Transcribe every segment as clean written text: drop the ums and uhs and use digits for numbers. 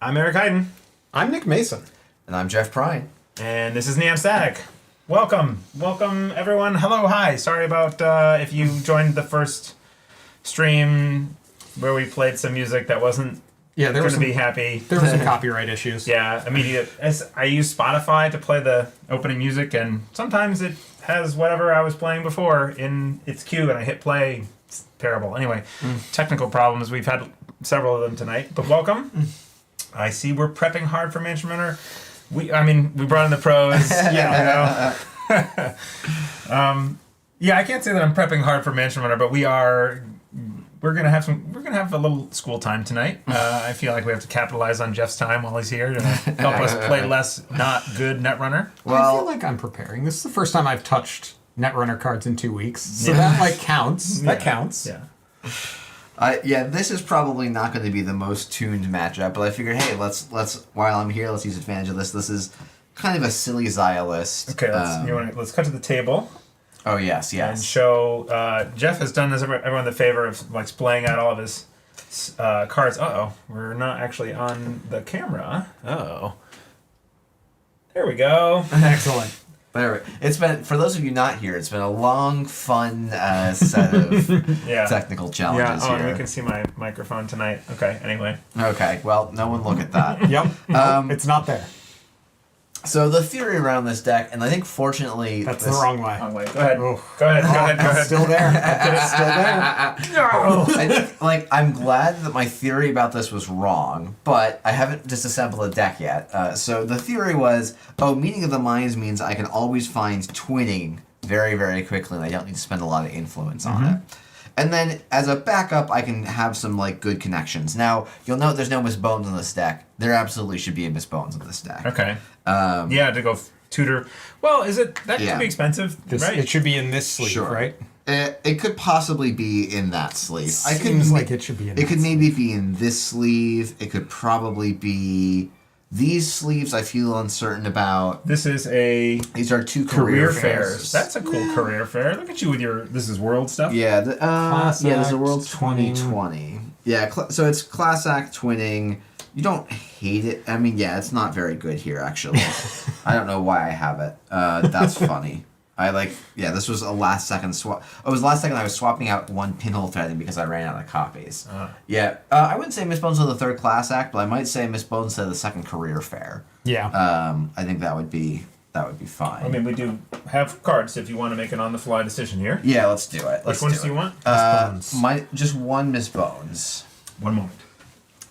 I'm Eric Hayden. I'm Nick Mason. And I'm Jeff Prine. And this is Neon Static. Welcome, everyone. Hello, hi. Sorry about if you joined the first stream where we played some music that wasn't going to be happy. There were some copyright issues. Yeah, immediate. I use Spotify to play the opening music, and sometimes it has whatever I was playing before in its queue, and I hit play. It's terrible. Anyway, technical problems. We've had several of them tonight, but welcome. I see we're prepping hard for Mansion Runner. We brought in the pros. Yeah, yeah, I can't say that I'm prepping hard for Mansion Runner, but we're gonna have a little school time tonight. I feel like we have to capitalize on Jeff's time while he's here to help us play less not good Netrunner. Well, I feel like I'm preparing. This is the first time I've touched Netrunner cards in 2 weeks, so that counts. That counts. Yeah. This is probably not going to be the most tuned matchup, but I figured, hey, let's while I'm here, let's use advantage of this. This is kind of a silly Zahya list. Okay, let's cut to the table. Oh yes. And show Jeff has done everyone the favor of splaying out all of his cards. We're not actually on the camera. There we go. Excellent. It's been, for those of you not here, it's been a long, fun set of technical challenges here. And we can see my microphone tonight. Okay, anyway. Okay, well, no one look at that. Yep. It's not there. So the theory around this deck, and I think fortunately... That's the wrong way. Wrong way. Go ahead. Go ahead. It's still there. It's still there. No! I think, I'm glad that my theory about this was wrong, but I haven't disassembled a deck yet. So the theory was, Meeting of the Minds means I can always find twinning very, very quickly, and I don't need to spend a lot of influence on it. And then, as a backup, I can have some, good connections. Now, you'll note there's no Miss Bones in this deck. There absolutely should be a Miss Bones in this deck. Okay. To go tutor. Well, is it... That could be expensive, right? It should be in this sleeve, right? It could possibly be in that sleeve. Seems like it should be in It could maybe be in this sleeve. It could probably be... These sleeves I feel uncertain about. These are two career fairs. That's a cool career fair. Look at you with your... This is World stuff? Yeah. This is World 2020. Yeah, so it's Class Act twinning. You don't hate it. I mean, it's not very good here, actually. I don't know why I have it. That's funny. This was a last second swap. It was last second I was swapping out one pinhole threading because I ran out of copies. I wouldn't say Miss Bones to the third Class Act, but I might say Miss Bones to the second career fair. Yeah. I think that would be fine. I mean, we do have cards if you want to make an on-the-fly decision here. Yeah, let's do it. Which ones do you want? Just one Miss Bones. One moment.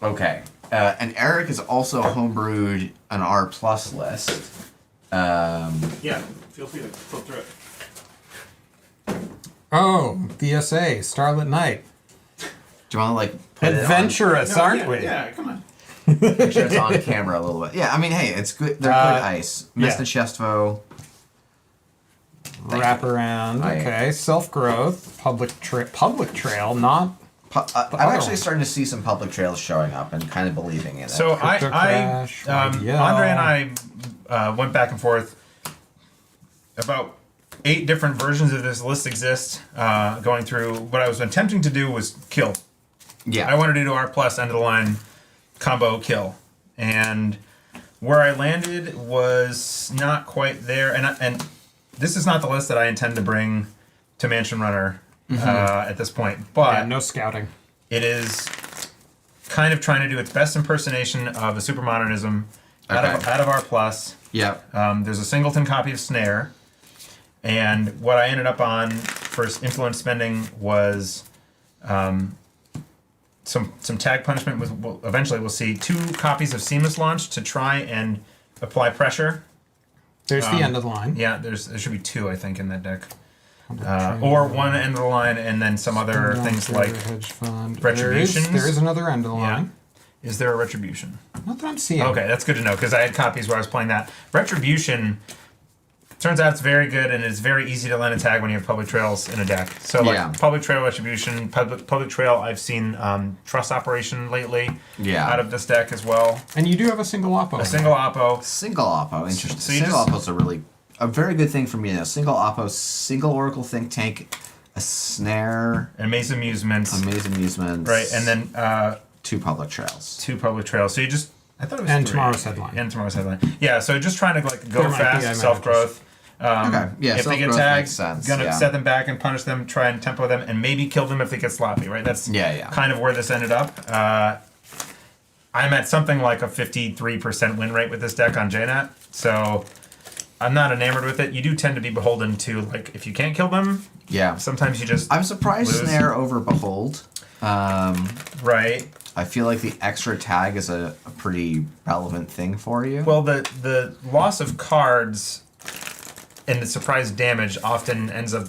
Okay. And Eric has also homebrewed an R+ list. Feel free to flip through it. VSA, Starlit Night. Do you want to put Adventurous, aren't we? Yeah, come on. Make sure it's on camera a little bit. Yeah, I mean, hey, it's good. They're good ice. Mr. Chestvo. Wraparound. Okay, self-growth. Public trail, not... I'm actually starting to see some public trails showing up and kind of believing in it. So Andre and I went back and forth. About 8 different versions of this list exist. Going through, what I was attempting to do was kill. Yeah. I wanted to do R+ end of the line combo kill, and where I landed was not quite there. And this is not the list that I intend to bring to Mansion Runner at this point. But no scouting. It is kind of trying to do its best impersonation of a supermodernism out of R+. Yeah. There's a singleton copy of Snare. And what I ended up on for influence spending was some tag punishment. Eventually we'll see 2 copies of Seamless Launch to try and apply pressure. There's the end of the line. Yeah, there should be 2, I think, in that deck. Or one end of the line and then some other things like retributions. There is another end of the line. Is there a retribution? Not that I'm seeing. Okay, that's good to know because I had copies where I was playing that. Retribution... Turns out it's very good, and it's very easy to land a tag when you have public trails in a deck. So, public trail retribution, public trail. I've seen Trust Operation lately out of this deck as well. And you do have a single oppo. Single oppo, interesting. So single oppo's a very good thing for me now. Single oppo, single Oracle Think Tank, a Snare, and Maze Amusements. Right, and then 2 public trails. So you just I thought it was And 3. tomorrow's headline. And tomorrow's headline. Yeah, so just trying to like go There might be, I might fast, have self-growth. Okay, yeah, If they get self-growth tagged, makes sense, gonna yeah. set them back and punish them, try and tempo them, and maybe kill them if they get sloppy, right? That's kind of where this ended up. I'm at something like a 53% win rate with this deck on JNat, so I'm not enamored with it. You do tend to be beholden to, like, if you can't kill them, sometimes you just I'm surprised lose. Snare over Behold. Right. I feel like the extra tag is a pretty relevant thing for you. Well, the loss of cards and the surprise damage often ends up.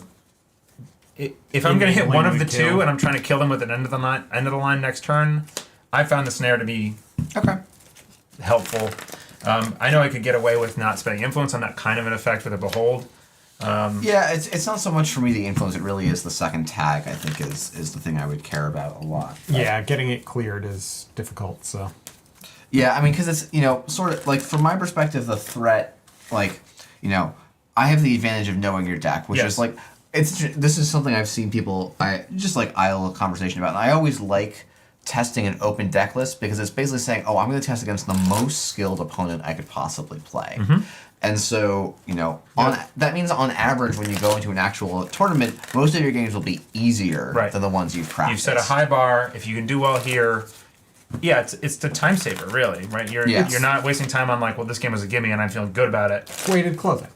If I'm going to hit one of the two and I'm trying to kill them with an end of the line next turn, I found the snare to be helpful. I know I could get away with not spending influence on that kind of an effect with a behold. Yeah, it's not so much for me the influence. It really is the second tag. I think is the thing I would care about a lot. Yeah, getting it cleared is difficult. So. Yeah, I mean, because it's sort of like from my perspective, the threat, like I have the advantage of knowing your deck, which is like this is something I've seen people idle a conversation about. And I always like testing an open deck list because it's basically saying, oh, I'm going to test against the most skilled opponent I could possibly play. And so, that means on average, when you go into an actual tournament, most of your games will be easier than the ones you've practiced. You've set a high bar. If you can do well here, it's the time saver, really, right? You're not wasting time on like, well, this game was a gimme and I'm feeling good about it. Weighted clothing.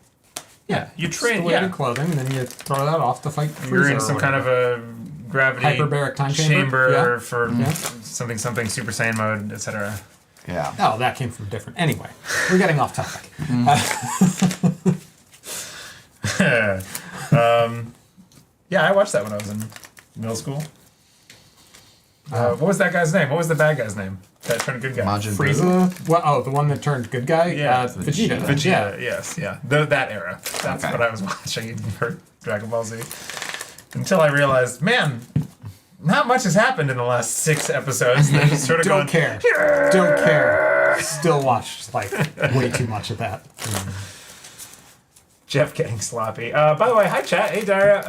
Yeah, you trade. Weighted clothing, and then you throw that off to fight. You're in some kind of a gravity hyperbaric time chamber for something Super Saiyan mode, etc. Yeah. Oh, that came from different. Anyway, we're getting off topic. I watched that when I was in middle school. What was that guy's name? What was the bad guy's name? That turned good guy. Majin Buu? Frieza? Well, the one that turned good guy? Yeah. Vegeta. Vegeta, yes, yeah. That era. That's what I was watching for Dragon Ball Z. Until I realized, man, not much has happened in the last 6 episodes. They just sort of Don't care. Don't care. Still watched, like, way too much of that. Jeff getting sloppy. By the way, hi chat. Hey Daria.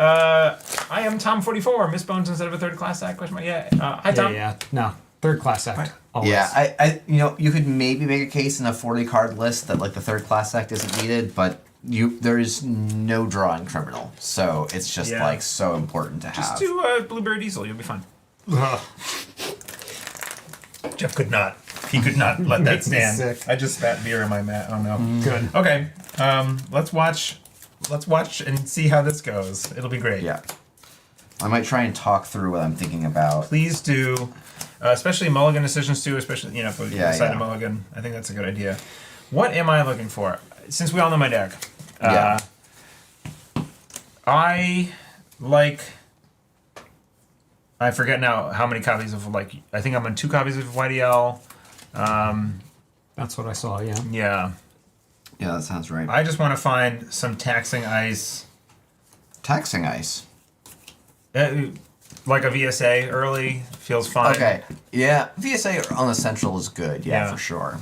I am Tom44. Miss Bones instead of a third class act. Question mark. Yeah. Hi Tom. Yeah. No. Third class act. Always. Yeah, I you could maybe make a case in a 40 card list that like the third class act isn't needed, but there is no drawing criminal, so it's just like so important to have. Just do Blueberry Diesel. You'll be fine. Jeff could not. He could not let that stand. Sick. I just spat beer in my mat. Oh no. Good. Okay. Let's watch and see how this goes. It'll be great. Yeah. I might try and talk through what I'm thinking about. Please do, especially mulligan decisions too. Especially if we decide to mulligan. I think that's a good idea. What am I looking for? Since we all know my deck, I like. I forget now how many copies of I think I'm on 2 copies of YDL. That's what I saw. Yeah. Yeah. Yeah, that sounds right. I just want to find some taxing ice. Taxing ice. Like a VSA early feels fine. Okay. Yeah, VSA on the central is good. Yeah, for sure.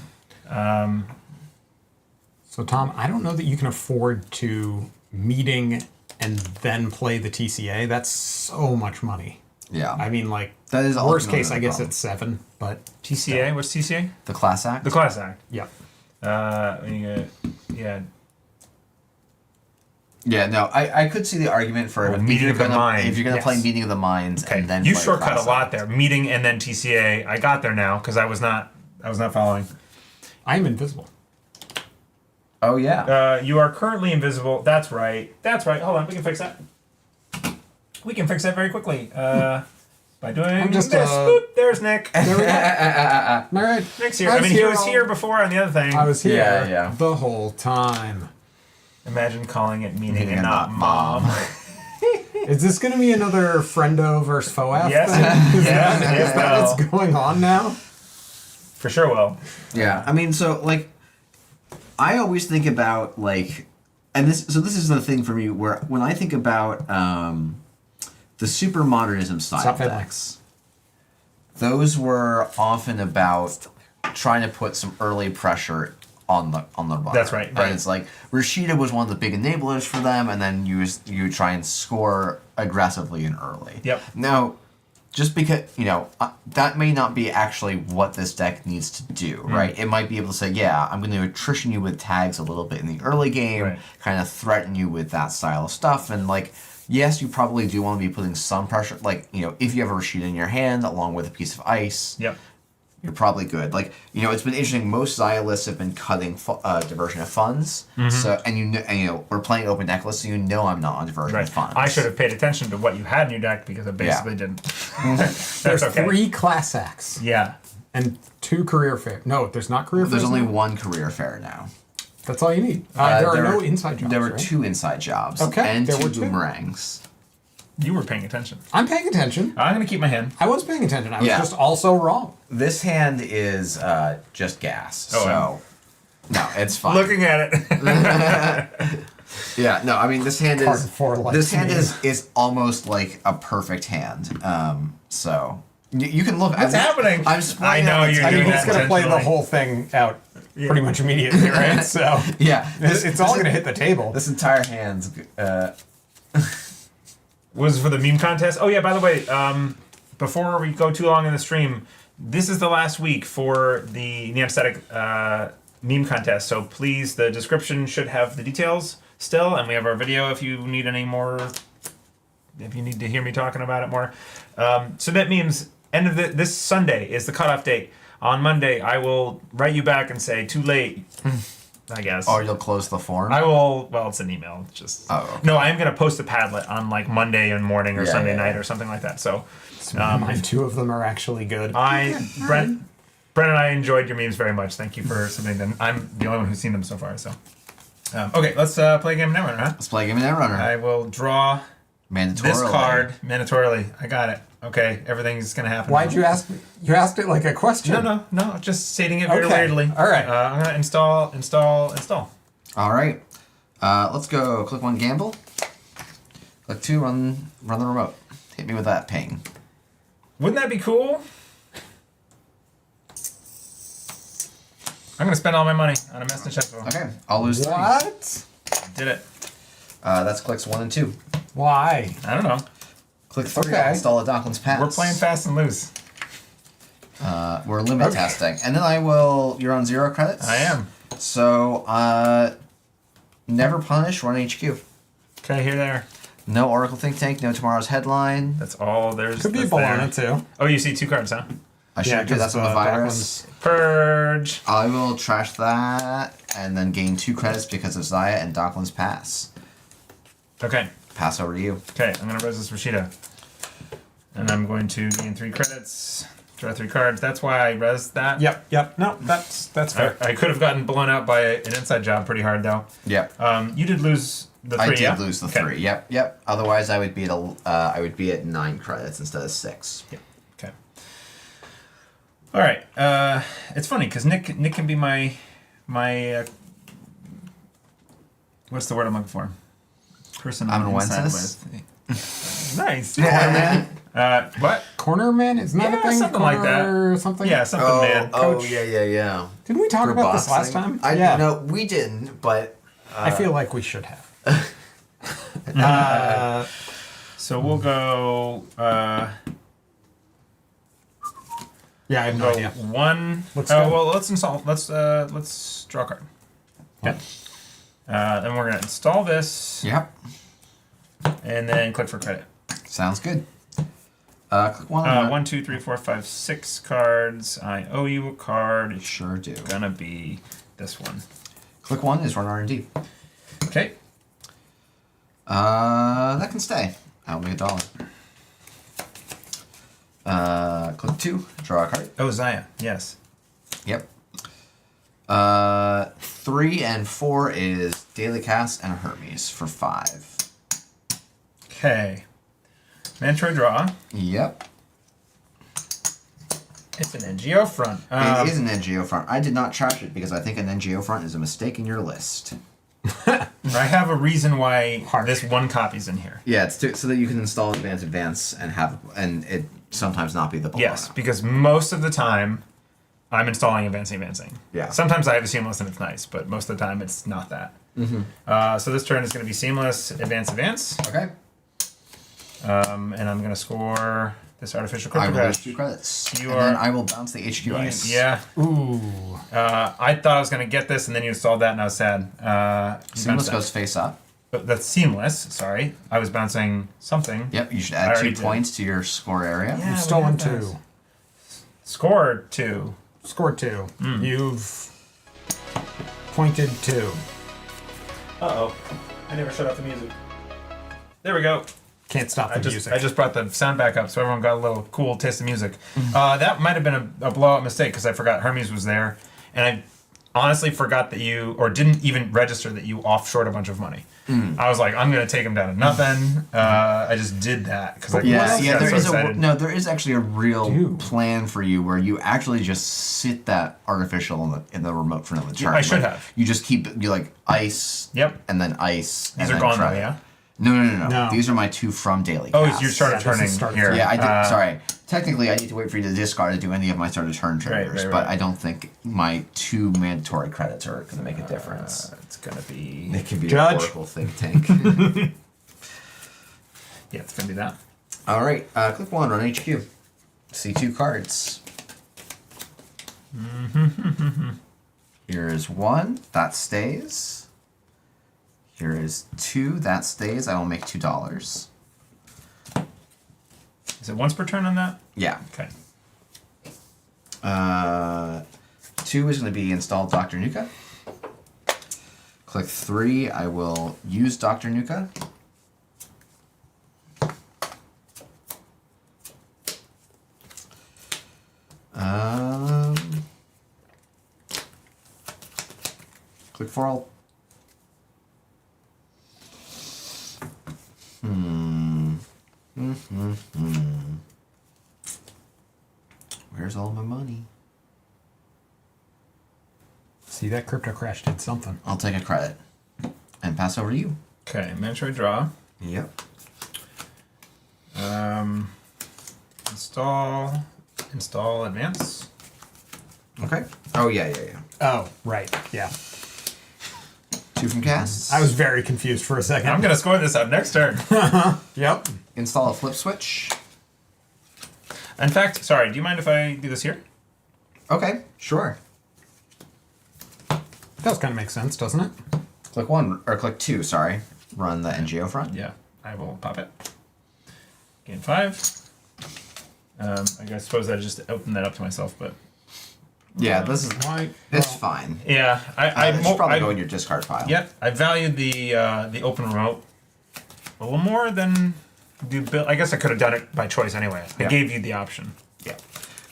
So Tom, I don't know that you can afford to meeting and then play the TCA. That's so much money. Yeah. I mean, like, that is worst case, I guess problem. it's 7, but TCA? What's TCA? The class act? The class act. yeah. Yeah. Yeah, no, I could see the argument for Meeting of the Mind. if you're gonna play Meeting of the Minds and then you play shortcut class a lot act. there. Meeting and then TCA. I got there now because I was not following. I am invisible. Oh yeah. You are currently invisible. That's right. Hold on, we can fix that. We can fix that very quickly. By doing just, this. Boop, there's Nick. There we go. All right. Nick's here. I mean, he was here before on the other thing. I was here Yeah. the whole time. Imagine calling it meeting and not mom. Is this going to be another friendo versus foaf? Yes. Is Yes, that it what's going on now? For sure will. Yeah, I mean, so like, I always think about like, and this is the thing for me where when I think about the super modernism style decks, those were often about trying to put some early pressure on the runner. That's right. Right. It's like Rashida was one of the big enablers for them, and then you try and score aggressively and early. Yep. Now, just because, that may not be actually what this deck needs to do, right? It might be able to say, yeah, I'm going to attrition you with tags a little bit in the early game, kind of threaten you with that style of stuff, and yes, you probably do want to be putting some pressure, if you have a Rashida in your hand along with a piece of ice, you're probably good. It's been interesting. Most Zahya lists have been cutting diversion of funds. So, and we're playing open deck lists, so I'm not on diversion of funds. I should have paid attention to what you had in your deck because I basically didn't. There's 3 class acts. Yeah. And 2 career fair. No, there's not career fair. There's only 1 career fair now. That's all you need. There are no inside jobs. There were right? 2 inside jobs. Okay. And there 2 were 2 boomerangs. You were paying attention. I'm paying attention. I'm going to keep my hand. I was paying attention. I was just also wrong. This hand is just gas. Oh, no, it's fine. Looking at it. Yeah, no, I mean this hand is is almost like a perfect hand. So you can look. What's happening? I know you're doing he's going to play the whole thing out pretty much immediately, right? So yeah, it's all going to hit the table. This entire hand's was for the meme contest. Oh yeah, by the way, before we go too long in the stream, this is the last week for the Neanesthetic meme contest. So please, the description should have the details still, and we have our video if you need any more. If you need to hear me talking about it more, submit memes. End of this Sunday is the cutoff date. On Monday, I will write you back and say too late. I guess. Or you'll close the form? I will. Well, it's an email. Just. Oh. Okay. No, I am going to post a Padlet on Monday and morning or Sunday night or something like that. So. And 2 of them are actually good. Brent and I enjoyed your memes very much. Thank you for submitting them. I'm the only one who's seen them so far. So. Okay, let's play a game of Netrunner, huh? Let's play a game of Netrunner. I will draw this card mandatorily. I got it. Okay, everything's going to happen. Why'd you ask me? You asked it like a question. No. Just stating it very weirdly. All right. I'm going to install. All right. Let's go. Click 1, gamble. Click 2, run the remote. Hit me with that ping. Wouldn't that be cool? I'm going to spend all my money on a mess and chessboard. Okay, I'll lose 3. What? Did it. That's clicks 1 and 2. Why? I don't know. Click 3, I'll install a Docklands Pass. We're playing fast and loose. We're limit testing. And then you're on 0 credits? I am. So, never punish, run HQ. Okay, here, there. No Oracle Think Tank, no Tomorrow's Headline. That's all there's. Could be Bologna too. Oh, you see 2 cards, huh? I should do that's on the virus. Purge. I will trash that and then gain 2 credits because of Zahya and Docklands Pass. Okay. Pass over to you. Okay, I'm going to res this Rashida. And I'm going to gain 3 credits. Draw 3 cards. That's why I res that. Yep. No, that's fair. I could have gotten blown out by an inside job pretty hard, though. Yep. You did lose the 3, I did lose the 3. Yep. Otherwise, I would be at 9 credits instead of 6. Yep. Okay. All right. It's funny because Nick can be my what's the word I'm looking for? Person I'm inside with. Nice. What? Corner man? Isn't that a thing? Something like that. Something? Yeah, something man. Coach. Yeah. Didn't we talk about this last time? No, we didn't, but... I feel like we should have. So we'll go... Yeah, I have no idea. 1... Let's go. Well, let's install... Let's draw a card. Okay. Then we're going to install this. Yep. And then click for credit. Sounds good. Click 1. 1, 2, 3, 4, 5, 6 cards. I owe you a card. It's sure do. Gonna be this one. Click 1 is run R&D. Okay. That can stay. I'll make $1. Click 2, draw a card. Oh, Zahya. Yes. Yep. 3 and 4 is Daily Cast and a Hermes for 5. Okay. Mandatory draw. Yep. It's an NGO front. It is an NGO front. I did not trash it because I think an NGO front is a mistake in your list. I have a reason why this 1 copy's in here. Yeah, it's so that you can install advance and it sometimes not be the Bologna. Yes, because most of the time I'm installing advancing. Yeah. Sometimes I have a seamless and it's nice, but most of the time it's not that. Mm-hmm. So this turn is going to be seamless, advance. Okay. And I'm going to score this artificial I crypto will lose crash. 2 credits. You and are- then I will bounce the HQ ice. Yeah. Ooh. I thought I was gonna get this, and then you installed that, and I was sad. You Seamless bounced that. goes face up. But that's seamless. Sorry, I was bouncing something. Yep, you should I add already 2 did. points to your score area. Yeah. You've we stolen have those. 2. Score 2. Scored 2. You've pointed 2. Uh-oh. I never shut off the music. There we go. Can't stop the music. I just brought the sound back up so everyone got a little cool taste of music. That might have been a blowout mistake because I forgot Hermes was there. And I honestly forgot that or didn't even register that you offshored a bunch of money. I was like, I'm going to take him down to nothing. I just did that because I Yeah, got there so is excited. there is actually a real Dude. plan for you where you actually just sit that artificial in the remote for another turn. I should Like, have. You just keep ice. Yep. And then ice. These and are then gone now, credit. yeah? No. No. These are my 2 from daily. Oh, casts. you started Yeah, this is turning started here. Yeah, I did. Sorry. Technically, I need to wait for you to discard to do any of my start of turn triggers, right, but right. I don't think my 2 mandatory credits are going to make a difference. It's going to be... It could be Judge. a Oracle think tank. Yeah, it's going to be that. All right, click 1, run HQ. See 2 cards. Here's 1, that stays. Here is 2, that stays. I will make $2. Is it once per turn on that? Yeah. Okay. 2 is going to be install Dr. Nuka. Click 3, I will use Dr. Nuka. Click 4, I'll... Where's all my money? See, that crypto crash did something. I'll take a credit. And pass over to you. Okay, mandatory draw. Yep. Install advance. Okay. Oh, yeah. Oh, right. Yeah. 2 from casts. I was very confused for a second. I'm going to score this up next turn. Yep. Install a flip switch. In fact, sorry, do you mind if I do this here? Okay, sure. Does kind of make sense, doesn't it? Click 1, or click 2, sorry. Run the NGO front. Yeah, I will pop it. Gain 5. I suppose I just opened that up to myself, but Yeah, this is... Why? It's fine. yeah, It should probably go in your discard pile. Yep, I valued the open remote a little more than the build. I guess I could have done it by choice anyway. I Yeah. gave you the option. Yeah.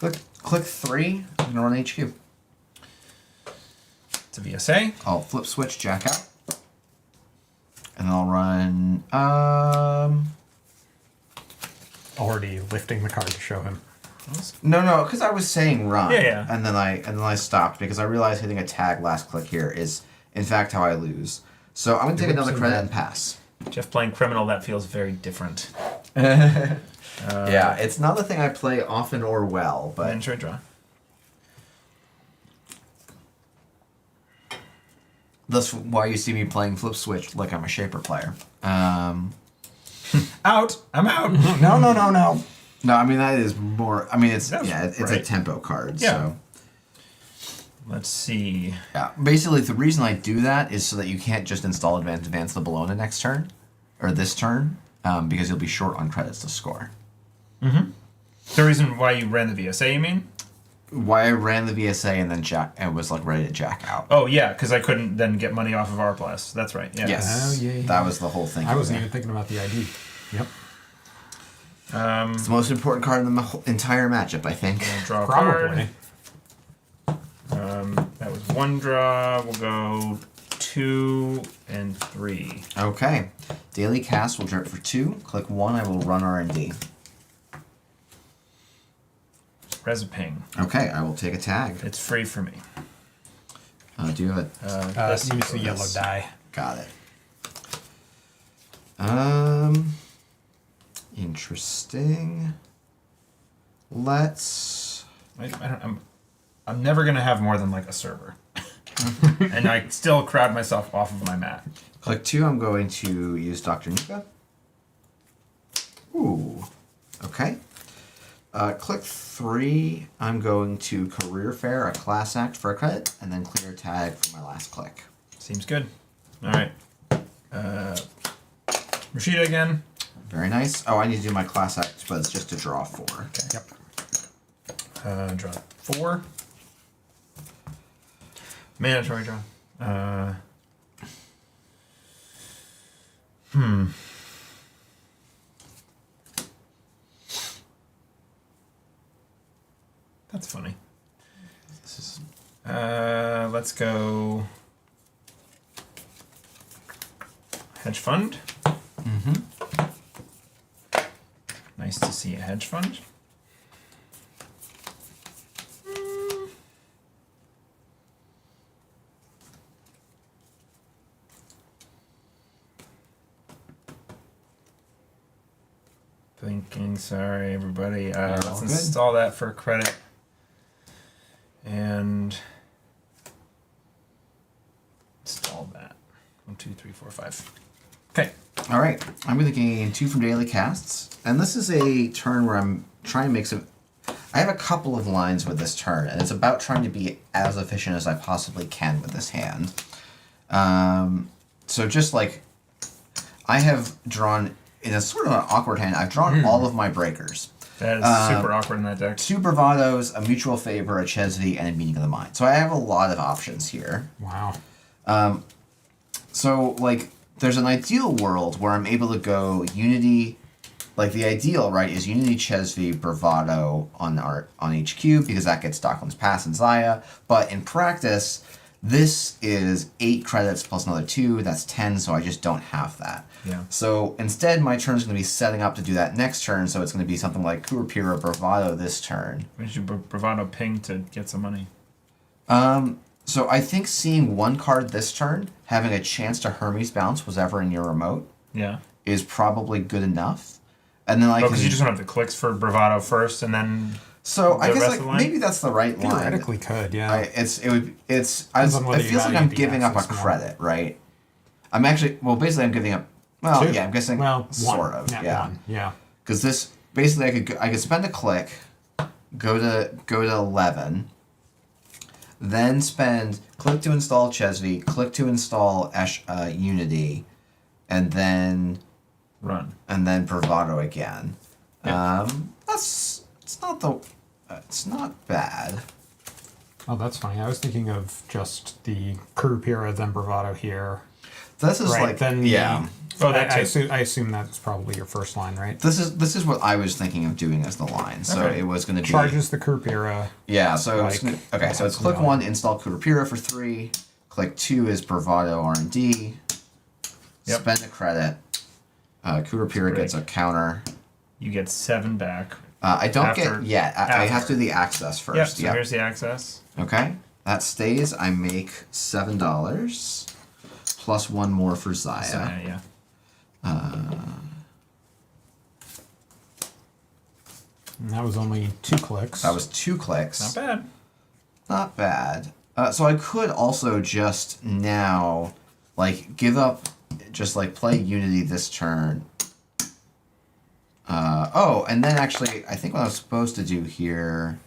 Click 3, I'm going to run HQ. It's a VSA. I'll flip switch, jack out. And I'll run... Already lifting the card to show him. No, because I was saying run. Yeah. And then I stopped because I realized hitting a tag last click here is, in fact, how I lose. So I'm going to take another credit and pass. Jeff playing criminal, that feels very different. Yeah, it's not a thing I play often or well, but... Mandatory draw. That's why you see me playing flip switch like I'm a shaper player. Out! I'm out! No. No, I mean that is more. I mean it's That's it's a right. tempo card. Yeah. So Let's see. yeah, basically the reason I do that is so that you can't just install advance the Bologna next turn, or this turn, because you'll be short on credits to score. The reason why you ran the VSA, you mean? Why I ran the VSA and then jack and was like ready to jack out. Oh, yeah, because I couldn't then get money off of R+. That's right, yeah. Yes, Oh, yeah. that was the whole thing. I wasn't even thinking about the ID. Yep. It's the most important card in the entire matchup, I think. Draw a Probably. card. That was 1 draw. We'll go 2 and 3. Okay, daily cast will drip for 2. Click 1. I will run R&D. Resiping. Okay, I will take a tag. It's free for me. Do it. This- Use the yellow this. die. Got it. Interesting. Let's... I'm never going to have more than like a server. And I still crowd myself off of my mat. Click 2, I'm going to use Dr. Nika. Ooh. Okay. Click 3, I'm going to Career Fair, a class act for a credit, and then clear tag for my last click. Seems good. All right. Rashida again. Very nice. Oh, I need to do my class act, but it's just to draw 4. Okay. Yep. Draw 4. Mandatory draw. That's funny. This is Let's go hedge fund. Nice to see a hedge fund. Thinking, sorry everybody. Let's install that for credit. And install that. 1, 2, 3, 4, 5. Okay. all right. I'm going to gain 2 from daily casts, and this is a turn where I'm trying to make some. I have a couple of lines with this turn, and it's about trying to be as efficient as I possibly can with this hand. So just like I have drawn in a sort of an awkward hand, I've drawn all of my breakers. That is super awkward in that deck. 2 bravados, a mutual favor, a Chesvi, and a meeting of the mind. So I have a lot of options here. Wow. So, like, there's an ideal world where I'm able to go Unity. Like, the ideal, right, is Unity, Chesvi, Bravado on each cube, because that gets Stockland's Pass and Zahya. But in practice, this is 8 credits plus another 2. That's 10, so I just don't have that. Yeah. So instead, my turn is going to be setting up to do that next turn, so it's going to be something like Kurapira Bravado this turn. We should bravado ping to get some money. So I think seeing 1 card this turn, having a chance to Hermes bounce whatever in your remote, Yeah. is probably good enough. And then because you just don't have the clicks for bravado first, and then. So I the guess rest like of the line? maybe that's the right line. Theoretically could, yeah. It Depends on whether it you feels like value I'm the giving up a access more. credit, right? I'm actually basically I'm giving up. Well, 2? yeah, I'm guessing Well, sort 1. of, Yeah, yeah. 1. Yeah. Because this basically I could spend a click, go to 11, then spend click to install Chesvi, click to install Unity, and then Run. Bravado again. Yeah. It's not bad. Oh, that's funny. I was thinking of just the Kurapira, then Bravado here. This is Right, like then yeah. Oh, I assume that's probably your first line, right? This is what I was thinking of doing as the line. So Okay. it was going to be Charges the Kurapira. yeah. So it's like, okay. So it's click no. 1, install Kurapira for 3. Click 2 is Bravado R&D. Yep. Spend a credit. Kurapira gets a counter. You get 7 back. I don't After- get yet. I have to do the access Yep. first. So Yep. here's the access. Okay. That stays. I make $7 plus 1 more for Zahya. So, yeah. And that was only 2 clicks. That was 2 clicks. Not bad. Not bad. So I could also just now, like, give up, just like play Unity this turn. And then actually, I think what I was supposed to do here,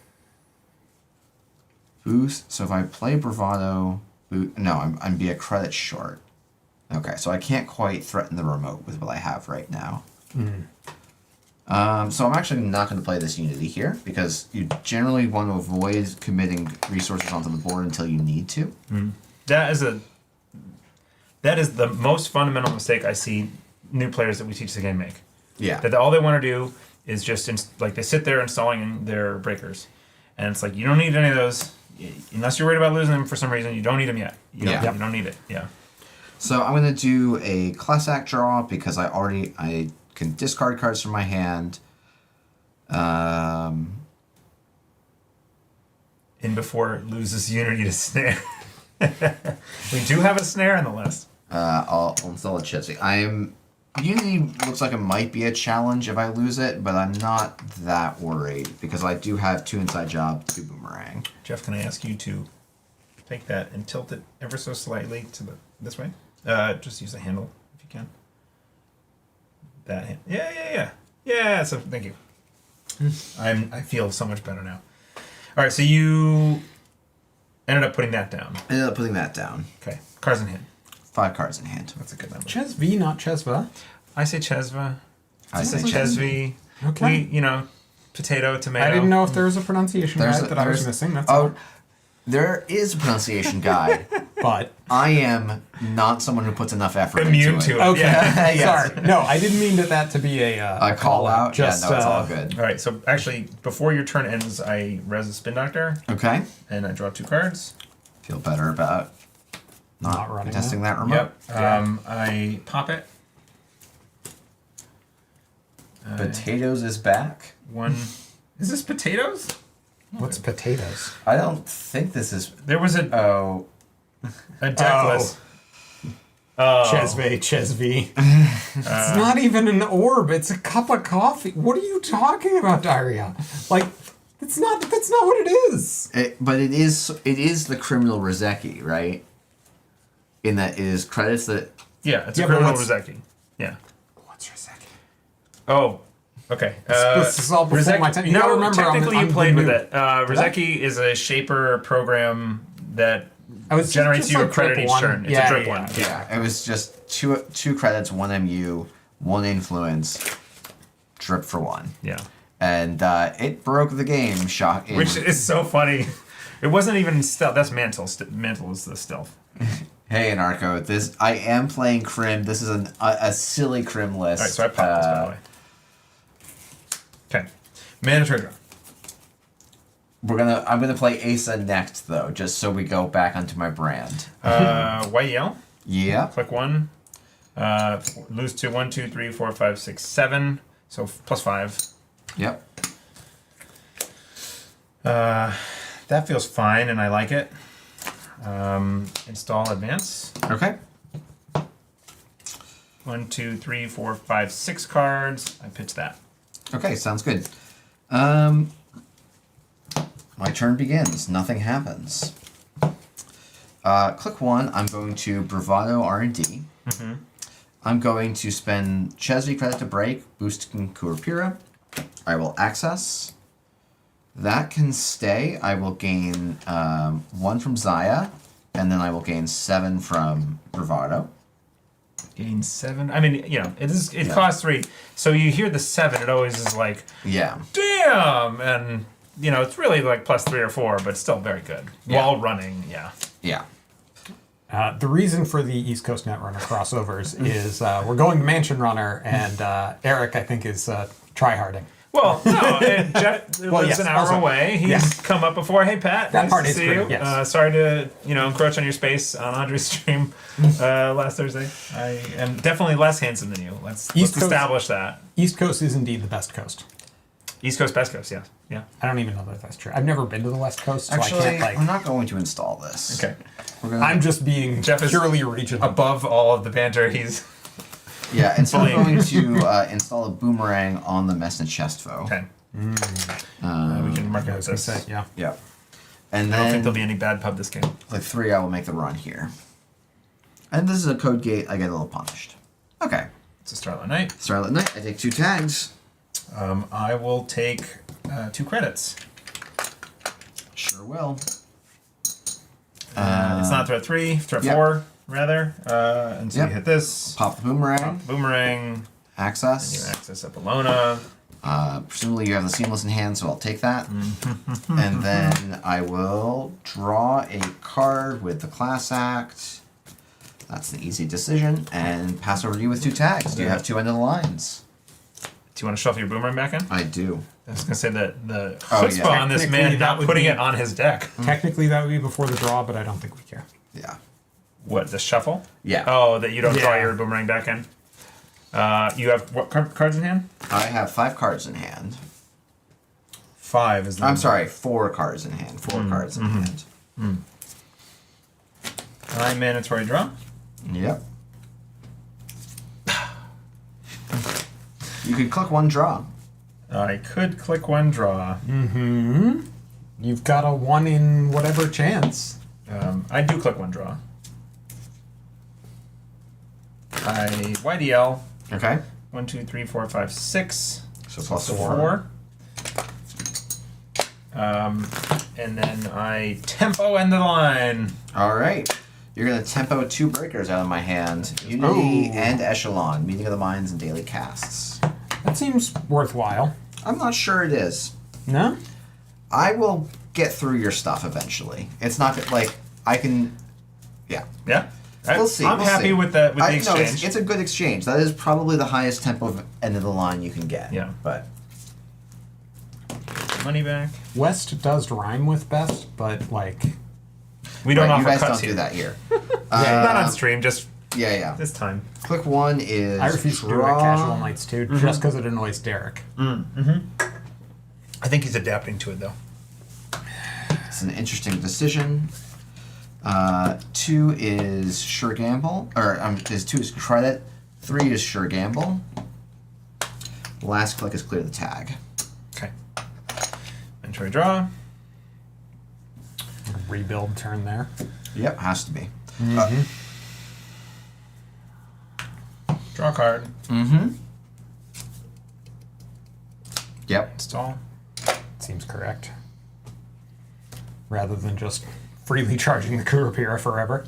boost. So if I play Bravado, I'm be a credit short. Okay, so I can't quite threaten the remote with what I have right now. So I'm actually not going to play this Unity here, because you generally want to avoid committing resources onto the board until you need to. That is the most fundamental mistake I see new players that we teach the game make. Yeah. That all they want to do is just they sit there installing their breakers, and it's like you don't need any of those unless you're worried about losing them for some reason. You don't need them yet. You don't need it. Yeah. So I'm going to do a class act draw because I can discard cards from my hand. In before it loses Unity to snare. We do have a snare on the list. I'll install a Chesvi. Unity looks like it might be a challenge if I lose it, but I'm not that worried because I do have 2 inside job, 2 boomerang. Jeff, can I ask you to take that and tilt it ever so slightly to this way? Just use the handle if you can. That hand. Yeah. Yeah, so thank you. I feel so much better now. All right, so you ended up putting that down. I ended up putting that down. Okay, cards in hand. 5 cards in hand. That's a good number. Chesvi, not Chesva. I say Chesva. I say Chesvi. Okay. Potato, tomato. I didn't know if there was a pronunciation guide that I was missing. That's all. There is a pronunciation guide, But I am not someone who puts enough effort Immune into to it. it. okay, Yeah. Yes. sorry. No, I didn't mean that to be a Call out? Just, yeah, no, it's all good. All right, so actually, before your turn ends, I res a Spin Doctor, Okay. and I draw 2 cards. Feel better about Not running testing that remote. Yep. I pop it. Potatoes is back. 1. Is this potatoes? What's potatoes? I don't think this is. There was a Oh, deckless. Oh. Chesvi. It's not even an orb. It's a cup of coffee. What are you talking about, Daria? Like, that's not what it is. but it is the criminal Rozeki, right? In that it is credits that. Yeah, it's Yeah, a but criminal what's- Rozeki. Yeah. What's Rozeki? Oh, okay. This is all before my time. You gotta remember, technically I'm you played new. with it. Rozeki is a shaper program that I was generates just you a like credit drip each one. turn. It's Yeah, a drip yeah, one. Yeah, it was just two credits, 1 MU, 1 influence, drip for 1. Yeah. And it broke the game. Which is so funny. It wasn't even stealth. That's Mantle. Mantle is the stealth. Hey, Anarcho, I am playing Crim. This is a silly Crim list. All right, so I popped this, by the way. Okay. Mandatory draw. I'm gonna play Asa next though, just so we go back onto my brand. YEL. Yeah. Click 1. Lose to 1, 2, 3, 4, 5, 6, 7. So plus 5. Yep. That feels fine, and I like it. Install advance. Okay. 1, 2, 3, 4, 5, 6 cards. I pitch that. Okay, sounds good. My turn begins. Nothing happens. Click 1. I'm going to Bravado R&D. Mm-hmm. I'm going to spend Chesvi credit to break, boost Kurapira. I will access. That can stay. I will gain 1 from Zahya, and then I will gain 7 from Bravado. Gain 7. I mean, it costs 3. So you hear the 7, it always is like, Yeah. damn! And, it's really like plus 3 or 4, but still very good. Yeah. While running, yeah. Yeah. The reason for the East Coast Netrunner crossovers is we're going to Mansion Runner, and Eric, I think, is tryharding. Well, no, Jet lives yes, an hour also- away. He's yes. come up before. Hey, Pat. That nice part to is see true, you. yes. Sorry to, encroach on your space on Andre's stream last Thursday. I am definitely less handsome than you. Let's Coast- establish that. East Coast is indeed the best coast. East Coast, Best Coast, yeah. Yeah. I don't even know that that's true. I've never been to the West Coast, so Actually, I can't I'm not going to install this. Okay. We're gonna, I'm just being Jeff is purely regional. Above all of the banter, he's... Yeah, and so I'm Bullying. going to install a boomerang on the Messna chest foe. Okay. We can mark I out was gonna this. say, yeah. Yep. And I don't think then, there'll be any bad pub this game. like 3, I will make the run here. And this is a code gate, I get a little punished. Okay. It's a Starlight Night. Starlight Knight, I take 2 tags. I will take 2 credits. Sure will. It's not threat 3, threat Yep. 4, rather. And so Yep. you hit this. Pop the boomerang. Boomerang. And you Access. access Apolona. Presumably you have the Seamless in hand, so I'll take that. And then I will draw a card with the Class Act. That's the easy decision. And pass over to you with 2 tags. Do you have 2 end of the lines? Do you want to shuffle your boomerang back in? I do. I was going to say that the Oh, chutzpah yeah. on this Technically, man that not would putting be- it on his deck. Technically, that would be before the draw, but I don't think we care. Yeah. What, the shuffle? Yeah. Oh, that you don't draw Yeah. your boomerang back in? You have what cards in hand? I have 5 cards in hand. 5 is the I'm sorry, 4 cards in hand. 4 cards in hand. I mandatory draw. Yep. You could click 1 draw. I could click 1 draw. You've got a 1 in whatever chance. I do click 1 draw. I YDL. Okay. 1, 2, 3, 4, 5, 6. So plus 4. 4. And then I tempo end the line. All right. You're going to tempo 2 breakers out of my hand. Unity and Echelon, Meeting of the Minds and Daily Casts. That seems worthwhile. I'm not sure it is. No? I will get through your stuff eventually. It's not like I can... Yeah. Yeah. We'll see. I'm happy with the exchange. No, it's a good exchange. That is probably the highest tempo of end of the line you can get. Yeah. But... Money back. West does rhyme with best, but like... We don't offer you guys cuts don't here. do that here. Not on stream, just Yeah. this time. Click 1 is... I refuse to do it at casual nights too, just because it annoys Derek. I think he's adapting to it, though. It's an interesting decision. 2 is Sure Gamble. Or, 2 is Credit. 3 is Sure Gamble. Last click is Clear the Tag. Okay. Inventory draw. Rebuild turn there. Yep, has to be. Draw card. Yep. Install. Seems correct. Rather than just freely charging the Kurapira forever.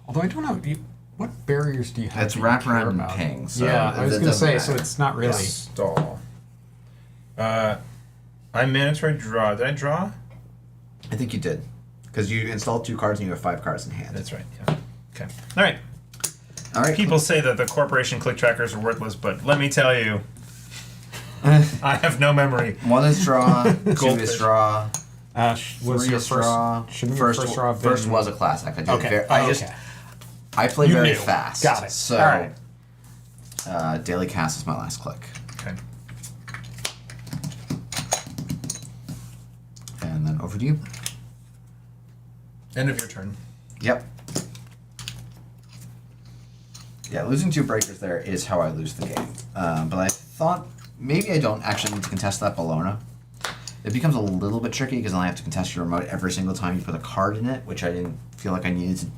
Although I don't know, what barriers do you have? It's that you care wraparound and about? ping. So Yeah, I was it going to doesn't say, matter. so it's not really... Install. I mandatory draw. Did I draw? I think you did. Because you installed 2 cards and you have 5 cards in hand. That's right, yeah. Okay. All right. All right. People say that the corporation click trackers are worthless, but let me tell you, I have no memory. 1 is draw. 2 is Goldfish. draw. was 3 your is draw. Shouldn't your first draw have been... First was a classic. I did Okay. very, Okay. I play You very knew. fast. Got it. So, all right. Daily Cast is my last click. Okay. And then over to you. End of your turn. Yep. Yeah, losing 2 breakers there is how I lose the game. But I thought maybe I don't actually need to contest that Bologna. It becomes a little bit tricky because I have to contest your remote every single time you put a card in it, which I didn't feel like I needed to. It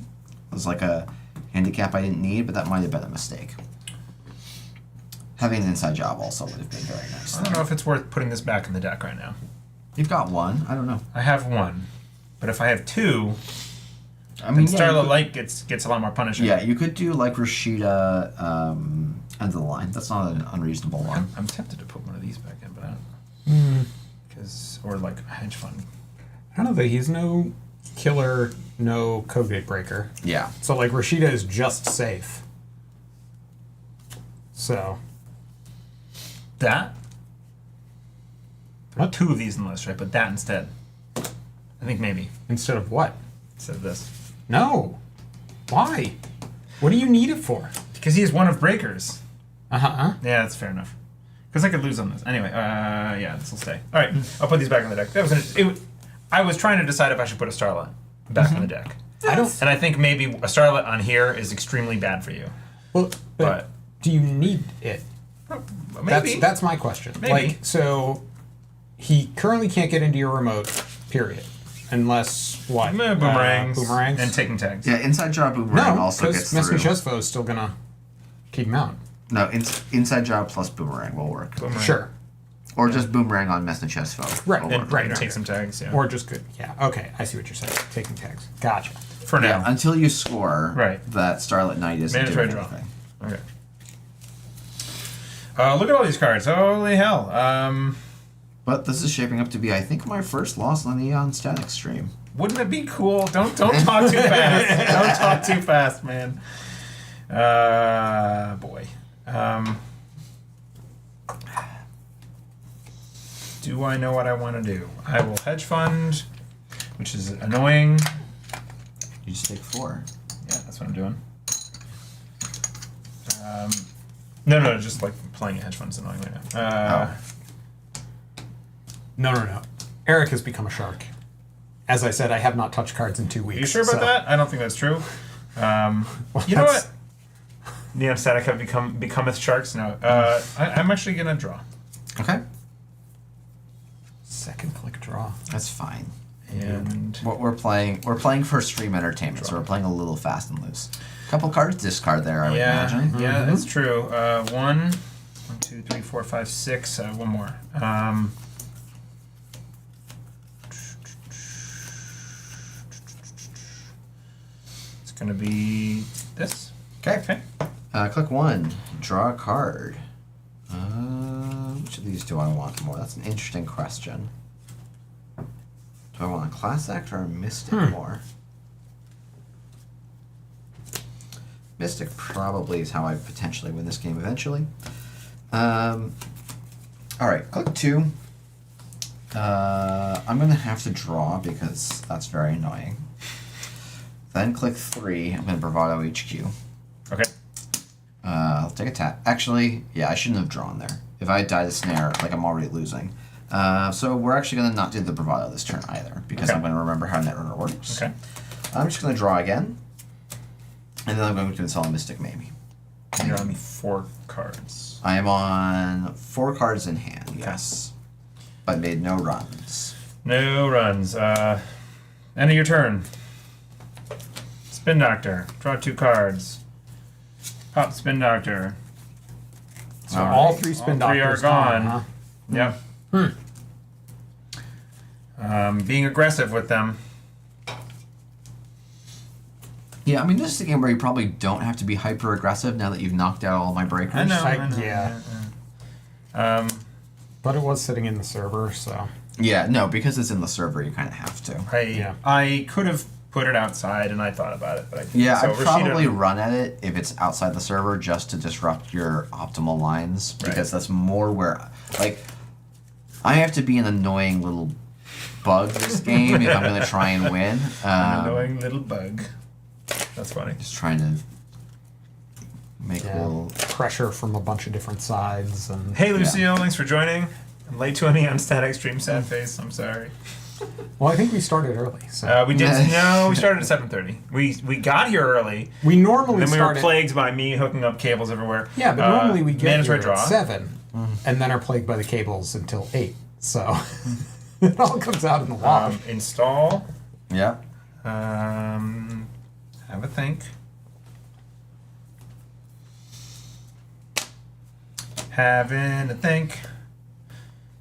was like a handicap I didn't need, but that might have been a mistake. Having an inside job also would have been very nice. I don't know if it's worth putting this back in the deck right now. You've got 1. I don't know. I have 1, but if I have 2, I mean, Starlit Light gets a lot more punishing. Yeah, you could do like Rashida end of the line. That's not an unreasonable one. I'm tempted to put one of these back in, but I don't. Or like a hedge fund. I don't know, he's no killer, no code gate breaker. Yeah. So, like, Rashida is just safe. So... That? Not 2 of these in the list, right? But that instead. I think maybe. Instead of what? Instead of this. No. Why? What do you need it for? Because he is one of breakers. Uh-huh. Yeah, that's fair enough. Because I could lose on this. Anyway, yeah, this will stay. All right, I'll put these back in the deck. I was trying to decide if I should put a Starlet back in the deck. And I think maybe a Starlet on here is extremely bad for you. Well, But do you need it? Maybe. That's my question. Maybe. Like, so he currently can't get into your remote, period. Unless, what? Boomerangs. Boomerangs? And taking tags. Yeah, inside job boomerang No, also because gets through. Mesmichesvo is still going to keep him out. No, inside job plus boomerang will work. Boomerang. Sure. Or just boomerang on Mesnichesvo. Right, And take some tags, yeah. Or just good. Yeah, okay. I see what you're saying. Taking tags. Gotcha. For now. Yeah, until you score, Right. that Starlit Knight isn't Mandatory doing draw. anything. Okay. Look at all these cards. Holy hell. But this is shaping up to be, I think, my first loss on the Eon Static stream. Wouldn't it be cool? Don't talk too fast. Don't talk too fast, man. Boy. Do I know what I want to do? I will hedge fund, which is annoying. You just take 4. Yeah, that's what I'm doing. No, just like playing a hedge fund is annoying right now. No. Eric has become a shark. As I said, I have not touched cards in 2 weeks. Are you sure about that? I don't think that's true. You know what? Neon Static have becometh sharks? No. I'm actually going to draw. Okay. Second click draw. That's fine. And What we're playing for stream entertainment, so we're playing a little fast and loose. Couple cards discard there, I would imagine. Yeah, that's true. 1, 2, 3, 4, 5, 6. One more. going to be this. Okay. Click 1. Draw a card. Which of these do I want more? That's an interesting question. Do I want a class act or a mystic more? Mystic probably is how I potentially win this game eventually. Alright, click 2. I'm going to have to draw because that's very annoying. Then click 3. I'm going to Bravado HQ. Okay. I'll take a tap. Actually, yeah, I shouldn't have drawn there. If I die to snare, like I'm already losing. So we're actually going to not do the Bravado this turn either because I'm going to remember how Netrunner works. Okay. I'm just going to draw again. And then I'm going to install Mystic Meme. You're on 4 cards. I am on 4 cards in hand, yes. But made no runs. No runs. End of your turn. Spin Doctor. Draw 2 cards. Pop Spin Doctor. So all 3 spin All 3 doctors are gone. Huh? Yep. Being aggressive with them. Yeah, I mean, this is a game where you probably don't have to be hyper aggressive now that you've knocked out all my breakers. I know. Yeah. But it was sitting in the server, so. Yeah, no, because it's in the server, you kind of have to. I could have put it outside, and I thought about it, but I didn't. Yeah, So I'd probably run at it if it's outside the server just to disrupt your optimal lines, because that's more where, like, I have to be an annoying little bug this game if I'm going to try and win. An annoying little bug. That's funny. Just trying to make a little pressure from a bunch of different sides. And Hey, Lucille, thanks for joining. I'm late 20 on Static Stream Sad Face. I'm sorry. Well, I think we started early. So We did. No, we started at 7:30. We got here early. we normally Then we start were plagued by me hooking up cables everywhere. Yeah, but normally we get mandatory here at 7, and then are plagued by the cables until 8. So it all comes out in the wash. Install. Yeah. Have a think. Having a think.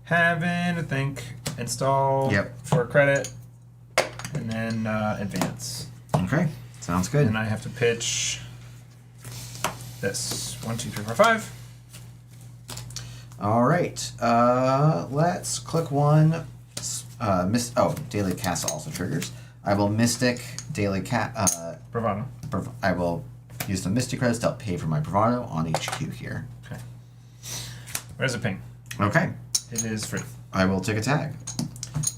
Having a think. Install. For credit. And then advance. Okay. Sounds good. And I have to pitch this. 1, 2, 3, 4, 5. All right. Let's click 1. Daily cast also triggers. I will Mystic Daily Bravado. I will use the Mystic credits to help pay for my Bravado on HQ here. Okay. Where's the ping? Okay. It is free. I will take a tag.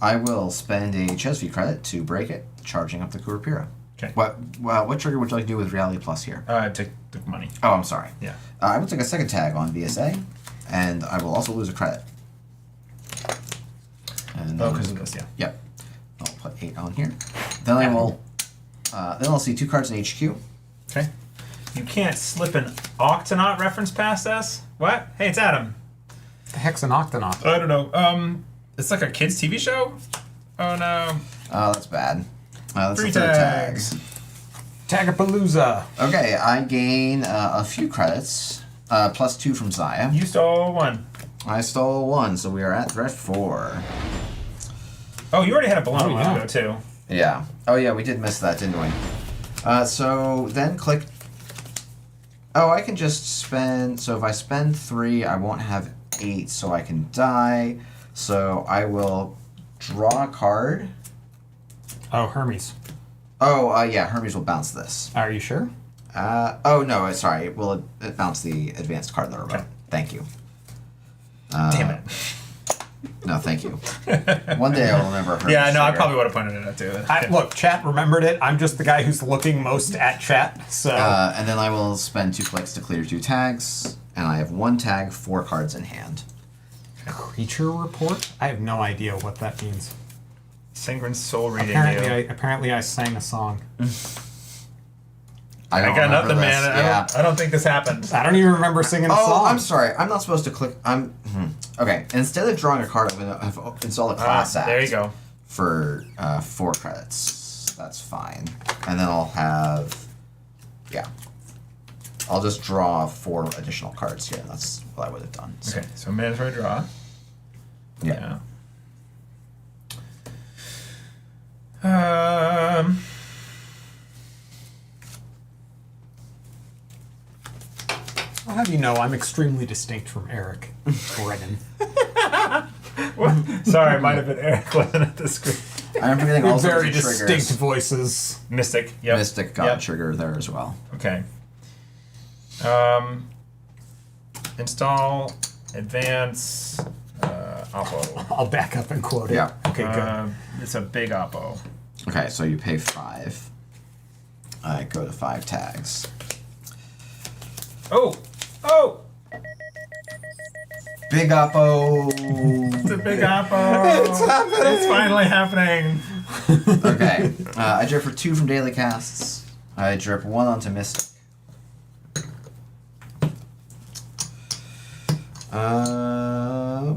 I will spend a Chesvi credit to break it, charging up the Kurapira. Okay. What trigger would you like to do with Reality Plus here? Take the money. Oh, I'm sorry. Yeah. I will take a second tag on VSA, and I will also lose a credit. And because of this, yeah. Yep. I'll put 8 on here. Then I will. Then I'll see 2 cards in HQ. Okay. You can't slip an Octonaut reference past us? What? Hey, it's Adam. The heck's an Octonaut? I don't know. It's like a kids' TV show? Oh, no. Oh, that's bad. That's Free the third tags. Tagapalooza. Okay, I gain a few credits. Plus 2 from Zahya. You stole 1. I stole 1, so we are at threat 4. Oh, you already had a balloon Oh, a while yeah. ago, too. Yeah. Oh, yeah, we did miss that, didn't we? So then click... Oh, I can just spend... So if I spend 3, I won't have 8, so I can die. So I will draw a card. Oh, Hermes. Oh, yeah, Hermes will bounce this. Are you sure? Oh, no, sorry. Will it bounce the advanced card in the remote? Okay. Thank you. Damn it. No, thank you. One day I will remember Hermes. Yeah, no, I trigger. probably would have pointed it out, too. Look, chat remembered it. I'm just the guy who's looking most at chat, so... And then I will spend 2 clicks to clear 2 tags, and I have 1 tag, 4 cards in hand. Creature report? I have no idea what that means. Singrin soul reading Apparently I sang a song. I I got remember nothing, this. man. Yeah. I don't think this happened. I don't even remember singing a Oh, song. I'm sorry. I'm not supposed to click. Okay. Instead of drawing a card, I'm going to install a class act. There you go. For 4 credits. That's fine. And then I'll have... Yeah. I'll just draw 4 additional cards here. That's what I would have done. So. Okay, so mandatory draw. Yeah. have you know, I'm extremely distinct from Eric Brennan. Sorry, it might have been Eric wasn't at the screen. I'm forgetting all sorts Very of distinct triggers. voices. Mystic. Yep. Mystic got a trigger there as well. Okay. Install, advance, oppo. I'll back up and quote it. Yeah. Okay, good. It's a big oppo. Okay, so you pay 5. I go to 5 tags. Oh! Big Oppo. It's a big oppo. It's happening. It's finally happening. Okay, I drip for 2 from daily casts. I drip 1 onto Mystic. I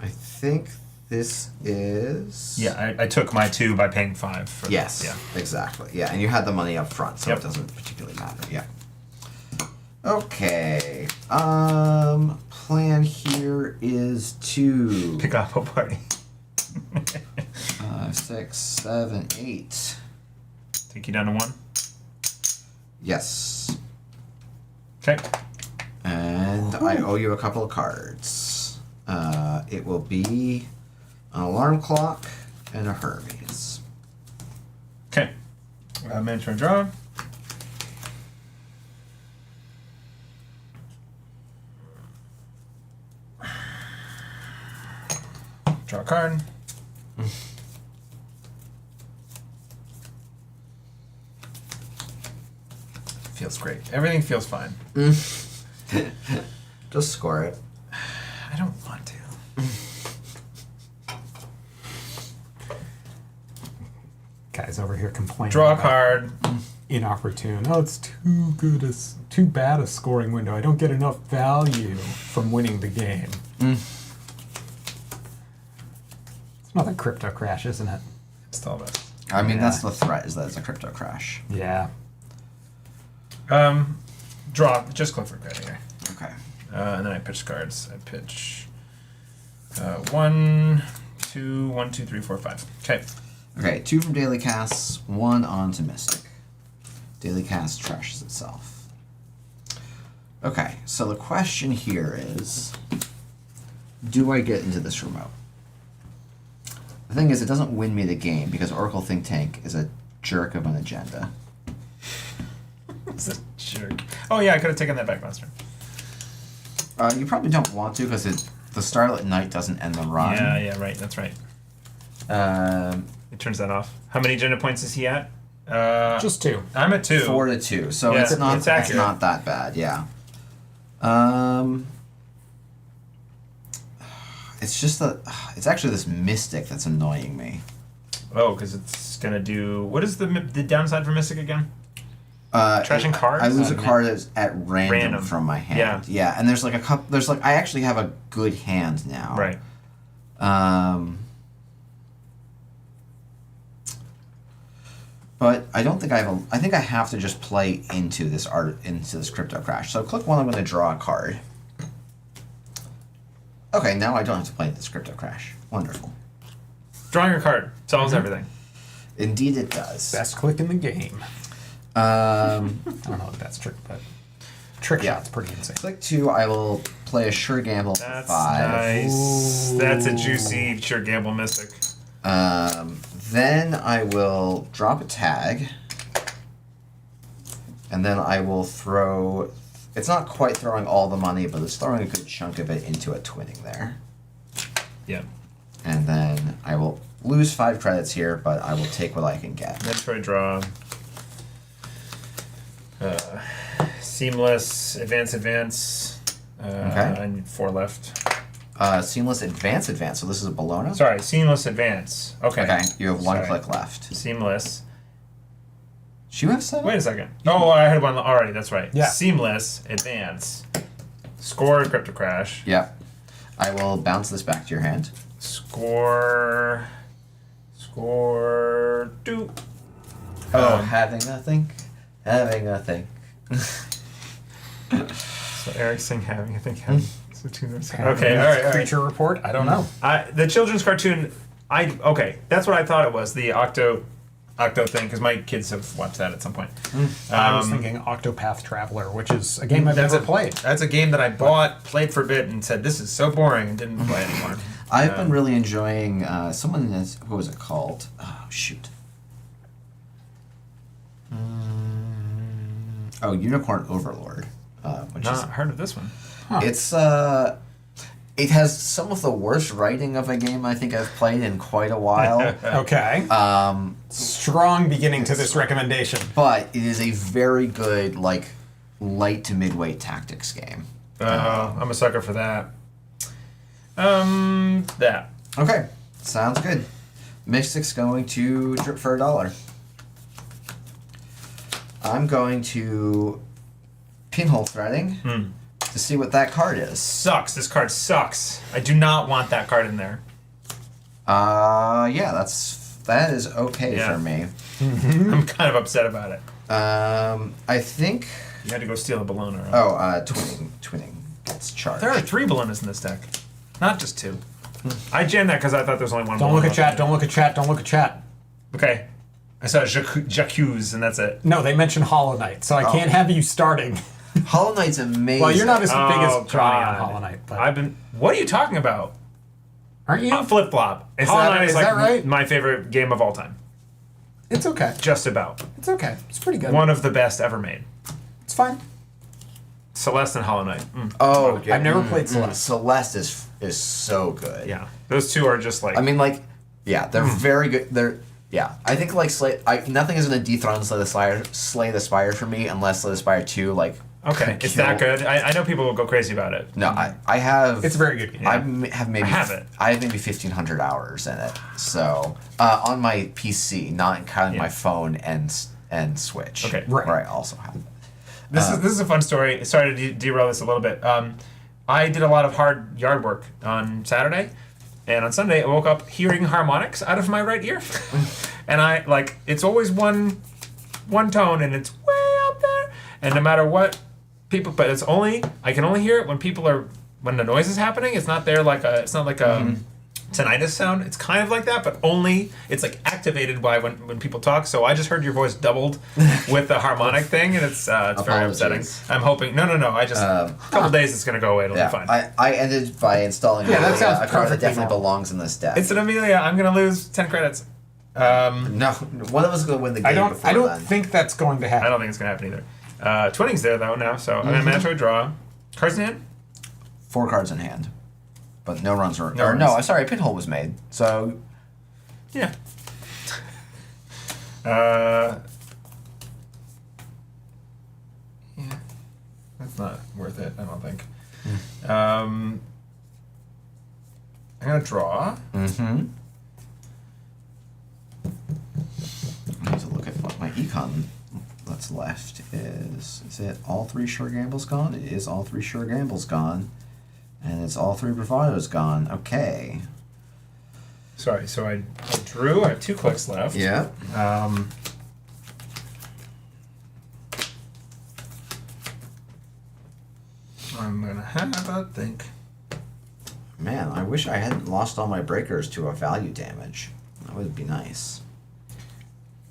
think this is... Yeah, I took my 2 by paying 5 for Yes, this. Yeah. exactly. Yeah, and you had the money up front, so Yep. it doesn't particularly matter. Yeah. Okay. Plan here is to... Big oppo party. 5, 6, 7, 8. Take you down to 1. Yes. Okay. And I owe you a couple of cards. It will be an alarm clock and a Hermes. Okay. Management draw. Draw a card. Feels great. Everything feels fine. Just score it. I don't want to. Guys over here complaining. Draw a about card. Inopportune. Oh, it's too bad a scoring window. I don't get enough value from winning the game. It's another crypto crash, isn't it? Still best. I mean, Yeah. that's the threat, is that it's a crypto crash. Yeah. Draw. Just click for credit here. Okay. And then I pitch cards. I pitch 1, 2, 1, 2, 3, 4, 5. Okay. Okay, 2 from daily casts, 1 onto Mystic. Daily cast trashes itself. Okay, so the question here is, do I get into this remote? The thing is, it doesn't win me the game because Oracle Think Tank is a jerk of an agenda. It's a jerk. Oh yeah, I could have taken that back last turn. You probably don't want to because the Starlit Night doesn't end the run. Yeah, right. That's right. It turns that off. How many agenda points is he at? Just 2. I'm at 2. 4 to 2, so Yeah, it's not it's accurate. it's not that bad. Yeah. It's just it's actually this Mystic that's annoying me. Oh, because it's gonna do. What is the downside for Mystic again? Trashing cards. I lose a card that's at random from my hand. Yeah, and there's like a couple. There's like I actually have a good hand now. Right. But I don't think I have I think I have to just play into this crypto crash. So click 1. I'm going to draw a card. Okay, now I don't have to play this crypto crash. Wonderful. Drawing a card solves everything. Indeed, it does. Best click in the game. I don't know if that's trick, but trick shot's pretty insane. Click 2. I will play a sure gamble for That's 5. nice. That's a juicy sure gamble Mystic. Then I will drop a tag, and then I will throw. It's not quite throwing all the money, but it's throwing a good chunk of it into a twinning there. Yeah. And then I will lose 5 credits here, but I will take what I can get. Mandatory draw. Seamless, advance. Okay. I need 4 left. Seamless advance. So this is a Bologna? Sorry, seamless advance. Okay. Okay, you have 1 Sorry. click left. Seamless. Do you have 7? Wait a second. Oh, I had 1 already. That's right. Yeah. Seamless advance. Score crypto crash. Yep. I will bounce this back to your hand. Score. Do. Oh, having a think. So Eric's saying having. I think having. So 2 minutes. Having Okay. All right. Creature report? I don't know. The children's cartoon. Okay, that's what I thought it was. The Octo Octo thing because my kids have watched that at some point. I was thinking Octopath Traveler, which is a game I've never played. That's a game that I bought, played for a bit, and said this is so boring, and didn't play anymore. I've been really enjoying what was it called? Oh shoot. Unicorn Overlord. Which Not heard of this one. Huh. It's it has some of the worst writing of a game I think I've played in quite a while. Okay. Strong beginning to this recommendation. But it is a very good, like, light to midweight tactics game. I'm a sucker for that. That. Okay, sounds good. Mystic's going to drip for $1. I'm going to pinhole threading to see what that card is. Sucks. This card sucks. I do not want that card in there. Yeah, that is okay for me. I'm kind of upset about it. I think. You had to go steal a Bologna. Right? Twinning gets charged. There are 3 Bolognas in this deck, not just 2. I jammed that because I thought there was only one. Don't look at Bologna. chat. Don't look at chat. Don't look at chat. Okay. I saw J'accuse, and that's it. No, they mentioned Hollow Knight, so I can't have you starting. Hollow Knight's amazing. Well, you're not as big Oh, as Johnny on God. Hollow Knight, but What are you talking about? aren't you? Flip flop. Is Hollow that- Knight is like that right? my favorite game of all time. It's okay. Just about. It's okay. It's pretty good. One of the best ever made. It's fine. Celeste and Hollow Knight. Oh, yeah. I've never played Celeste. Celeste is so good. Yeah. Those two are just like... I mean, like, yeah, they're very good. I think like nothing is gonna dethrone Slay the Spire for me unless Slay the Spire 2 like. okay, it's that good. I know people will go crazy about it. No, I have. It's a very good game. I have maybe. I have it. I have maybe 1,500 hours in it. So on my PC, not counting my phone and Switch. Okay. Right. Where I also have it. This is a fun story. Sorry to derail this a little bit. I did a lot of hard yard work on Saturday, and on Sunday I woke up hearing harmonics out of my right ear, and I like it's always one tone, and it's way up there, and no matter what people, but I can only hear it when the noise is happening. It's not there like it's not like a tinnitus sound. It's kind of like that, but only it's like activated by when people talk. So I just heard your voice doubled with the harmonic thing, and it's very upsetting. I'm hoping. No. I just a couple days it's gonna go away. It'll be fine. I ended by installing that sounds a card that perfectly definitely normal. belongs in this deck. It's an Amelia. I'm gonna lose 10 credits. No, one of us is going to win the game before I don't then. think that's going to I happen. don't think it's gonna happen either. Twinning's there though now, so I'm gonna mandatory draw. Cards in hand. 4 cards in hand. But no runs were... No or runs. no, I'm sorry, a pinhole was made. So... Yeah. Yeah. That's not worth it, I don't think. I'm gonna draw. Mm-hmm. I need to look at what my econ that's left is. Is it all 3 sure gambles gone? It is all 3 sure gambles gone. And it's all 3 bravados gone. Okay. Sorry, so I drew. I have 2 clicks left. Yeah. I'm gonna have a think. Man, I wish I hadn't lost all my breakers to a value damage. That would be nice.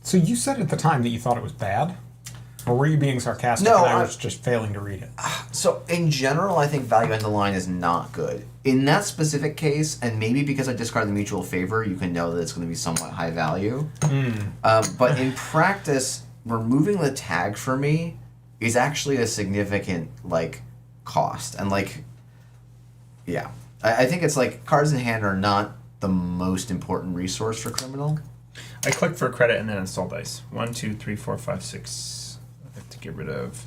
So you said at the time that you thought it was bad? Or were you being sarcastic No, and I I- was just failing to read it? So, in general, I think value end of line is not good. In that specific case, and maybe because I discard the mutual favor, you can know that it's going to be somewhat high value. But in practice, removing the tag for me is actually a significant, like, cost. And, like, yeah. I think it's like cards in hand are not the most important resource for criminal. I click for credit and then install dice. 1, 2, 3, 4, 5, 6. I have to get rid of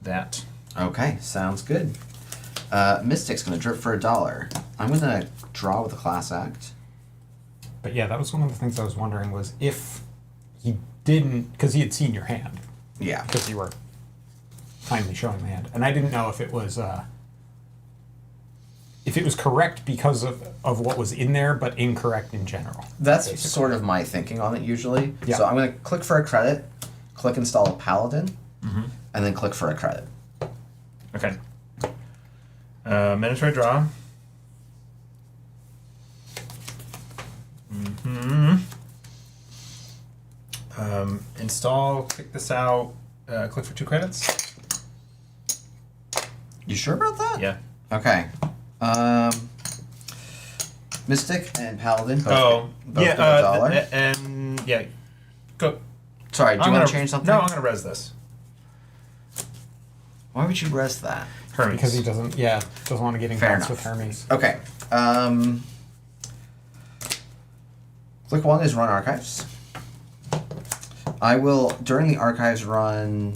that. Okay, sounds good. Mystic's going to drip for $1. I'm going to draw with a class act. But yeah, that was one of the things I was wondering was if he didn't, because he had seen your hand, Yeah. because you were kindly showing the hand, and I didn't know if it was correct because of what was in there, but incorrect in general. That's basically. sort of my thinking on it usually. Yeah. So I'm going to click for a credit, click install a paladin, and then click for a credit. Okay. Mandatory draw. Install, click this out, click for 2 credits. You sure about that? Yeah. Okay. Mystic and Paladin. Both yeah. $1. And yeah, go. Sorry, do you want to change something? No, I'm gonna res this. Why would you res that? Hermes. Because he doesn't want to get in Fair contact with enough. Hermes. Okay. Click 1 is run archives. I will, during the archives run,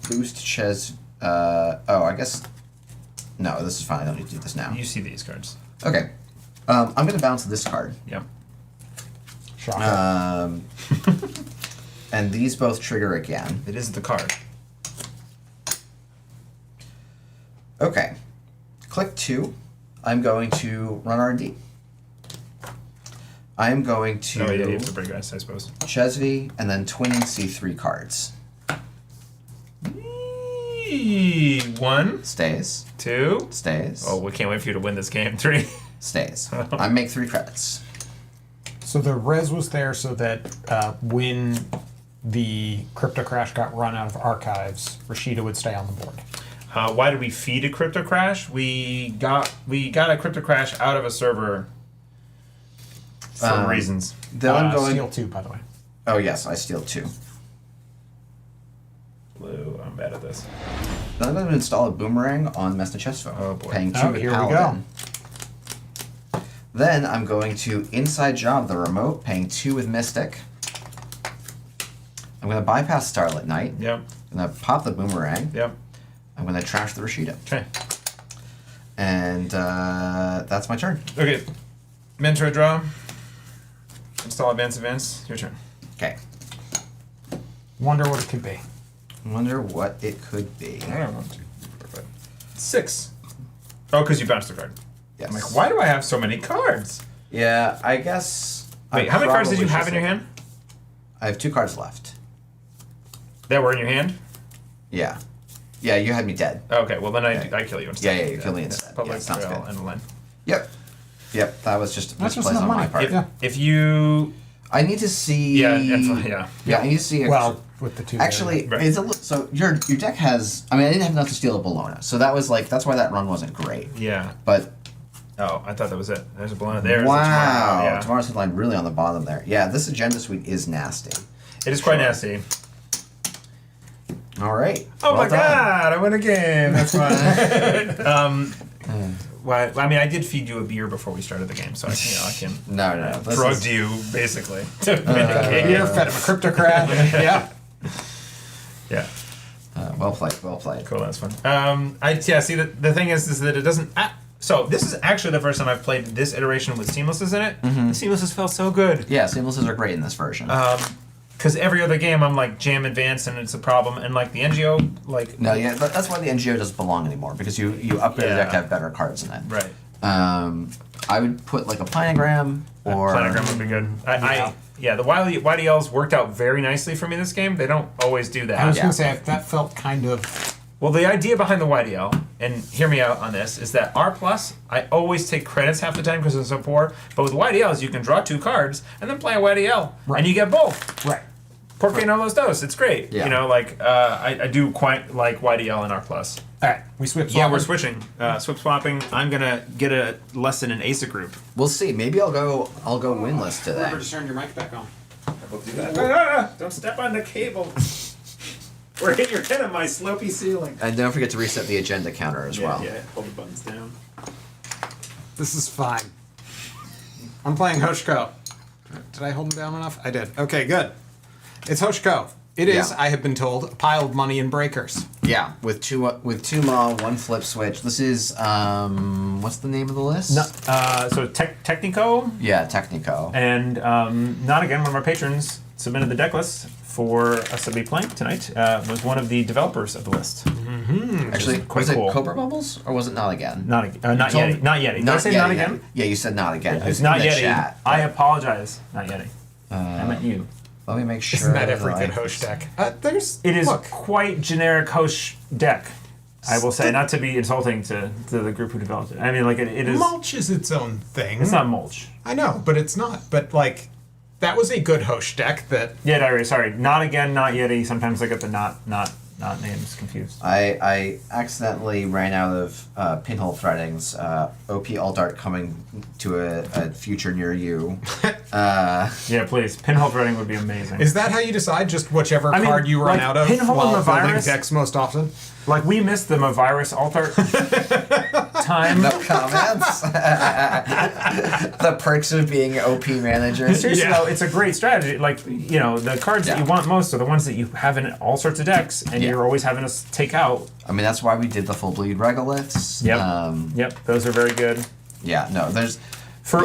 boost Ches. I guess. No, this is fine. I don't need to do this now. You see these cards. Okay. I'm going to bounce this card. Yep. Shocker. And these both trigger again. It is the card. Okay. Click 2. I'm going to run R&D. I am going to Oh, yeah, you have to break ice, I suppose. Chesney and then twinning C3 cards. 1, Stays. 2. Stays. Oh, we can't wait for you to win this game. 3. Stays. I make 3 credits. So the res was there so that when the Crypto Crash got run out of archives, Rashida would stay on the board. Why did we feed a crypto crash? We got a crypto crash out of a server for reasons. Then I'm going. Steal 2, by the way. Oh yes, I steal 2. Blue, I'm bad at this. Then I'm going to install a boomerang on Mesna Chesvo. Oh, boy. Paying 2 Oh, with here we go. Paladin. Then I'm going to inside job the remote, paying 2 with Mystic. I'm going to bypass Starlit Knight. Yep. I'm going to pop the boomerang. Yep. I'm going to trash the Rashida. Okay. And that's my turn. Okay. Mentor draw. Install advanced events. Your turn. Okay. Wonder what it could be. Wonder what it could be. I don't know. 6. Oh, because you bounced the card. Yes. I'm like, why do I have so many cards? Yeah, I guess. Wait, how many cards did you have in your hand? I have 2 cards left. That were in your hand? Yeah. Yeah, you had me dead. Okay, well then Yeah. I kill you instead. Yeah, you kill me instead. Public Yeah, sounds trail good. and a line. Yep. Yep, that was just That's just misplays not on my money. part. Yeah. If you... I need to see. Yeah, Yeah, I need to see. Well, with the 2. Actually, Right. it's so your deck has. I mean, I didn't have enough to steal a Bologna, so that was that's why that run wasn't great. Yeah. But Oh, I thought that was it. There's a Bologna. There's wow, a tomorrow. Yeah. Tomorrow's headline really on the bottom there. Yeah, this agenda suite is nasty. It is quite Sure. nasty. All right. Oh well my done. god, I win a game. That's fun. Well, I mean, I did feed you a beer before we started the game, so I can No. This drugged is- you basically to win a game. You're fed him a Crypto Crash. Yeah. Yeah, well played. Well played. cool. That's fun. See the thing is that it doesn't. So this is actually the first time I've played this iteration with seamlesses in it. Mm-hmm. The seamlesses felt so good. Yeah, seamlesses are great in this version. Because every other game I'm like jam advanced and it's a problem, and like the NGO like no, yeah, but that's why the NGO doesn't belong anymore because you upgrade the deck to have better cards in it. right. I would put like a planogram or Planogram would be good. The YDLs worked out very nicely for me this game. They don't always do that. I was Yeah. going to say, that felt kind of... Well, the idea behind the YDL, and hear me out on this, is that R+, I always take credits half the time because I'm so poor, but with YDLs, you can draw 2 cards and then play a YDL, Right. and you get both. Right. Porque no los dos, it's great. Yeah. You know, like, I do quite like YDL and R+. All right, we switch. Yeah, we're switching. Swip swapping. I'm going to get a lesson in ASA group. We'll see. Maybe I'll go winless today. Remember to turn your mic back on. We'll do that. Don't step on the cable. Or hit your head on my slopey ceiling. And don't forget to reset the agenda counter as well. Yeah, hold the buttons down. This is fine. I'm playing Hoshiko. Did I hold him down enough? I did. Okay, good. It's Hoshiko. It is, Yeah. I have been told, a pile of money in breakers. Yeah, with two maw, 1 flip switch. This is what's the name of the list? No, so Technico Yeah, Technico. and Not Again, one of our patrons, submitted the deck list for us to be playing tonight. Was one of the developers of the list. Actually, quite was cool. it Cobra Bubbles or was it Not Again? Not Yeti. Not Yeti. Did I say Not Again? Yeah, you said Not Again. It's Not in the Yeti. chat, I but, apologize. Not Yeti. I meant you. let me make sure. Isn't that every I- good Hosh deck? There's... It is Look, quite generic Hosh deck. I will say, not to be insulting to the group who developed it. I mean, like it is. mulch is its own thing. It's not mulch. I know, but it's not. But, like, That was a good Hosh deck that... Yeah, Diary, sorry. Not again, not Yeti. Sometimes I get the not names confused. I accidentally ran out of pinhole threadings. OP alt art coming to a future near you. Yeah, please. Pinhole threading would be amazing. Is that how you decide? Just whichever card you run out of Pinhole while and building Virus? decks most often? Like, we missed the Mavirus alt art time. No comments. The perks of being OP manager. Seriously, Yeah. though, it's a great strategy. Like, you know, the cards that you want most are the ones that you have in all sorts of decks, and you're always having to take out. I mean, that's why we did the full bleed regoliths. Yep. Yep, those are very good. Yeah, no, there's...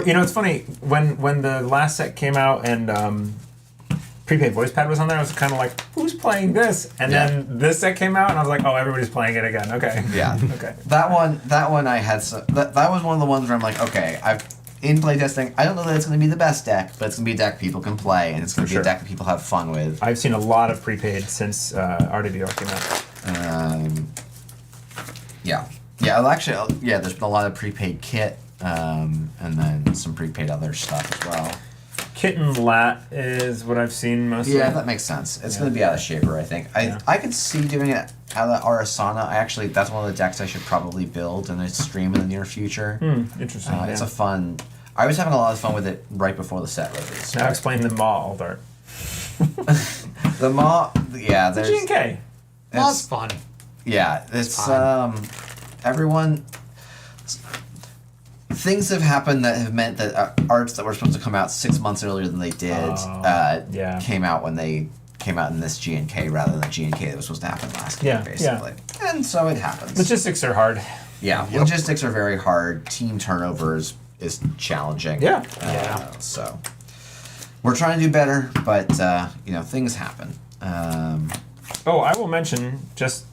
You know, it's funny, when the last set came out and prepaid voice pad was on there, I was kind of like, who's playing this? And then this set came out, and I was like, oh, everybody's playing it again. Okay. Yeah. Okay. That one I had that was one of the ones where I'm like, okay, in playtesting, I don't know that it's going to be the best deck, but it's going to be a deck people can play, and it's going to be a deck that people have fun with. I've seen a lot of prepaid since RWR came out. Yeah. Yeah, well, actually, there's been a lot of prepaid kit, and then some prepaid other stuff as well. Kitten Lat is what I've seen mostly. Yeah, that makes sense. It's going to be out of Shaper, I think. I could see doing it out of Arissana. That's one of the decks I should probably build and stream in the near future. Interesting. It's a fun... I was having a lot of fun with it right before the set release. Now explain the Maw alt art. The Maw... Yeah, there's... G&K. Maw's fun. Yeah, it's... everyone... Things have happened that have meant that arts that were supposed to come out 6 months earlier than they did came out when they came out in this G&K rather than the G&K that was supposed to happen last year, basically. Yeah. And so it happens. Logistics are hard. Yeah, logistics are very hard. Team turnovers is challenging. Yeah. So we're trying to do better, but things happen. Oh, I will mention, just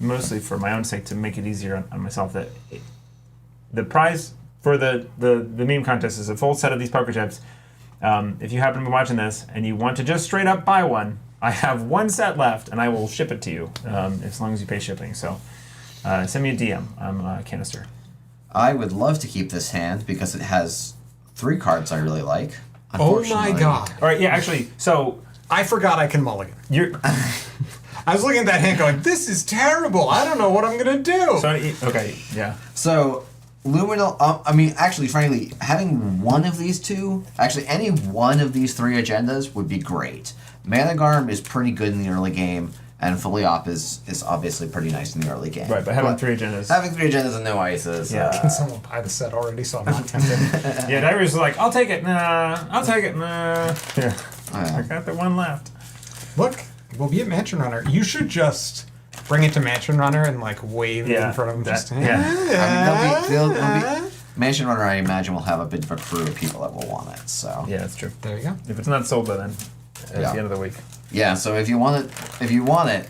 mostly for my own sake to make it easier on myself, that the prize for the meme contest is a full set of these poker chips. If you happen to be watching this and you want to just straight up buy one, I have one set left and I will ship it to you as long as you pay shipping. So send me a DM. I'm a canister. I would love to keep this hand because it has 3 cards I really like. Oh my god. All right, yeah, actually, so... I forgot I can mulligan. I was looking at that hand going, this is terrible. I don't know what I'm going to do. So, okay, yeah. So... Luminal, actually, frankly, having one of these two, actually, any one of these 3 agendas would be great. Managarm is pretty good in the early game, and Fully Op is obviously pretty nice in the early game. Right, but having 3 agendas. Having 3 agendas and no ices. Yeah. Can someone buy the set already so I'm not tempted? Yeah, Diary's was like, I'll take it, nah. I'll take it, nah. Yeah. I got the one left. Look, we'll be at Mansion Runner. You should just bring it to Mansion Runner and wave it in front of him. They'll be Mansion Runner, I imagine, will have a bit of a crew of people that will want it. So yeah, that's true. There you go. If it's not sold by then, at the end of the week. Yeah. So if you want it,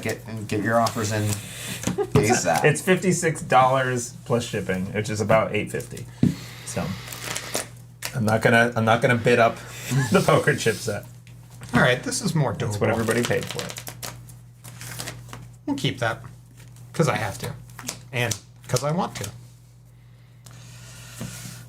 get your offers in ASAP. It's $56 plus shipping, which is about $8.50. So I'm not gonna bid up the poker chip set. All right, this is more doable. That's what everybody paid for it. We'll keep that because I have to, and because I want to.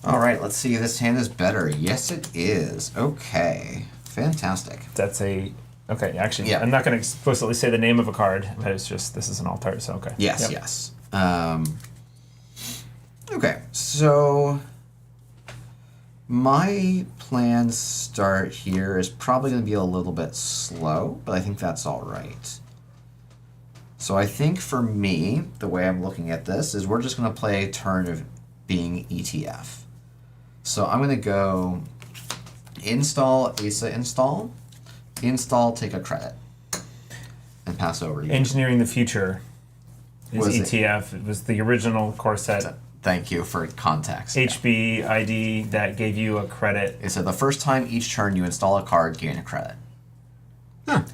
All right, let's see if this hand is better. Yes, it is. Okay, fantastic. That's okay. Actually, Yeah. I'm not going to explicitly say the name of a card, but it's just this is an alt art, so okay. Yes, Yep. yes. Okay, so my planned start here is probably going to be a little bit slow, but I think that's all right. So I think for me, the way I'm looking at this is we're just going to play a turn of being ETF. So I'm going to go install, ASA install, take a credit, and pass over to you. Engineering the Future is Was it? ETF. It was the original core set. Thank you for context. HB ID that gave you a credit. It said the first time each turn you install a card, gain a credit.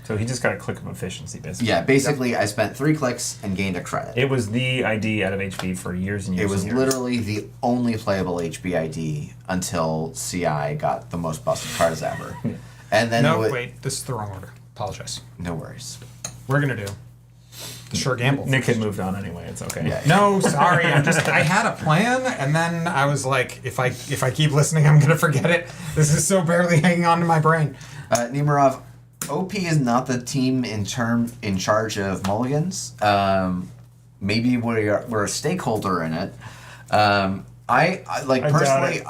So he just got a click of efficiency, basically. Yeah, basically I spent 3 clicks and gained a credit. It was the ID out of HB for years and years. It was and years. literally the only playable HB ID until CI got the most busted cards ever. And then No, wait, this is the wrong order. Apologize. No worries. We're gonna do Sure, gamble. Nick had moved on anyway. It's okay. Yeah. No, sorry. I had a plan, and then I was like, if I keep listening, I'm gonna forget it. This is so barely hanging on to my brain. Nemirov, OP is not the team in charge of mulligans. Maybe we're a stakeholder in it. I personally,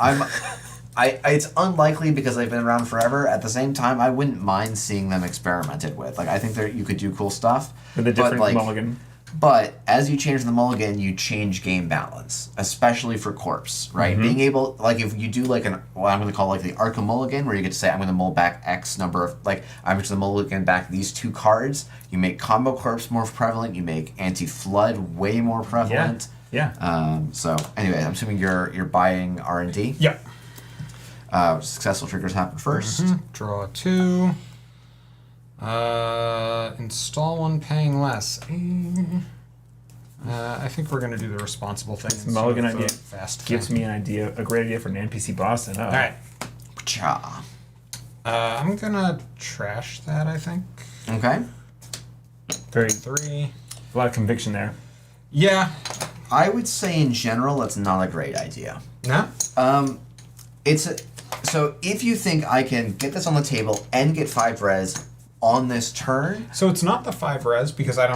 it's unlikely because they've been around forever. At the same time, I wouldn't mind seeing them experimented with. Like, I think that you could do cool stuff with a different mulligan. But as you change the mulligan, you change game balance, especially for corpse, right? Mm-hmm. Being able, like, if you do like what I'm going to call like the Arkham mulligan, where you get to say, I'm going to mull back X number of, like, I'm just going to mulligan back these 2 cards. You make combo corpse more prevalent. You make anti-flood way more prevalent. Yeah. So anyway, I'm assuming you're buying R&D. Yep. Successful triggers happen first. Mm-hmm. Draw 2. Install 1 paying less. I think we're going to do the responsible thing. This mulligan idea fast gives thing. me a great idea for an NPC boss. All right. Cha. I'm going to trash that, I think. Okay. 3. A lot of conviction there. Yeah. I would say in general, that's not a great idea. No? So if you think I can get this on the table and get 5 res on this turn... So it's not the 5 res because I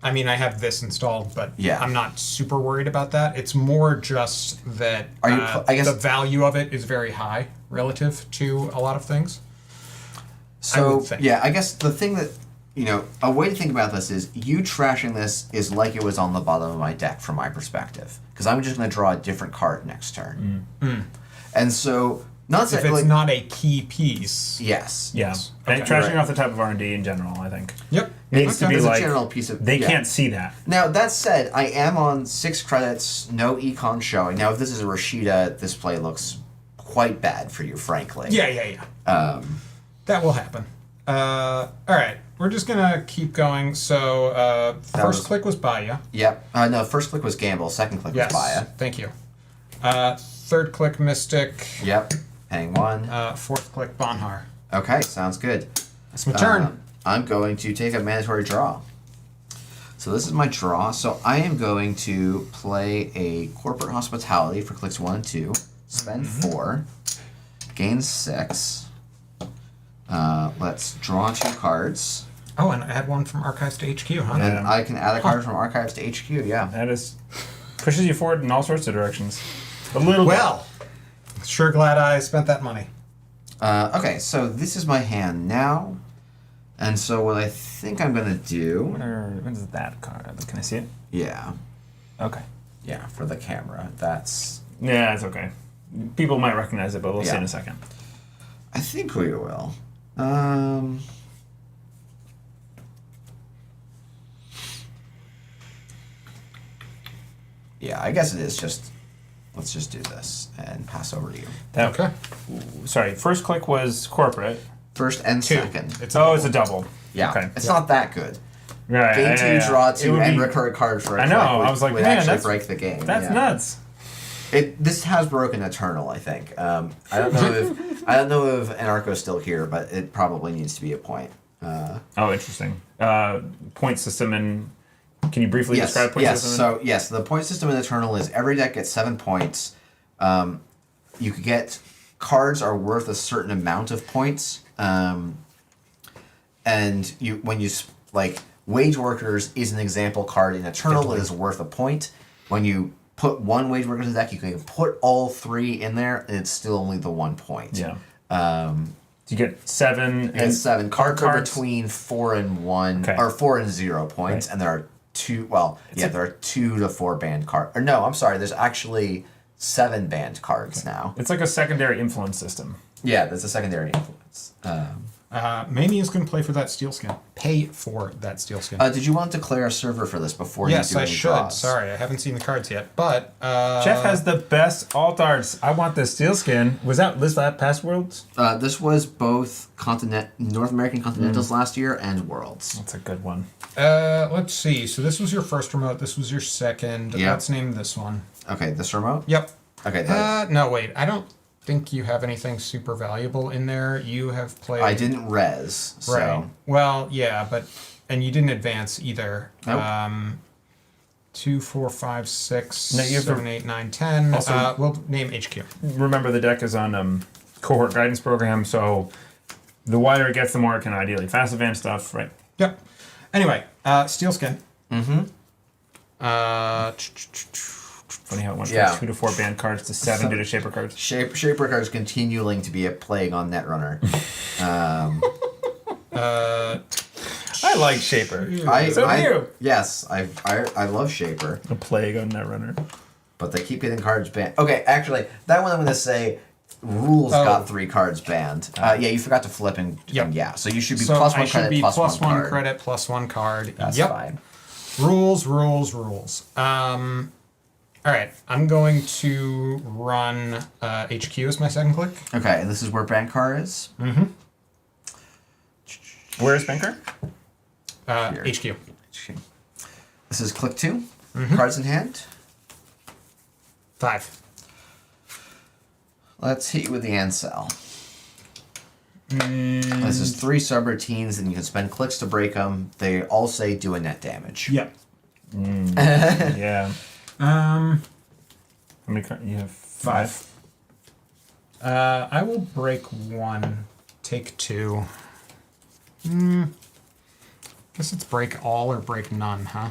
have this installed, but yeah. I'm not super worried about that. It's more just that the value of it is very high relative to a lot of things. So, yeah, I guess the thing that, a way to think about this is you trashing this is like it was on the bottom of my deck from my perspective. Because I'm just going to draw a different card next turn. And so... If it's not a key piece. Yes. Yeah. Okay. Trashing off the type of R&D in general, I think. Yep. Needs to be a like general piece of... They can't see that. Now, that said, I am on 6 credits, no econ showing. Now, if this is a Rashida, this play looks quite bad for you, frankly. Yeah. That will happen. All right. We're just going to keep going. So, first click was Zahya. Yep. No, first click was Gamble. Second click was Zahya. Thank you. Third click Mystic. Yep. Paying 1. Fourth click Banhar. Okay, sounds good. That's my turn. I'm going to take a mandatory draw. So this is my draw. So I am going to play a Corporate Hospitality for clicks 1 and 2. Spend 4. Gain 6. Let's draw 2 cards. Oh, and add 1 from Archives to HQ, huh? And I can add a card from Archives to HQ, yeah. That pushes you forward in all sorts of directions. A little bit. Sure glad I spent that money. Okay, so this is my hand now. And so what I think I'm going to do... What is that card? Can I see it? Yeah. Okay. Yeah, for the camera. That's... Yeah, it's okay. People might recognize it, but we'll see in a second. I think we will. Yeah, I guess it is just... Let's just do this and pass over to you. Okay. Sorry, first click was corporate. First and 2. second. It's a double. Yeah. Okay. It's not that good. Right. Gain 2, draw 2, and recur a card for a click. I was like, would man, actually break the game. That's nuts. This has broken Eternal, I think. I don't know if Anarcho's still here, but it probably needs to be a point. Interesting. Point system and. Can you briefly describe point system? So the point system in Eternal is every deck gets 7 points. You could get cards are worth a certain amount of points, and Wage Workers is an example card in Eternal that is worth a point. When you put 1 Wage Worker in the deck, you can put all 3 in there, and it's still only the 1 point. Yeah. You get 7. You get 7 cards are between 4 and 1 or 4 and 0 points, and there are 2. Well, there are 2 to 4 banned cards. Or no, I'm sorry. There's actually 7 banned cards now. It's like a secondary influence system. Yeah, there's a secondary influence. Mamie is going to play for that steel skin. Pay for that steel skin. Did you want to declare a server for this before you do any draws? Yes, I should. Sorry, I haven't seen the cards yet. But Jeff has the best alt arts. I want this steel skin. Was that past Worlds? This was both North American Continentals last year and Worlds. That's a good one. Let's see. So this was your first remote. This was your second. Yep. Let's name this one. Okay, this remote? Yep. Okay. No, wait. I don't think you have anything super valuable in there. You have played... I didn't res, so... Right. Well, yeah, but and you didn't advance either. Nope. 2, 4, 5, 6, No, you have 7, 8, 9, 10. Also- We'll name HQ. Remember, the deck is on cohort guidance program, so the wider it gets, the more it can ideally fast advance stuff, right? Yep. Anyway, Steel Skin. Mm-hmm. Funny how it went Yeah. from 2 to 4 banned cards to 7 due to Shaper cards. Shaper cards continuing to be a plague on Netrunner. I like Shaper. So do you. Yes, I love Shaper, A plague on Netrunner. but they keep getting cards banned. Okay, actually, that one I'm going to say Rules got 3 cards banned. Yeah, you forgot to flip and yeah, so you should be So plus I 1 should credit, be plus plus 1 1 card. credit, plus 1 card. That's yep. fine. Rules. All right, I'm going to run HQ as my second click. Okay, and this is where Bankar is. Mm-hmm. Where's Banker? HQ. This is click 2. Mm-hmm. Cards in hand. 5. Let's hit you with the Ansel. This is 3 subroutines, and you can spend clicks to break them. They all say do a net damage. Yep. Yeah. How many cards? You have 5. I will break 1, take 2. Guess it's break all or break none, huh?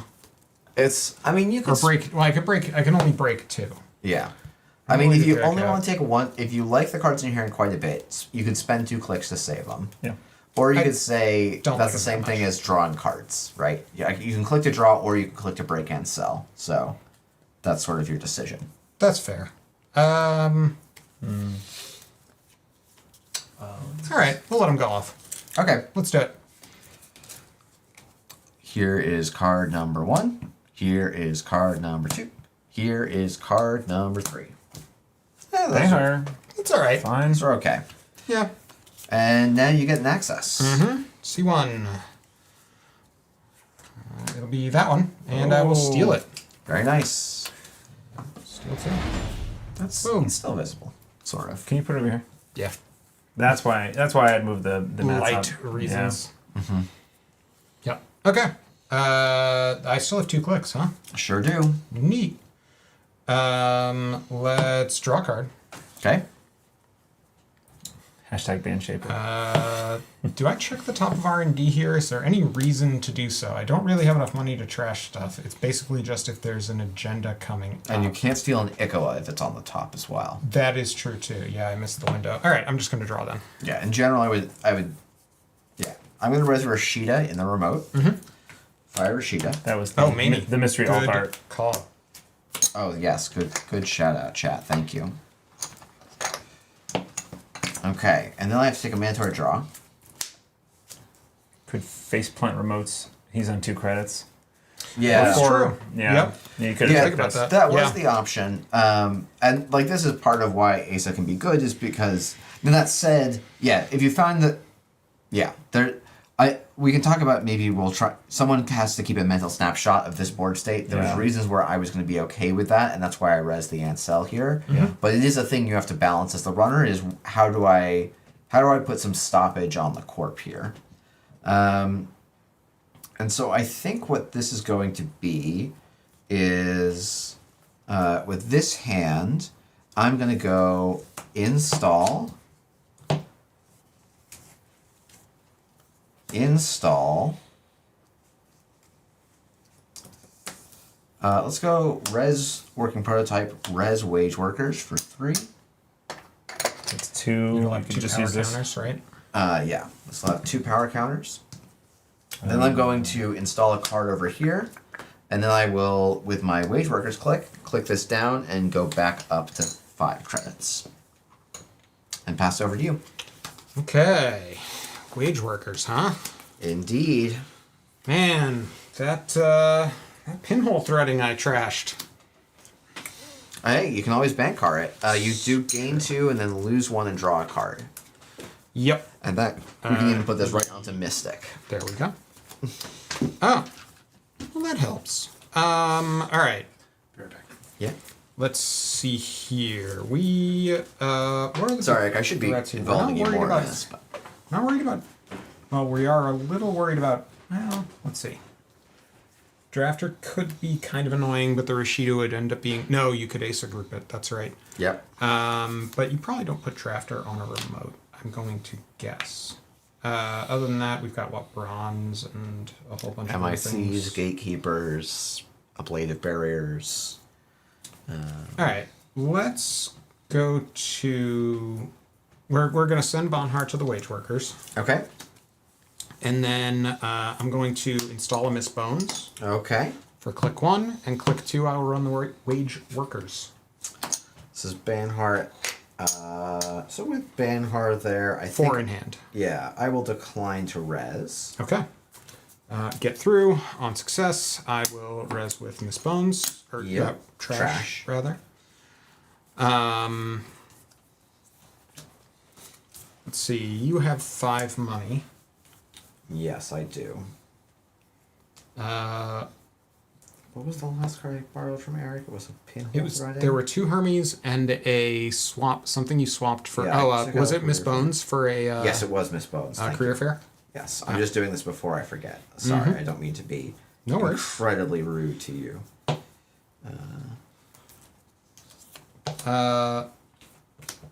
I mean, you can... Or break, well, I can only break 2. Yeah. I mean, if you Check only out. want to take 1, if you like the cards in your hand quite a bit, you could spend 2 clicks to save them. Yeah. Or you I could say don't that's like the it same that thing much. as drawing cards, right? Yeah, you can click to draw, or you can click to break and sell. So that's sort of your decision. That's fair. All right, we'll let him go off. Okay. Let's do it. Here is card number 1. Here is card number 2. Here is card number 3. Yeah, They those are It's all right. fine. those are okay. Yeah. And now you get an access. C1. It'll be that one, and I will steal it. Very nice. Steal 2. That's Boom. it's still visible, sort of. Can you put it over here? Yeah. That's why I'd move the mats Light up. reasons. Yep. Okay. I still have 2 clicks, huh? Sure do. Neat. Let's draw a card. Okay. Hashtag ban Shaper. Do I check the top of R&D here? Is there any reason to do so? I don't really have enough money to trash stuff. It's basically just if there's an agenda coming And you up. can't steal an Ikoa if it's on the top as well. That is true too. Yeah, I missed the window. All right, I'm just going to draw then. Yeah, in general, I would, yeah. I'm going to res Rashida in the remote. Fire Rashida. That was Meme. the mystery alt Good art. call. Oh, yes, good shout out, chat. Thank you. Okay, and then I have to take a mandatory draw. Could faceplant remotes. He's on 2 credits. Yeah. That's true. Yeah. Yep. You could Yeah, have think about that. That was Yeah. the option. And like this is part of why Asa can be good is because then that said, yeah, if you find that we can talk about maybe we'll try someone has to keep a mental snapshot of this board state. There was reasons where I was going to be okay with that, and that's why I res the Ansel here. Yeah. But it is a thing you have to balance as the runner is how do I put some stoppage on the corp here? And so I think what this is going to be is with this hand, I'm going to go install. Let's go res working prototype, res wage workers for 3. It's 2. You You like could 2 just power use this. counters, right? Yeah, let's have 2 power counters. Then I'm going to install a card over here. And then I will, with my wage workers click this down and go back up to 5 credits. And pass over to you. Okay. Wage workers, huh? Indeed. Man, that pinhole threading I trashed. Hey, you can always bank card it. You do gain 2 and then lose 1 and draw a card. Yep. And that we can even put this right onto Mystic. There we go. Oh. Well, that helps. All right. Yeah. Let's see here. We, what are the Sorry, I should be threats here? involving you We're not more worried in about- this. But Not worried about, well, we are a little worried about Well, let's see. Drafter could be kind of annoying, but the Hoshiko would end up being... No, you could Acer group it. That's right. Yep. But you probably don't put Drafter on a remote, I'm going to guess. Other than that, we've got, Bronze and a whole bunch of other MICs, things. gatekeepers, ablative barriers. All right, let's go to... We're going to send Bonhart to the wage workers. Okay. And then I'm going to install a Miss Bones Okay. for click 1, and click 2, I will run the wage workers. This is Banhart. So with Banhart there, I think... 4 in hand. Yeah, I will decline to res. Okay. Get through. On success, I will res with Miss Bones. Or Yep. trash, rather. Let's see. You have 5 money. Yes, I do. Uh, What was the last card I borrowed from Eric? It was a pinhole it was. threading? There were 2 Hermes and a swap. Something you swapped for. Yeah, I took was out it Miss career fair. Bones for a? Yes, it was Miss Bones. Thank career you. fair. Yes, I'm just doing this before I forget. Sorry, I don't mean to be No worries. incredibly rude to you.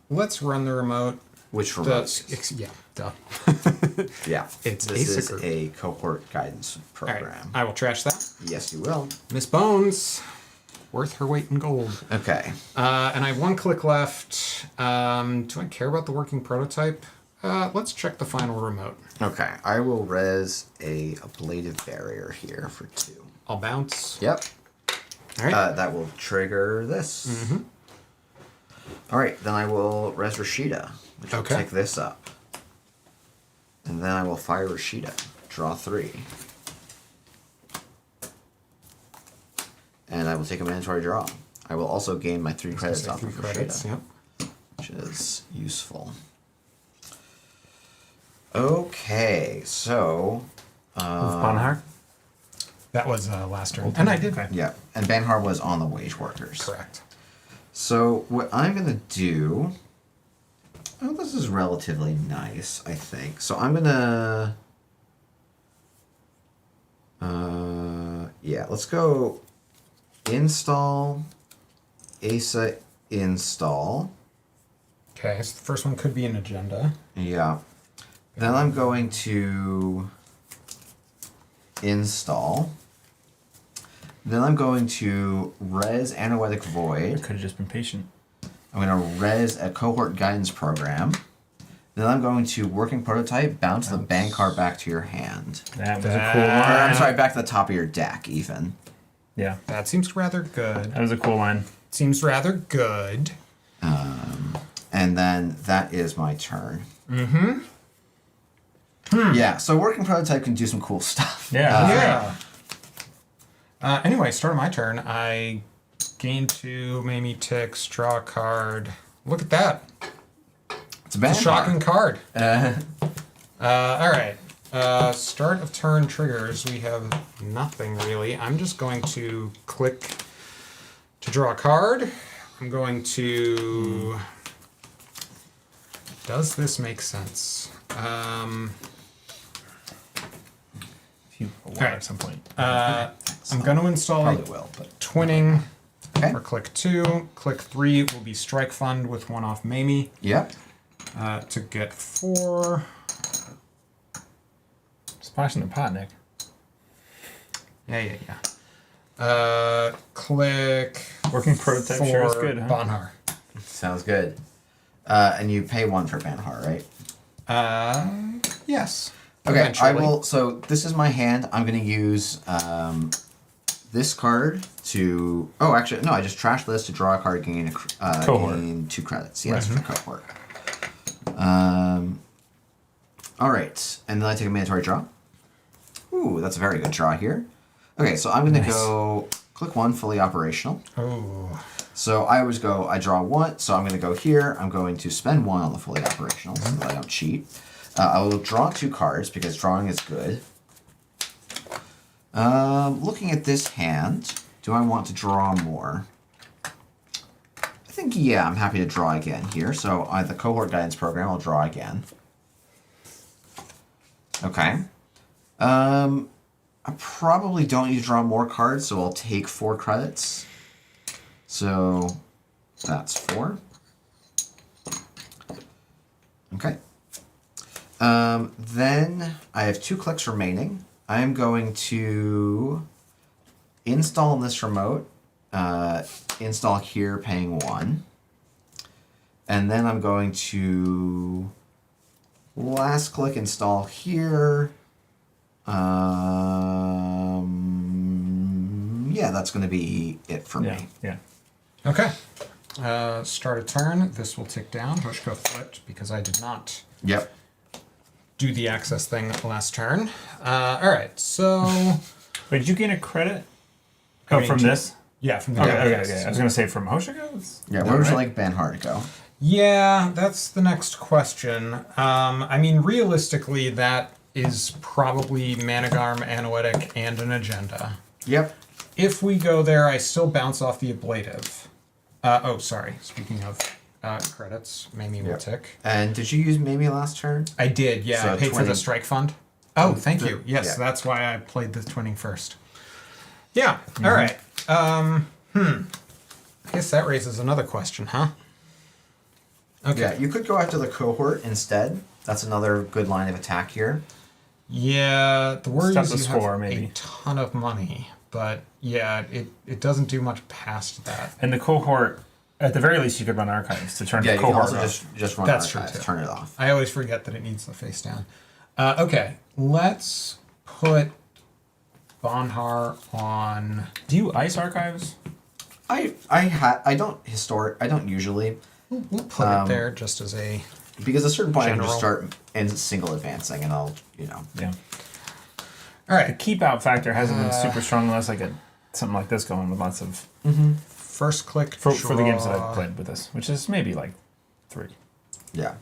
Let's run the remote. Which remote? Yeah. Duh. Yeah. It's this is Acer. a cohort guidance All right. program. I will trash that. Yes, you will. Miss Bones, worth her weight in gold. Okay. And I have 1 click left. Do I care about the working prototype? Let's check the final remote. Okay. I will res a ablative barrier here for 2. I'll bounce. Yep. All right. That will trigger this. Mm-hmm. All right. Then I will res Rashida, which will Okay. pick this up. And then I will fire Rashida. Draw 3. And I will take a mandatory draw. I will also gain my 3 credits off 3 of credits. Rashida, Yep. which is useful. Okay, so... With Bonhart? That was last turn. And I did. Okay. Yeah, and Banhart was on the wage workers. Correct. So what I'm going to do... Oh, this is relatively nice, I think. So I'm going to... yeah, let's go install, ASA install. Okay, so the first one could be an agenda. Yeah. Then I'm going to install. Then I'm going to res Anoetic I Void. could have just been patient. I'm going to res a cohort guidance program. Then I'm going to working prototype, bounce the bank card back to your hand. That was a That- cool Or, I'm line. sorry, back to the top of your deck, even. Yeah, That seems rather good. that was a cool line. Seems rather good. And then that is my turn. Yeah, so working prototype can do some cool stuff. Yeah. Yeah. Anyway, start of my turn. I gain 2, Mamie ticks, draw a card. Look at that. It's a bad It's a shocking card. All right. Start of turn triggers. We have nothing really. I'm just going to click to draw a card. I'm going to... Does this make sense? Few water Alright. at some point. I'm going to install Probably will, but... Twinning Okay. for click 2. Click 3 will be Strike Fund with 1 off Mamie Yep. to get 4. Splash in the pot, Nick. Yeah. Click Working prototype for sure is good, huh? Bonhar. Sounds good. And you pay 1 for Banhart, right? Yes. Okay, Eventually. I will. So this is my hand. I'm going to use this card to. Oh, actually, no. I just trashed this to draw a card, gain Cohort. gain 2 credits. Yes, Right. for cohort. All right, and then I take a mandatory draw. Ooh, that's a very good draw here. Okay, so I'm going to Nice. go click 1, fully operational. Oh. So I always go. I draw 1, so I'm going to go here. I'm going to spend 1 on the fully operational so that I don't cheat. I will draw 2 cards because drawing is good. Looking at this hand, do I want to draw more? I think, yeah, I'm happy to draw again here. So the cohort guidance program, I'll draw again. Okay. I probably don't need to draw more cards, so I'll take 4 credits. So that's 4. Okay. Then I have 2 clicks remaining. I am going to install this remote. Install here, paying 1. And then I'm going to last click install here. Yeah, that's going to be it for me. Yeah. Okay. Start a turn. This will tick down. Hoshiko flipped because I did not Yep. do the access thing last turn. All right. So. Wait, did you gain a credit? I mean, from this? Yeah, from the Okay, access. okay. I was going to say from Hoshiko? Yeah, where would you like Ben Hart to go? Yeah, that's the next question. I mean, realistically, that is probably Managarm, Anoetic, and an agenda. Yep. If we go there, I still bounce off the ablative. Sorry. Speaking of credits, Meme will tick. And did you use Mimi last turn? I did, yeah. So I paid for 20. the strike fund. Oh, thank you. Yes, Yeah. that's why I played the twinning first. Yeah, all right. I guess that raises another question, huh? Okay. Yeah, you could go after the cohort instead. That's another good line of attack here. Yeah, the worry Step is to you score, have maybe. a ton of money, but yeah, it doesn't do much past that. And the cohort, at the very least, you could run archives to turn Yeah, the you can cohort also off. just run That's true, archives, too. turn it off. I always forget that it needs the face down. Okay, let's put Bonhar on. Do you ice archives? I don't usually, We'll put it there just as a. because at a certain point I can just General. start in single advancing and I'll, Yeah. All The right, keep out factor hasn't been super strong unless I get something like this going with lots of first click for the games that draw. I've played with this, which is maybe like 3. yeah.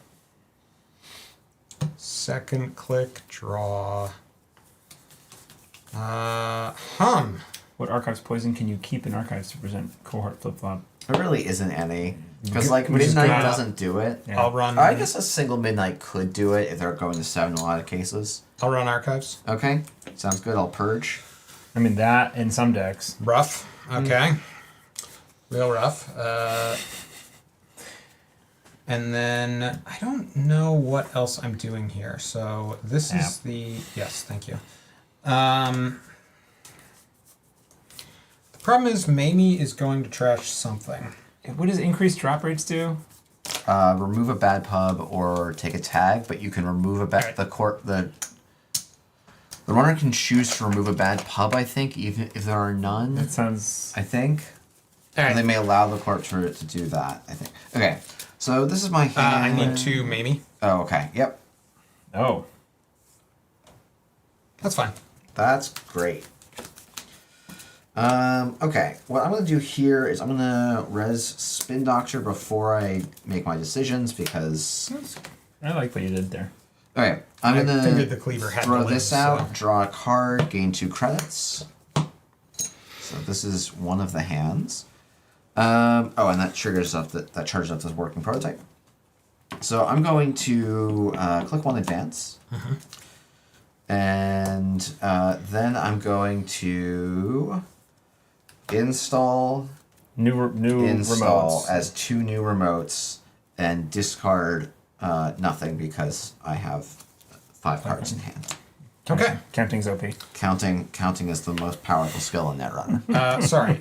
Second click draw. What archives poison can you keep in archives to present cohort flip flop? There really isn't any. Because like Which is Midnight good. doesn't do it. Yeah. I'll run. I guess a single Midnight could do it if they're going to 7 in a lot of cases. I'll run archives. Okay, sounds good. I'll purge. I mean that in some decks. Rough. Okay. Real rough. And then I don't know what else I'm doing here. So this is the yes, thank you. The problem is Mamie is going to trash something. What does increased drop rates do? Remove a bad pub or take a tag, but you can remove a bad Alright. the runner can choose to remove a bad pub. I think even if there are none. That sounds. I think. All And they right. may allow the court to do that. I think. Okay, so this is my hand. I need to Mamie. Oh, okay. Yep, Oh. That's fine. that's great. Okay, what I'm gonna do here is I'm gonna res Spin Doctor before I make my decisions because. I like what you did there. Okay, I'm I gonna figured the cleaver had throw to live, this out, so- draw a card, gain 2 credits. So this is one of the hands. And that triggers up that charges up this working prototype. So I'm going to click 1 advance. And then I'm going to install New remotes. as 2 new remotes and discard nothing because I have 5 cards in hand. Okay. Counting's OP. Counting is the most powerful skill in Netrunner. Sorry.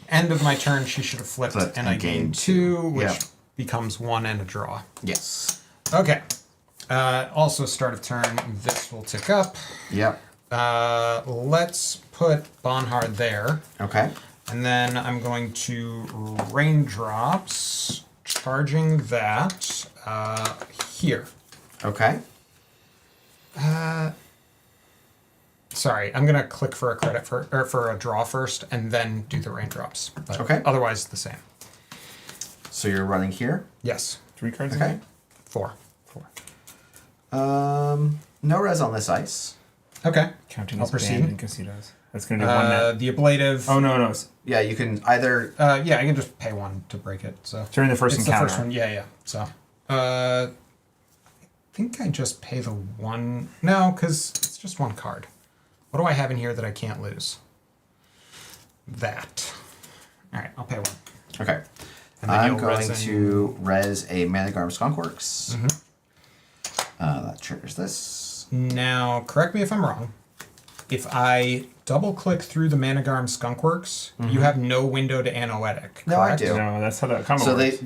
End of my turn, she should have flipped, Flipped and and I gained gained 2, which Yeah. becomes 1 and a draw. Yes. Okay. Also, start of turn, this will tick up. Yep. Let's put Bonhard there. Okay. And then I'm going to raindrops, charging that here. Okay. Sorry, I'm gonna click for a credit for a draw first, and then do the raindrops. But Okay. Otherwise, the same. So you're running here. Yes. 3 cards. Okay. 4. 4. No res on this ice. Okay. Counting I'll is proceed. banned in casinos. That's gonna do 1 net. The ablative. Oh no. It's Yeah, you can either. Yeah, I can just pay 1 to break it. So during the first it's encounter. the first one. Yeah. So, I think I just pay the 1. No, because it's just 1 card. What do I have in here that I can't lose? That. All right, I'll pay 1. Okay. And then I'm you'll going res to res a Manigarm Skunkworks. That triggers this. Now, correct me if I'm wrong. If I double-click through the Manigarm Skunkworks, you have no window to Anoetic, No, I correct? do. No, that's how that combo So works.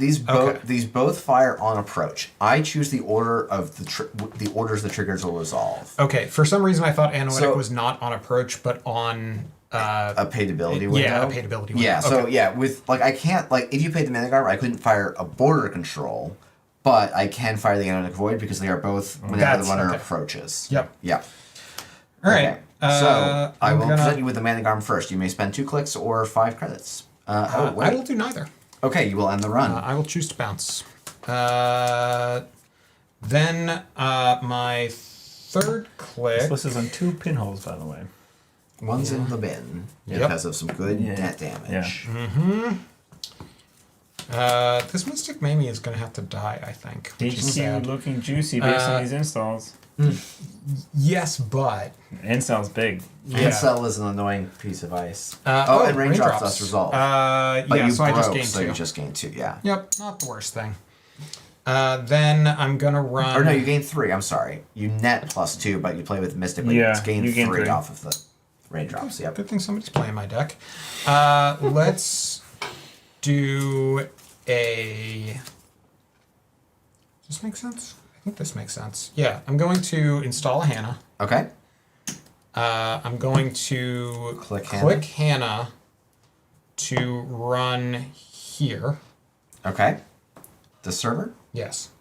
these both fire on approach. I choose the order of the orders the triggers will resolve. Okay, for some reason I thought Anoetic So- was not on approach, but on... A paid ability window. Yeah, a paid ability window. Yeah, so Okay. yeah, with I can't if you paid the Manigarm, I couldn't fire a border control, but I can fire the Anoetic Void because they are both whenever That's- the runner okay. approaches. Yep. Yeah. All right. Okay. So I I'm will gonna- present you with the Manigarm first. You may spend 2 clicks or 5 credits. I will do neither. Okay, you will end the run. I will choose to bounce. Then my third click... This is on 2 pinholes, by the way. One's in the bin because of some good net damage. This Mystic Meme is going to have to die, I think. Which is HQ sad. looking juicy based on these installs. Yes, but... Install's big. And Cell is an annoying piece of ice. oh, and Raindrops does resolve. But yeah, you so I just broke, gained so 2. you just gained 2, yeah. Yep, not the worst thing. Then I'm going to run... Or no, you gain 3, I'm sorry. You net +2, but you play with Mystic, but Yeah, you gain you 3 gain 3. off of the Raindrops, yep. Good thing somebody's playing my deck. Let's do a... Does this make sense? I think this makes sense. Yeah, I'm going to install a Hannah. Okay. I'm going to Click Hannah to run here. Okay. The server? Yes.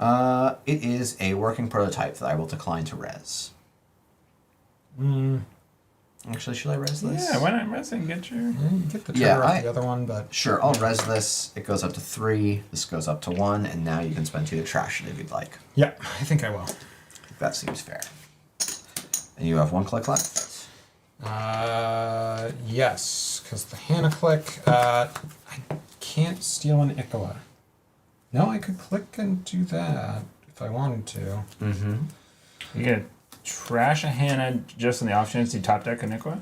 It is a working prototype that I will decline to res. Actually, should I res this? Yeah, why not res and get your... You get the trigger Yeah, off the other one, but... Sure, I'll res this. It goes up to 3. This goes up to 1, and now you can spend 2 to trash it if you'd like. Yeah, I think I will. That seems fair. And you have 1 click left. Yes, because the Hannah click, I can't steal an Ikoa. No, I could click and do that if I wanted to. You get trash a Hannah just in the off chance you top deck a Nicola?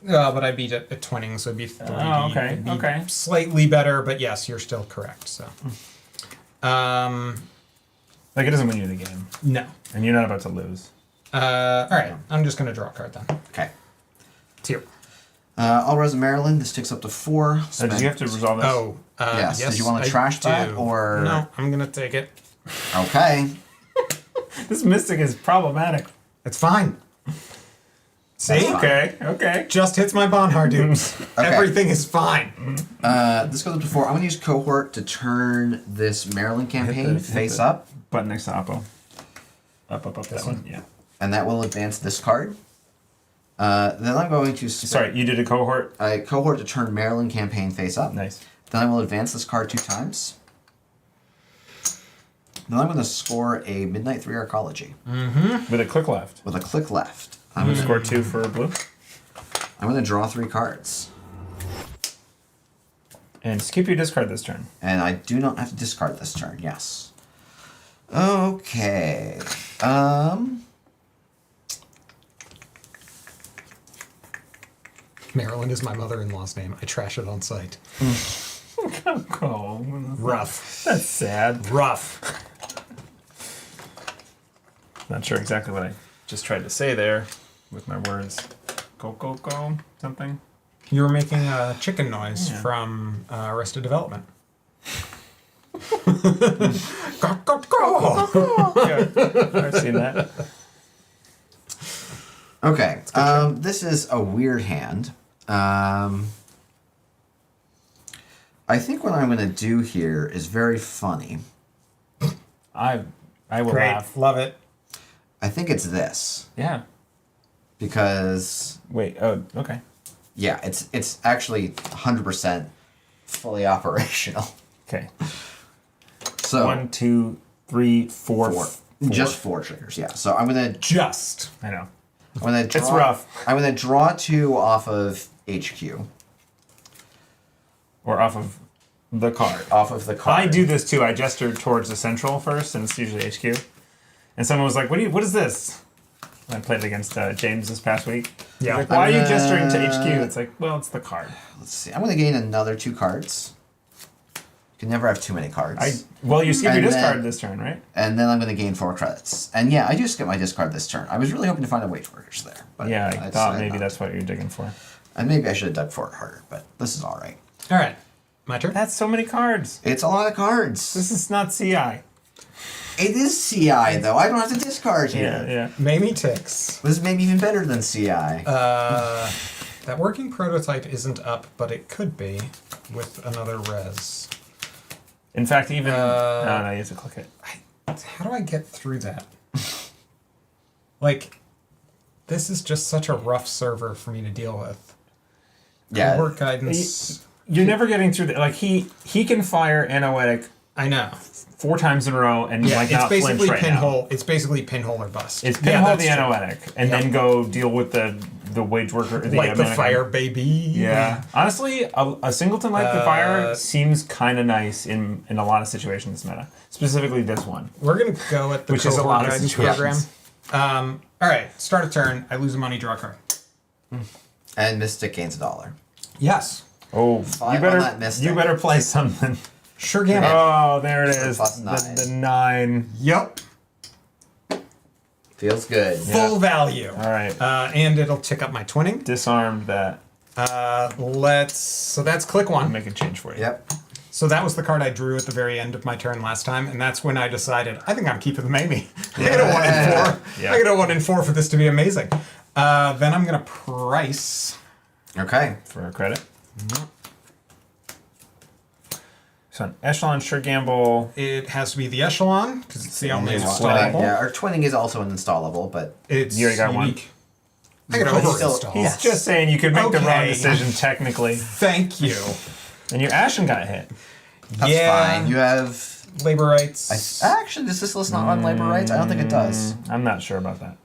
But I beat it at twinning, so it'd be 3. Oh, okay, It'd be okay. Slightly better, but yes, you're still correct. So, Like, it doesn't win you the game. no. And you're not about to lose. All right, I'm just gonna draw a card then. Okay. 2. I'll res Maryland. This takes up to 4. So did you have to resolve this? Oh, Yes. yes. Did you want to I trash that, do. or... No, I'm gonna take it. Okay. This Mystic is problematic. It's fine. See? That's fine. Okay. Just hits my Bonhar dupes. Okay. Everything is fine. This goes up to 4. I'm going to use Cohort to turn this Maryland campaign hit face the- up, Button next to Oppo. Up, that one. Yeah. and that will advance this card. Then I'm going to... Sorry, you did a cohort? Cohort to turn Maryland campaign face up. Nice. Then I will advance this card 2 times. Then I'm going to score a Midnight 3 Arcology With a click left. with a click left. I'm going to score 2 for blue. I'm going to draw 3 cards. And skip your discard this turn. And I do not have to discard this turn, yes. Okay. Maryland is my mother-in-law's name. I trash it on site. Oh, Rough. that's sad. Rough. Not sure exactly what I just tried to say there with my words. Go, something. You were making a chicken noise Yeah. from Arrested Development. Go. Yeah, I've seen that. Okay. This is a weird hand. I think what I'm going to do here is very funny. I will Great. laugh. Love it. I think it's this. Yeah. Because, Wait. Oh, okay. yeah, it's actually 100% fully operational. Okay. So 1, 2, 3, 4. 4. Just 4 triggers, yeah. So I'm going to Just. I know. draw... It's rough. I'm going to draw 2 off of HQ. Or off of the card. Off of the card. I do this too. I gesture towards the central first, and it's usually HQ. And someone was like, "What is this?" I played against James this past week. Yeah. He's like, why are you gesturing to HQ? It's like, well, it's the card. Let's see. I'm going to gain another 2 cards. You can never have too many cards. You skip your And discard then- this turn, right? And then I'm going to gain 4 credits. And yeah, I do skip my discard this turn. I was really hoping to find a wage workers there. But Yeah, I decided thought maybe not. that's what you're digging for. And maybe I should have dug for it harder, but this is all right. All right. My turn. That's so many cards. It's a lot of cards. This is not CI. It is CI, though. I don't have to discard here. Yeah. Mamie ticks. This is maybe even better than CI. That working prototype isn't up, but it could be with another res. In fact, even... no, you have to click it. How do I get through that? Like, this is just such a rough server for me to deal with. Yeah. Cohort guidance. You're never getting through that. Like, he can fire Anoetic I know. 4 times in a row and Yeah, like it's not flinch basically right now. pinhole. It's basically pinhole or bust. It's Yeah, pinhole that's the true. Anoetic and then go deal with the wage worker. Like the Anoetic. fire baby. Yeah. Honestly, a singleton like the fire seems kind of nice in a lot of situations this meta. Specifically this one. We're gonna go at the Which is a cohort lot of guidance program. situations. All right. Start a turn. I lose a money. Draw a card. And Mystic gains $1. Yes. Oh, Five on that Mystic. you better play something. Sure, gamut. Oh, there it is. Plus The 9. 9. Yep. Feels good. Full value. All right. And it'll tick up my twinning. Disarmed that. So that's click I'll 1. make a change for you. Yep. So that was the card I drew at the very end of my turn last time, and that's when I decided I think I'm keeping the Mamie. I get a 1 in 4. Yeah. I get a 1 in 4 for this to be amazing. Then I'm gonna price. Okay. For a credit. So an Echelon Sure Gamble. It has to be the Echelon because it's the only Only one. installable. Yeah, our twinning is also an installable, but It's You already got one. unique. I get But over still- install. He's just saying you could make the wrong Okay. decision technically. Thank you. And your Ashen got hit. that's Yeah. fine. You have. Labor rights. Actually, does this list not run labor rights? I don't think it does. I'm not sure about that.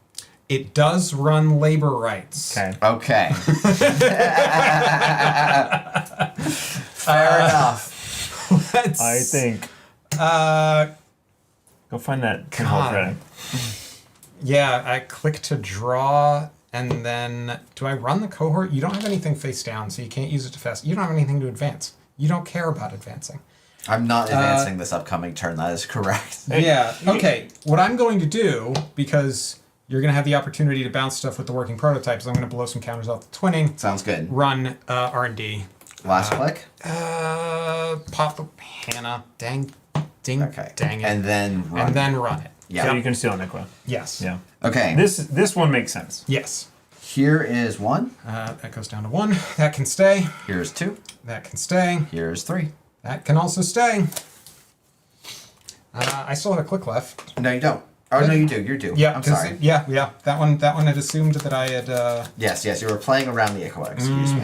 It does run labor rights. Okay. Okay. Fair enough. Let's, I think. Go find that pinhole God. credit. Yeah, I click to draw, and then do I run the cohort? You don't have anything face down, so you can't use it to fast. You don't have anything to advance. You don't care about advancing. I'm not advancing this upcoming turn. That is correct. Yeah. Okay. What I'm going to do, because you're going to have the opportunity to bounce stuff with the working prototypes, I'm going to blow some counters off the twinning. Sounds good. Run R&D. Last click. Pop the Hannah. Dang it. And then run. And then run it. Yeah. So you can steal Nikla. Yes. Yeah. Okay. This one makes sense. Yes. Here is 1. That goes down to 1. That can stay. Here's 2. That can stay. Here's 3. That can also stay. I still have a click left. No, you don't. Oh, no, you do. You're due. Yeah, I'm 'cause sorry. Yeah. That one had assumed that I had. Yes, you were playing around the echo. Excuse me.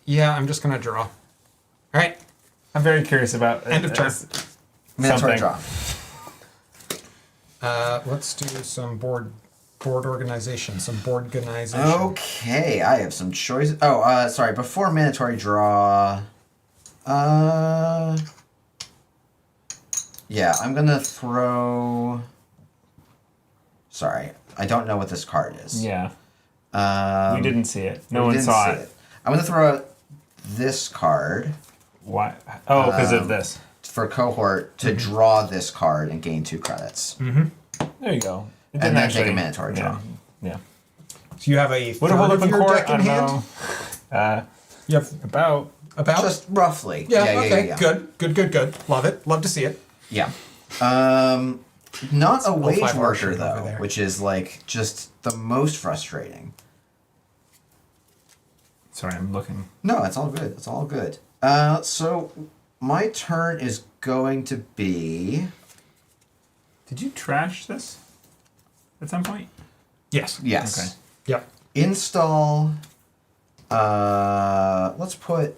Yeah, I'm just gonna draw. All right. I'm very curious about End of turn. Mandatory something. draw. Let's do some board organization. Some board organization. Okay, I have some choices. Oh, sorry. Before mandatory draw. Yeah, I'm gonna throw. Sorry, I don't know what this card is. Yeah. We We didn't see it. No one saw it. I'm gonna throw out this card Why? Oh, because of this. for cohort to draw this card and gain 2 credits. There you go. It And didn't then take a mandatory yeah. draw. Yeah. So you have a Would third have of open your court. deck I in don't hand. know. You have About. Just roughly. Yeah. Okay. Yeah. Good. Love it. Love to see it. Yeah. Not a wage 05 worker Archer over though, there. which is like just the most frustrating. Sorry, I'm looking. No, it's all good. It's all good. So my turn is going to be. Did you trash this at some point? Yes. Yes. Okay. Yep. Install. Let's put.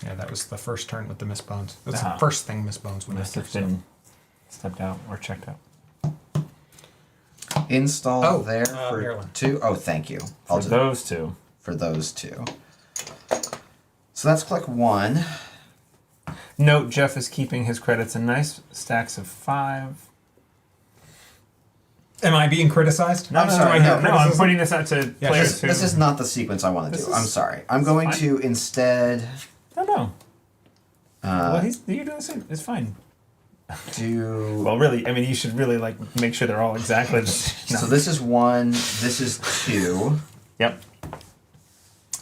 Yeah, that was the first turn with the Miss Bones. That's Ah. the first thing Miss Bones went Must after. have been stepped out or checked out. Install Oh, there for Maryland. 2. Oh, thank you. I'll For do those two. for those 2. So that's click 1. Note Jeff is keeping his credits in nice stacks of 5. Am I being criticized? No, I'm sorry, no, no, I'm pointing this out to players who... This is not the sequence I want to do. is I'm sorry. I'm going to instead No. Well, you're doing the same. It's fine. do... Well, really, I mean, you should really, like, make sure they're all exactly the same. So this is 1, this is 2. Yep.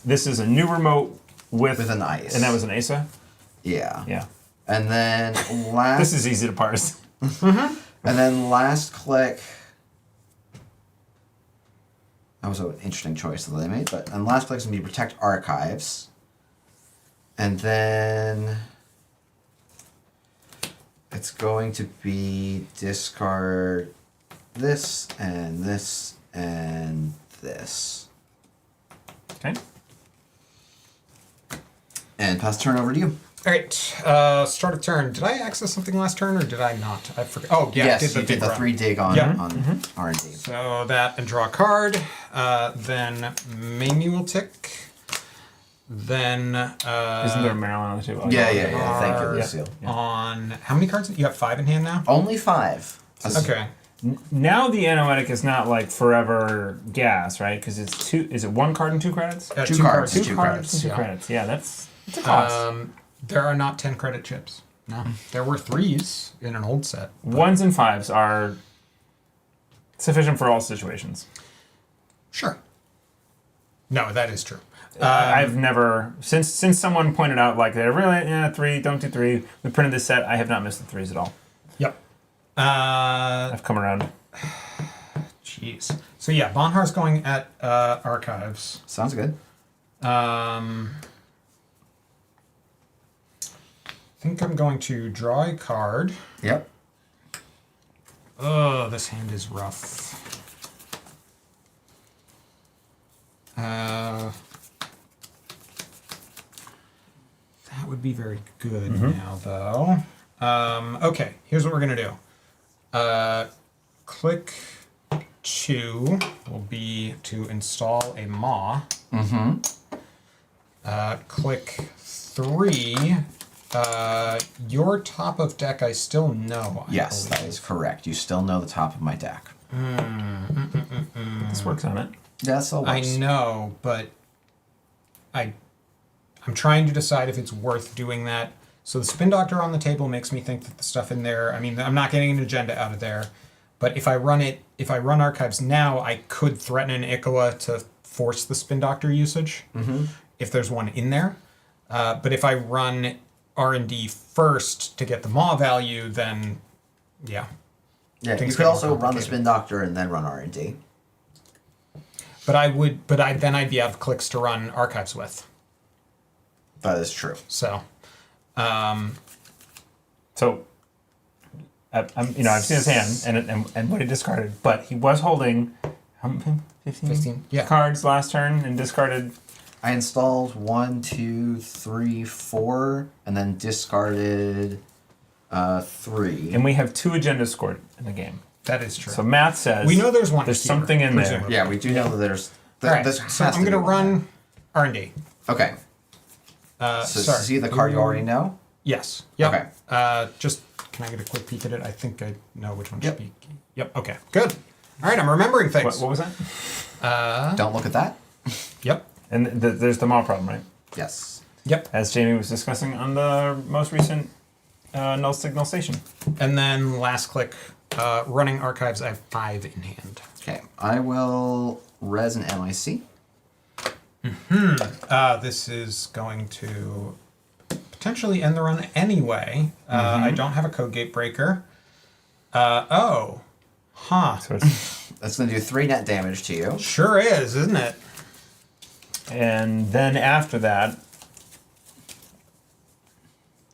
This is a new remote with an ice. And that was an ASA? Yeah. Yeah. And then last... This is easy to parse. And then last click... That was an interesting choice that they made, but and last click is going to be protect archives. And then it's going to be discard this and this and this. Okay. And pass the turn over to you. All right, start of turn. Did I access something last turn or did I not? I forget. Oh, yeah, Yes, I did the you did dig the run. 3 dig on, Yeah. on R&D. So that and draw a card. Then Meme will tick. Then Isn't there a Maryland on the table? Yeah. Thank you, Are- Lucille. on how many cards? You have 5 in hand now. Only 5. Okay. Now the anoetic is not like forever gas, right? Because it's 2. Is it 1 card and 2 credits? Two cards. 2 2 cards credits, and 2 yeah. credits. Yeah, it's a cost. There are not 10 credit chips. No, there were 3s in an old set. 1s and 5s are sufficient for all situations. Sure. No, that is true. I've never since someone pointed out like they're really 3, don't do 3. We printed this set. I have not missed the 3s at all. Yep. I've come around. Jeez. So yeah, Bonhar's going at archives. Sounds good. I think I'm going to draw a card. Yep. Oh, this hand is rough. That would be very good now, though. Okay, here's what we're going to do. Click 2 will be to install a Maw. Click 3. Your top of deck, I still know. Yes, that is correct. You still know the top of my deck. This works on it. Yeah, that still I works. know, but I'm trying to decide if it's worth doing that. So the Spin Doctor on the table makes me think that the stuff in there, I mean, I'm not getting an agenda out of there, but if I run archives now, I could threaten an Ikoa to force the Spin Doctor usage if there's one in there. But if I run R&D first to get the Maw value, then yeah. Yeah, Things you could get more also run the complicated. Spin Doctor and then run R&D. But I'd be out of clicks to run archives with. That is true. So So, I've seen his hand and what he discarded, but he was holding how many? 15 yeah. cards last turn and discarded. I installed 1, 2, 3, 4, and then discarded 3. And we have 2 agendas scored in the game. That is true. So math says We know there's one. There's here, something in there. presumably. Yeah, we do know that there's... All right. this So has I'm to going be to one run R&D. there. Okay. So Sorry. see the card you already know? Yes. Yep. Okay. Just can I get a quick peek at it? I think I know which one Yep. should be. Yep. Okay. Good. All right. I'm remembering things. What was that? Don't look at that. Yep. And there's the Maw problem, right? Yes. Yep. As Jamie was discussing on the most recent null signal station. And then last click, running archives. I have 5 in hand. Okay. I will res an MIC. This is going to potentially end the run anyway. I don't have a code gate breaker. Oh. Huh. So it's, That's going to do 3 net damage to you. Sure is, isn't it? and then after that,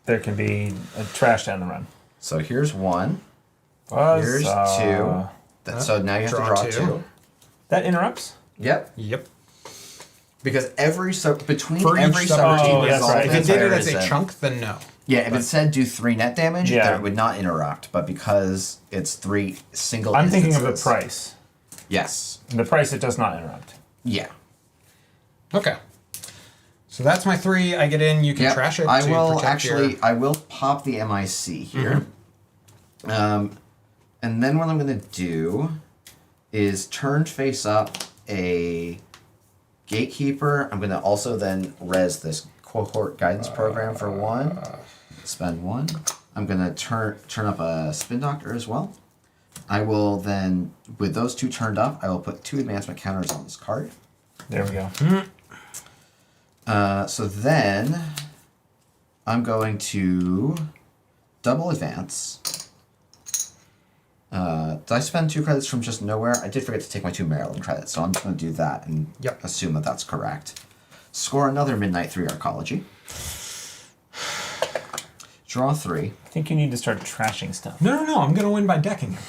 there can be a trash down the run. So here's 1. Buzz, Here's 2. So now you have to Draw draw 2. 2. That interrupts? Yep. Yep. Because between For each every subroutine, subroutine that's result, right. If it did it there as is a chunk, then no. Yeah, if it said do 3 net damage, Yeah. then it would not interrupt. But because it's 3 single I'm thinking of the instances- price. Yes. The price, it does not interrupt. Yeah. Okay. So that's my 3. I get in. You can Yep. trash it. I to will protect actually. your- I will pop the MIC here. And then what I'm going to do is turned face up a gatekeeper. I'm going to also then res this cohort guidance program for 1. Spend 1. I'm going to turn up a spin doctor as well. I will then, with those 2 turned up, I will put 2 advancement counters on this card. There we go. So then I'm going to double advance. Did I spend 2 credits from just nowhere? I did forget to take my 2 Maryland credits, so I'm just going to do that and assume that that's correct. Score another Midnight 3 Arcology. Draw 3. I think you need to start trashing stuff. No, I'm going to win by decking him.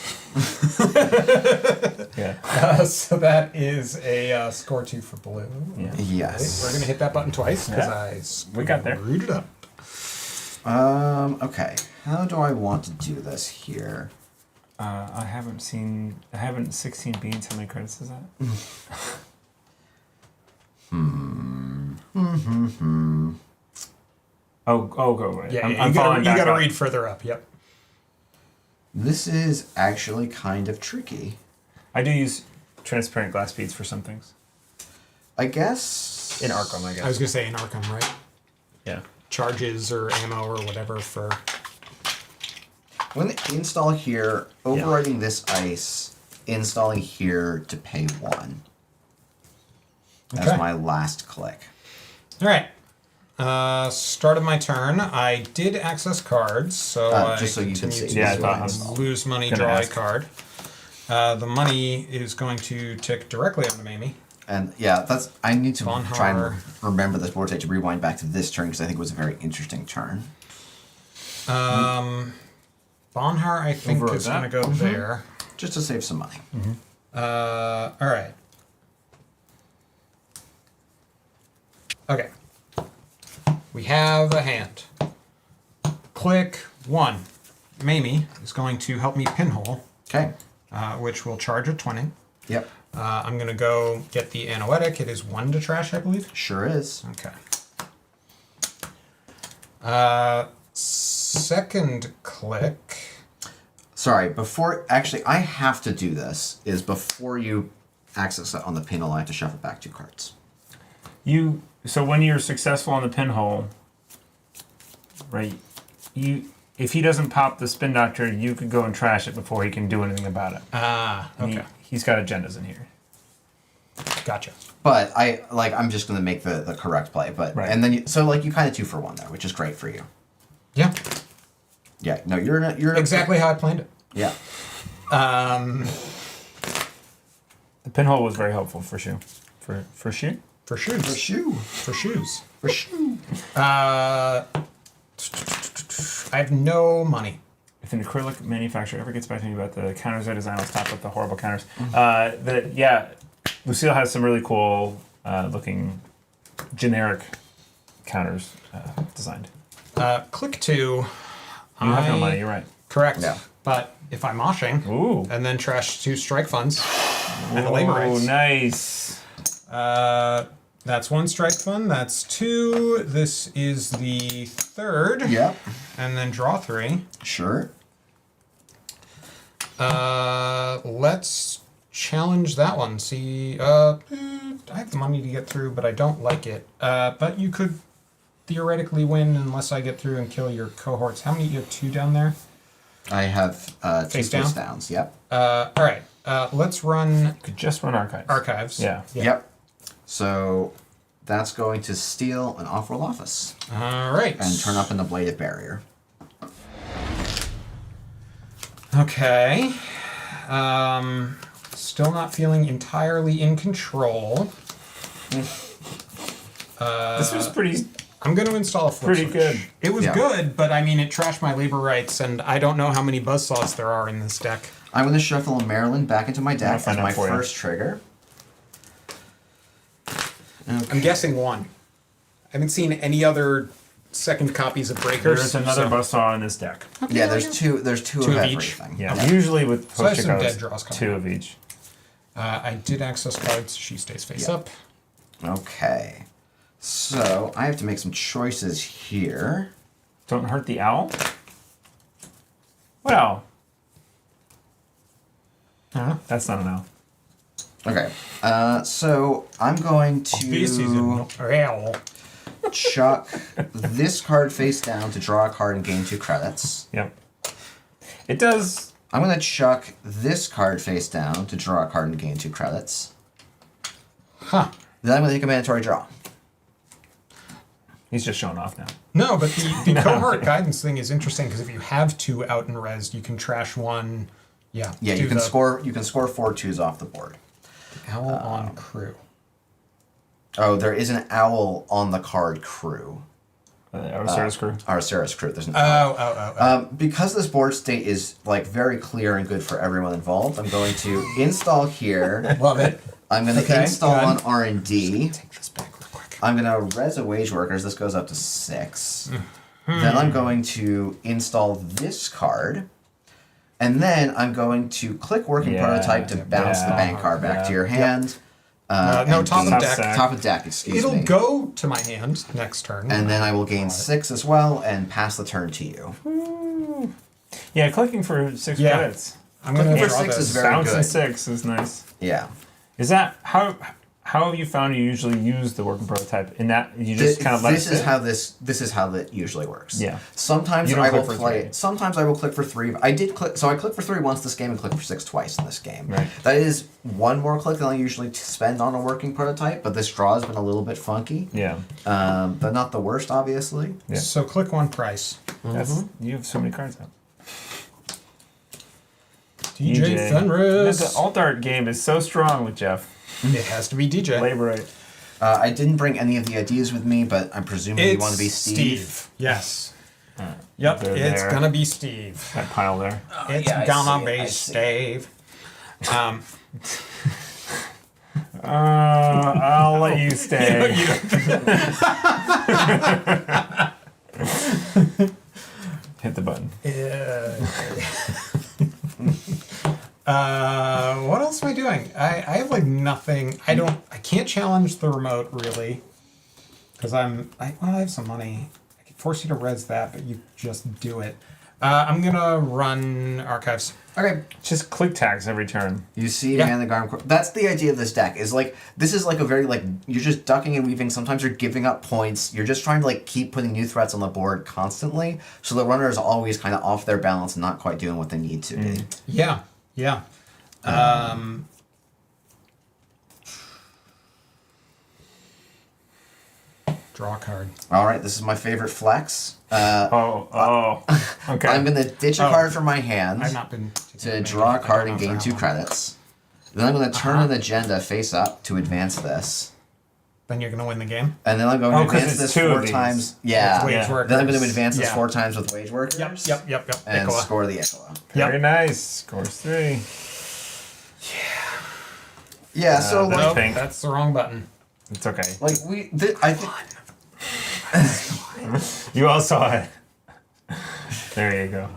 Yeah. So that is a score 2 for blue. Yeah. Yes. We're going to hit that button twice because We got there. screwed it up. Okay. How do I want to do this here? I haven't 16 beans. How many credits is that? Oh, go away. Yeah, I'm you following back gotta up. read further up. Yep. This is actually kind of tricky. I do use transparent glass beads for some things. I guess... In Arkham, I guess. I was gonna say in Arkham, right? Yeah. Charges or ammo or whatever for. When they install here, overriding this ice, installing here to pay 1. That's Okay. my last click. All right. Start of my turn. I did access cards, so I just so you can continue see. to Yeah, I thought I was lose money, gonna draw ask. a card. The money is going to tick directly onto Mamie. And yeah, that's... I need to Bonhar. try and remember this board state to rewind back to this turn because I think it was a very interesting turn. Bonhar, I think, Overrode is going to that. go there. Just to save some money. All right. Okay. We have a hand. Click 1. Mamie is going to help me pinhole, Okay. which will charge a 20. Yep. I'm going to go get the Anoetic. It is 1 to trash, I believe. Sure is. Okay. Second click. Sorry, before... Actually, I have to do this, is before you access it on the pinhole, I have to shuffle back 2 cards. So when you're successful on the pinhole, right? If he doesn't pop the spin doctor, you could go and trash it before he can do anything about it. And Okay. He's got agendas in here. Gotcha. But I'm just going to make the correct play. But Right. And then you kind of 2 for 1 there, which is great for you. Yeah. Yeah. No, you're Exactly how I planned it. Yeah. The pinhole was very helpful for shoe. For shoe? For shoes. For shoe. For shoes. For shoe. I have no money. If an acrylic manufacturer ever gets back to me about the counters I design, I'll stop with the horrible counters. Lucille has some really cool looking generic counters designed. Click 2. You have no money, you're right. Correct. Yeah. But if I'm moshing Ooh. and then trash 2 strike funds and a labor Oh, rights. nice. That's 1 strike fund. That's 2. This is the 3rd. Yep. And then draw 3. Sure. Let's challenge that one. See, I have the money to get through, but I don't like it. But you could theoretically win unless I get through and kill your cohorts. How many? You have 2 down there? I have 2 Face face down? downs. Yep. All right. Let's run Could just run archives. archives. Yeah. Yep. So that's going to steal an off-roll office All right. and turn up an ablative barrier. Okay. Still not feeling entirely in control. This was pretty. I'm going to install a flip Pretty switch. good. It was Yeah. good, but I mean, it trashed my labor rights, and I don't know how many buzzsaws there are in this deck. I'm going to shuffle a Maryland back into my I'll deck as find out my for you. first trigger. I'm guessing 1. I haven't seen any other second copies of Breakers. There's another so- buzzsaw in this deck. Yeah, there's two. There's two Two of of each? everything. Yeah. Yeah. Usually with So I have some Hoshiko, dead draws coming 2 up. of each. I did access cards. She stays face Yeah. up. Okay. So I have to make some choices here. Don't hurt the owl. Well, Huh? that's not an owl. Okay. So I'm going to chuck this card face down to draw a card and gain 2 credits. Yep. It does. I'm going to chuck this card face down to draw a card and gain 2 credits. Huh. Then I'm going to take a mandatory draw. He's just showing off now. No, but the cohort guidance thing is interesting because if you have 2 out and res, you can trash 1. Yeah. Yeah, you can score 4 2s off the board. Owl on crew. Oh, there is an owl on the card crew. Arissana's crew. Arissana's crew. There's an owl. Oh. Because this board state is like very clear and good for everyone involved, I'm going to install here. Love it. I'm going to Okay, install go on ahead. R&D. Take this back real quick. I'm going to res a wage workers. This goes up to 6. Then I'm going to install this card. And then I'm going to click working prototype to bounce the bank card back to your hand. No, and top of gain- deck. Top of deck, excuse It'll me. go to my hand next turn. And then I will gain 6 as well and pass the turn to you. Yeah, clicking for 6 Yeah. credits. I'm going to Clicking for draw 6 this. is very Bouncing good. 6 is nice. Yeah. Is that how have you found you usually use the working prototype? In that you just kind of let this it is sit? how this is how that usually works. Yeah. Sometimes You don't I will click for play. 3. Sometimes I will click for 3. I did click. So I clicked for 3 once this game and clicked for 6 twice in this game. Right. That is one more click than I usually spend on a working prototype. But this draw has been a little bit funky. Yeah. But not the worst, obviously. Yeah. So click 1 price. That's you have so many cards out. DJ Fenris. The alt art game is so strong with Jeff. It has to be DJ. Labor it. I didn't bring any of the ideas with me, but I'm presuming you want to be Steve. Yes. Yep, They're it's there. gonna be Steve. That pile there. It's yeah, I gonna see it, I be see Steve. I'll let you stay. Hit the button. What else am I doing? I have like nothing. I can't challenge the remote really. Because I have some money. I could force you to res that, but you just do it. I'm gonna run archives. Okay. Just click tags every turn. You see, Yeah. man, the Garm. That's the idea of this deck. Is like this is like a very like you're just ducking and weaving. Sometimes you're giving up points. You're just trying to like keep putting new threats on the board constantly. So the runner is always kind of off their balance and not quite doing what they need to be. Yeah. Draw a card. All right, this is my favorite flex. Okay. I'm gonna ditch a card from my hand I've not been to draw a card and gain 2 credits. Then I'm gonna turn an agenda face up to advance this. Then you're gonna win the game. And then I'm going Oh, to 'cause advance it's this 2 of 4 these. times. Yeah. Wage Yeah. workers. Then I'm going to advance this Yeah. 4 times with wage workers. Yep. And Nicola. score the Nicola. Very nice. Scores 3. Yeah, so that's like, pink. That's the wrong button. It's okay. I think You all saw it. There you go.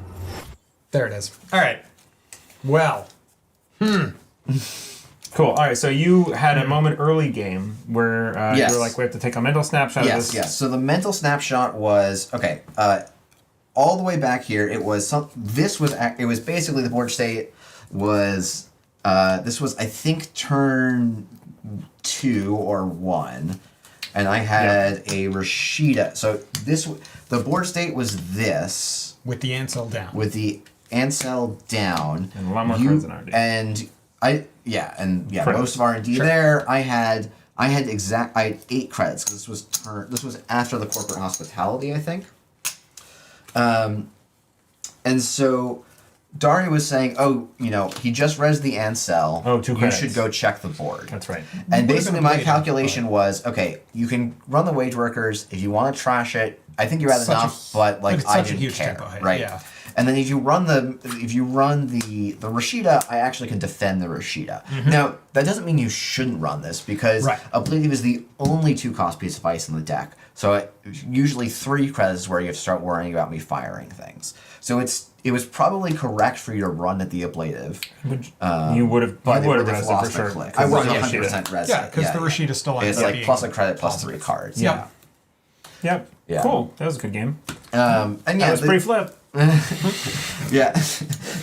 There it is. All right. Well, Cool. All right. So you had a moment early game where Yes. you were like, we have to take a mental snapshot of this. yes. So the mental snapshot was okay. All the way back here, it was it was basically the board state was this was I think turn 2 or 1, and I had a Rashida. So the board state was this with the ansel down. with the Ansel down And a lot more cards than R&D. and Credits. most of R&D Sure. there. I had 8 credits because this was after the corporate hospitality, I think. And so Daria was saying, he just res the Ansel. Oh, 2 You credits. should go check the board. That's right. And Would've basically been my great, calculation was, okay, you can run the wage workers if you want to trash it. I think you're at Such a- enough, but like but it's I such a didn't huge care, tempo hit, right? yeah. And then if you run the Rashida, I actually can defend the Rashida. Now that doesn't mean you shouldn't run this because Right. Ablative is the only 2-cost piece of ice in the deck. So usually 3 credits is where you have to start worrying about me firing things. So it was probably correct for you to run at the Ablative. You would have But resed have it for lost sure. a click. 'cause I was of the 100% res. Yeah, because the Rashida still ends It's up like being plus a credit plus 3 cards. Yep. Yep. Yeah. Cool. That was a good game. And yeah, That was pretty flip. Yeah.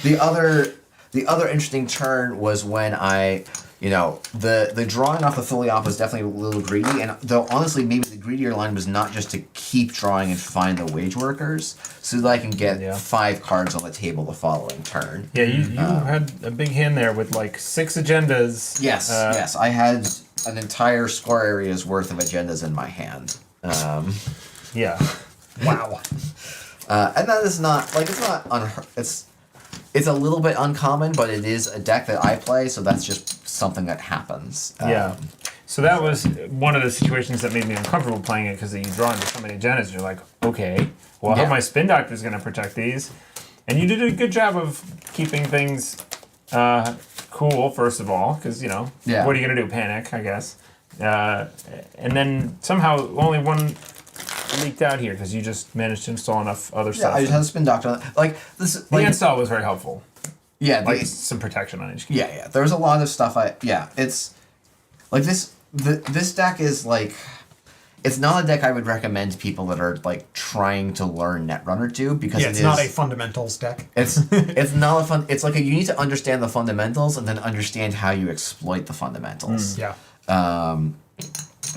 The other interesting turn was when I the drawing off the fully op was definitely a little greedy, and though honestly maybe the greedier line was not just to keep drawing and find the wage workers so that I can get 5 cards on the table the following turn. Yeah, you had a big hand there with like 6 agendas. Yes, I had an entire score area's worth of agendas in my hand. Yeah. Wow. And that is not like it's a little bit uncommon, but it is a deck that I play, so that's just something that happens. Yeah. So that was one of the situations that made me uncomfortable playing it, because you draw into so many agendas. You're like, okay, well, I hope my spin doctor is going to protect these. And you did a good job of keeping things cool, first of all, because, what are you going to do? Panic, I guess. And then somehow only one leaked out here, because you just managed to install enough other stuff. Yeah, I just had a spin doctor. The install was very helpful. Yeah. Some protection on each key. Yeah. There was a lot of stuff it's like this deck is like, it's not a deck I would recommend people that are like trying to learn Netrunner to, because it's not a fundamentals deck. It's not a fun. It's like you need to understand the fundamentals and then understand how you exploit the fundamentals. Yeah. And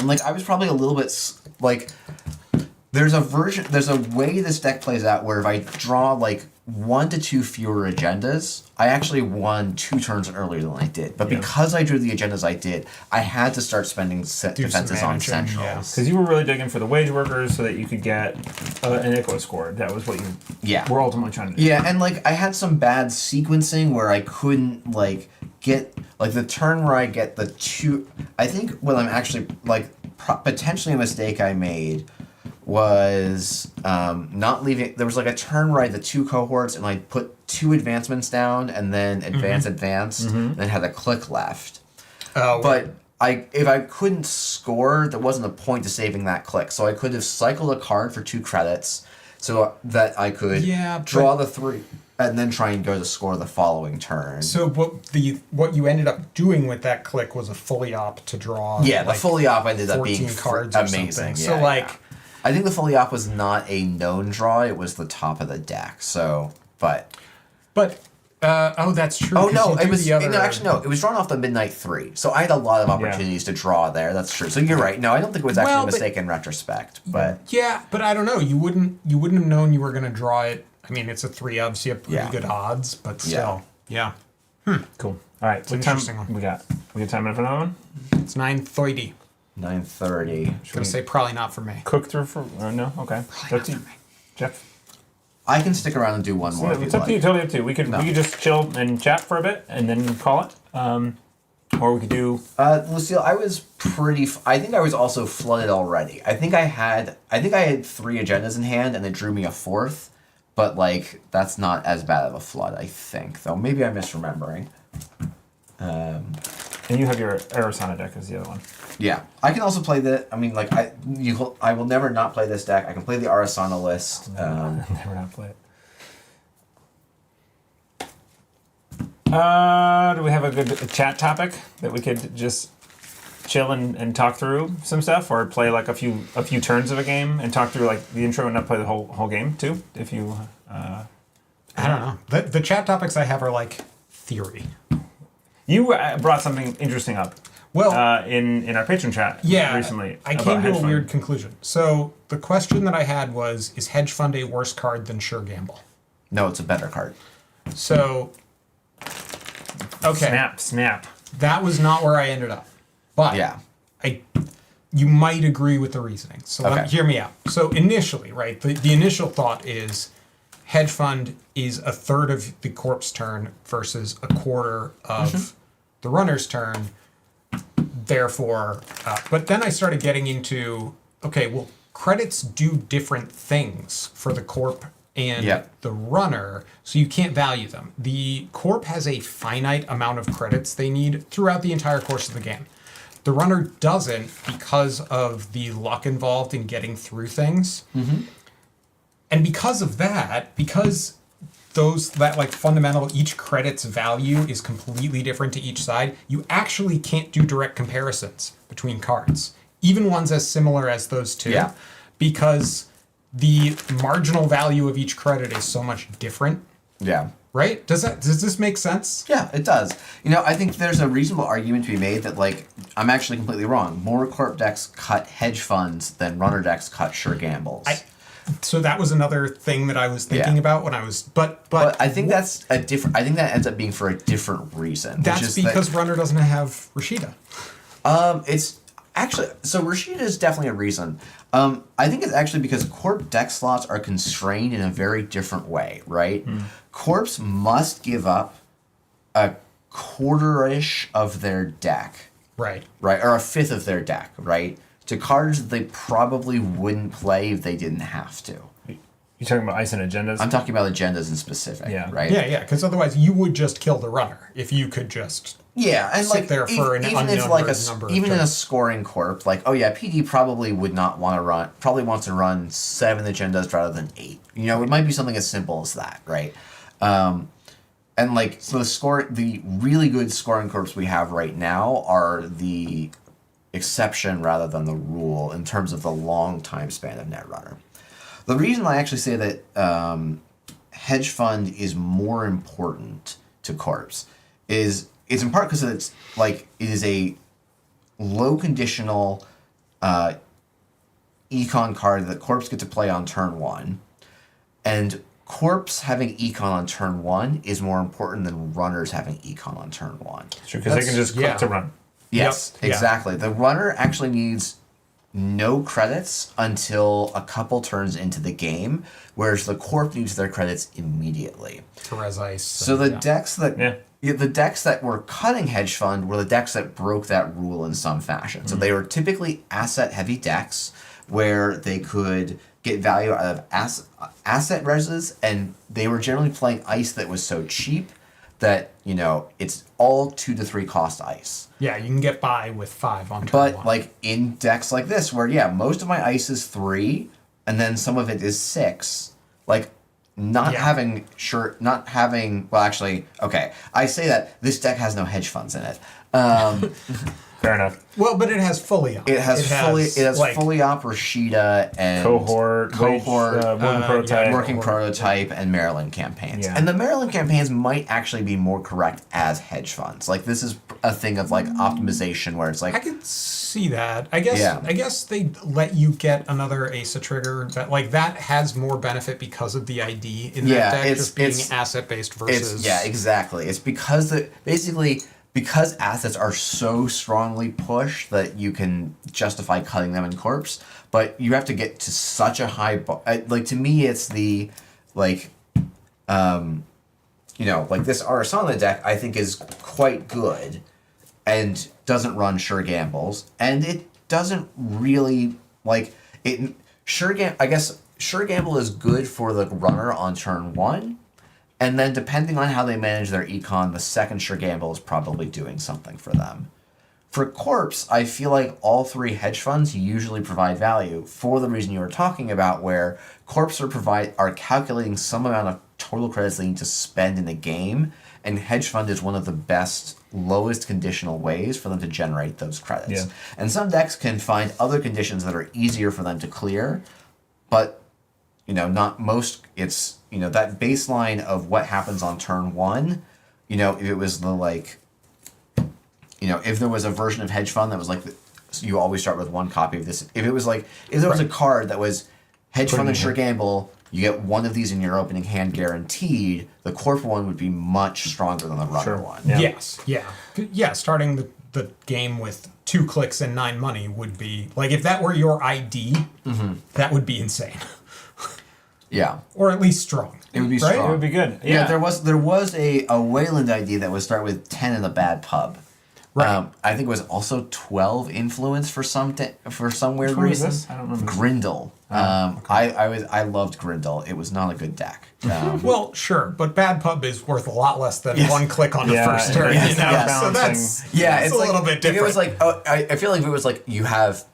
like I was probably a little bit like, there's a way this deck plays out where if I draw like 1 to 2 fewer agendas, I actually won 2 turns earlier than I did. But because I drew the agendas I did, I had to start spending defenses on centrals. Because you were really digging for the wage workers so that you could get an echo score. That was what you were ultimately trying to do. Yeah, and like I had some bad sequencing where I couldn't like get like the turn where I get the 2. I think what I'm actually like potentially a mistake I made was not leaving. There was like a turn where I had the 2 cohorts and I put 2 advancements down and then advance, and then had a click left. But if I couldn't score, there wasn't a point to saving that click. So I could have cycled a card for 2 credits so that I could draw the 3 and then try and go to score the following turn. So what you ended up doing with that click was a fully op to draw. Yeah, the fully op ended up being cards amazing. So I think the fully op was not a known draw. It was the top of the deck. So, but that's true. Oh no, it was actually no. It was drawn off the Midnight 3. So I had a lot of opportunities to draw there. That's true. So you're right. No, I don't think it was actually a mistake in retrospect. But but I don't know. You wouldn't have known you were going to draw it. I mean, it's a 3 of, so you have pretty good odds. But still, Cool. All right. What time we got? We got time enough for another one? It's 9:30. 9:30. I'm gonna say probably not for me. Cook through for no? Okay. Probably not for me. Jeff. I can stick around and do one more. It's up to you. Totally up to you. We could just chill and chat for a bit and then call it. Or we could do. Lucille, I was I think I was also flooded already. I think I had 3 agendas in hand and it drew me a 4th, but like that's not as bad of a flood. I think though. Maybe I'm misremembering. And you have your Arissana deck as the other one. Yeah, I can also play I mean, like I will never not play this deck. I can play the Arissana list. Never not play it. Do we have a good chat topic that we could just chill and talk through some stuff, or play like a few turns of a game and talk through like the intro and not play the whole game too? If you, I don't know. The chat topics I have are like theory. You brought something interesting up. Well, in our patron chat recently. I came to a weird conclusion. So the question that I had was, is hedge fund a worse card than Sure Gamble? No, it's a better card. So, okay. Snap. That was not where I ended up. But you might agree with the reasoning. So hear me out. So initially, right, the initial thought is hedge fund is a third of the corp's turn versus a quarter of the runner's turn. Therefore, but then I started getting into, okay, well, credits do different things for the corp and the runner, so you can't value them. The corp has a finite amount of credits they need throughout the entire course of the game. The runner doesn't because of the luck involved in getting through things. And because of that, because that like fundamental, each credit's value is completely different to each side, you actually can't do direct comparisons between cards, even ones as similar as those two, because the marginal value of each credit is so much different. Right? Does this make sense? Yeah, it does. I think there's a reasonable argument to be made that, like, I'm actually completely wrong. More corp decks cut hedge funds than runner decks cut sure gambles. So that was another thing that I was thinking about when I was, but I think that's a different. I think that ends up being for a different reason. That's because runner doesn't have Rashida. It's actually so Rashida is definitely a reason. I think it's actually because corp deck slots are constrained in a very different way, right? Corps must give up a quarter-ish of their deck, Right, or a fifth of their deck, right, to cards that they probably wouldn't play if they didn't have to. You talking about ice and agendas? I'm talking about agendas in specific, right? Yeah, because otherwise you would just kill the runner if you could just and sit there for an unnumbered number of even in a turns. scoring corp, like, oh yeah, PD probably would not want to run, probably wants to run 7 agendas rather than 8. It might be something as simple as that, right? And like, so the really good scoring corps we have right now are the exception rather than the rule in terms of the long time span of Netrunner. The reason I actually say that hedge fund is more important to corps is it's in part because it's like it is a low conditional econ card that corps get to play on turn 1, and corps having econ on turn 1 is more important than runners having econ on turn 1. Sure, because they can just click to run. Yes, Yep. exactly. The runner actually needs no credits until a couple turns into the game, whereas the corp needs their credits immediately. Therese Ice. So the decks that were cutting hedge fund were the decks that broke that rule in some fashion. So they were typically asset heavy decks where they could get value out of asset reses, and they were generally playing ice that was so cheap that it's all 2 to 3 cost ice. Yeah, you can get by with 5 on turn But 1. like in decks like this, where most of my ice is 3, and then some of it is 6. Like not having. Well, actually, okay. I say that this deck has no hedge funds in it. Fair enough. Well, but it has fully op. It has fully op Rashida and Cohort, working prototype, working prototype, and Maryland campaigns. Yeah. And the Maryland campaigns might actually be more correct as hedge funds. Like this is a thing of like optimization where it's like I could see that. I guess they let you get anher ASA trigger that has more benefit because of the ID in that deck just being asset based versus exactly. It's because because assets are so strongly pushed that you can justify cutting them in corpse, but you have to get to such a high bar. Like to me, it's the like this Arissana deck I think is quite good and doesn't run sure gambles, and it doesn't really like it. I guess sure gamble is good for the runner on turn 1. And then depending on how they manage their econ, the second sure gamble is probably doing something for them. For corpse, I feel like all 3 hedge funds usually provide value for the reason you were talking about, where corpse are calculating some amount of total credits they need to spend in a game, and hedge fund is one of the best, lowest conditional ways for them to generate those credits. Yeah. And some decks can find other conditions that are easier for them to clear, but not most. It's that baseline of what happens on turn 1. If it was if there was a version of hedge fund that was like you always start with 1 copy of this. If there was a card that was hedge fund and sure gamble, you get 1 of these in your opening hand guaranteed. The corp one would be much stronger than the runner one. Yeah. Yes, yeah. Starting the game with 2 clicks and 9 money would be like if that were your ID, that would be insane. Yeah. Or at least strong. It would be right? strong. It would be good. Yeah, there was a Wayland ID that would start with 10 in the bad pub. Right. I think it was also 12 influence for some weird Who is reason. this? I don't remember. Grindel. I loved Grindel. It was not a good deck. Well, sure, but bad pub is worth a lot less than 1 click on the first turn. Yes, So balancing. it's a little bit different. If it was like, I feel like if it was like you have,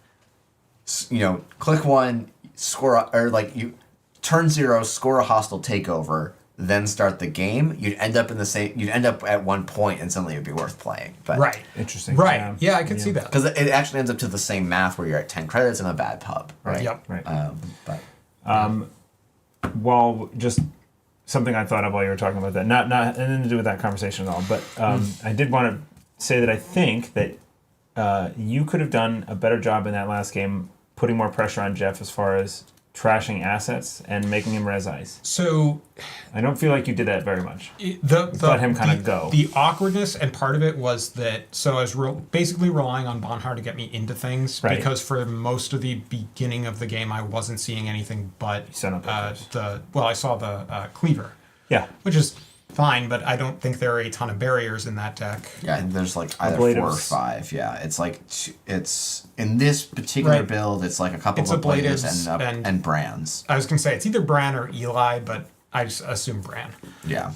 click 1, score, or like you turn 0, score a hostile takeover, then start the game, you'd end up at 1 point and suddenly it would be worth playing. But right. Interesting. Right. Yeah, I could see that. because it actually ends up to the same math where you're at 10 credits in a bad pub, right? Yep. Right. But Well, just something I thought of while you were talking about that. Not nothing to do with that conversation at all. But I did want to say that I think that you could have done a better job in that last game, putting more pressure on Jeff as far as trashing assets and making him res ice. So I don't feel like you did that very much. Let him kind of go. The awkwardness, and part of it was that, so I was basically relying on Bonhar to get me into things, Right. because for most of the beginning of the game, I wasn't seeing anything but I saw the Cleaver. Yeah. Which is fine, but I don't think there are a ton of barriers in that deck. Yeah, and there's like either 4 or 5. Yeah, it's like it's in this particular build. It's like a couple of ablatives and Brands. I was gonna say it's either Bran or Eli, but I just assume Bran. Yeah.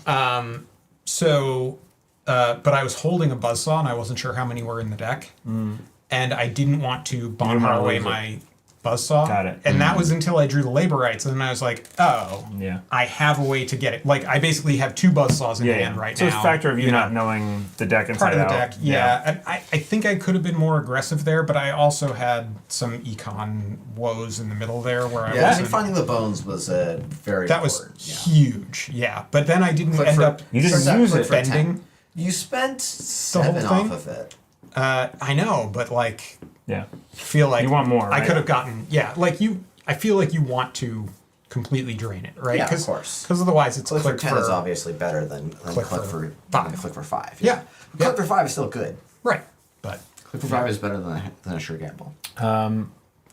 But I was holding a Buzzsaw, and I wasn't sure how many were in the deck, and I didn't want to Bonhar away my Buzzsaw. Got it. And that was until I drew the Labor Rights, and then I was like, oh, yeah, I have a way to get it. Like, I basically have 2 Buzzsaws in hand right now. So it's a factor of you not knowing the deck inside part of the out. deck, yeah. And I think I could have been more aggressive there, but I also had some econ woes in the middle there where I I wasn't. think finding the bones was very That was important. huge, yeah. But then I didn't end up You didn't use it. spending. You spent 7 whole off thing? of it. I know, but like, Yeah. feel like You want more, I right? could have gotten, like you. I feel like you want to completely drain it, right? Yeah, of course. Because otherwise, it's Click for click 10 is obviously better than Click click for for 5. Click for 5. Yeah. Click for 5 is still good. right, but Click for 5 is better than a sure gamble.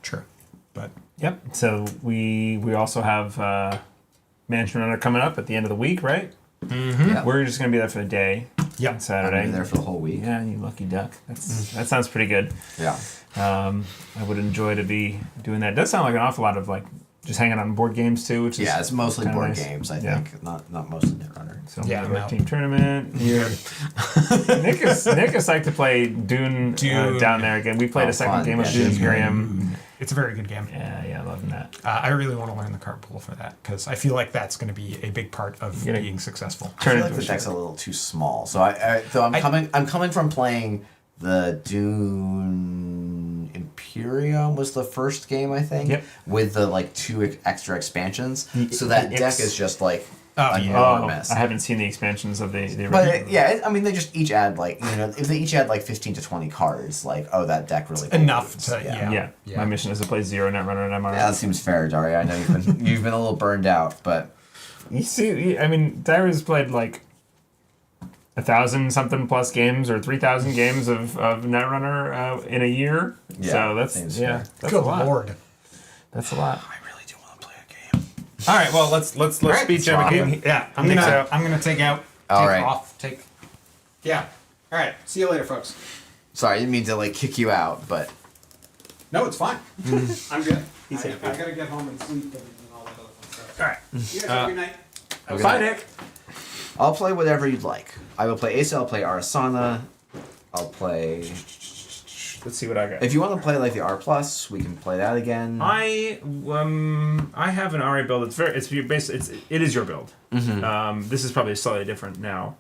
true, but Yep. So we also have Mansion Runner coming up at the end of the week, right? Yeah. We're just gonna be there for the day. yeah, On I'm Saturday. gonna be there for the whole week. Yeah, you lucky duck. That sounds pretty good. Yeah. I would enjoy to be doing that. It does sound like an awful lot of like just hanging on board games too, which is Yeah, it's mostly kinda board nice. games, I Yeah. think. Not mostly Netrunner. So Yeah, we I'm have out. team tournament. Nick is like to play Dune, Dune. down there again. We played Oh, a second fun. game of Yeah, Dune Dune's Imperium. it's a very good game. Yeah, loving that. I really want to learn the card pool for that because I feel like that's going to be a big part of Yeah. being successful. I Turn feel it like into the a deck's a shooter. little too small. So I'm coming from playing the Dune Imperium was the first game, I think. Yep. With the like 2 extra expansions. So the that deck X- is just like Oh, yeah. enormous. I haven't seen the expansions of the original. But I mean, they just each add like if they each add like 15 to 20 cards, like that deck really Enough believes. to- yeah. My mission is to play 0 Netrunner and MR. Yeah, that seems fair, Daria. I know you've been a little burned out, but You see, I mean, Darius played like 1,000 something plus games or 3,000 games of Netrunner in a year. Yeah, So that's seems fair. that's Good a lot. Lord. That's a lot. I really do want to play a game. All right, well let's right, speed jump so again. Yeah, I'm Nick's gonna out. take out, All take right. off, take. Yeah. All right. See you later, folks. Sorry, I didn't mean to like kick you out, but No, it's fine. I'm good. He's I happy. gotta get home and sleep and all that other fun stuff. All right. You guys have a good night. Okay. Bye, Nick. I'll play whatever you'd like. I will play Asa, I'll play Arissana. I'll play. Let's see what I got. If you want to play like the R plus, we can play that again. I have an RA build. It is your build. This is probably slightly different now.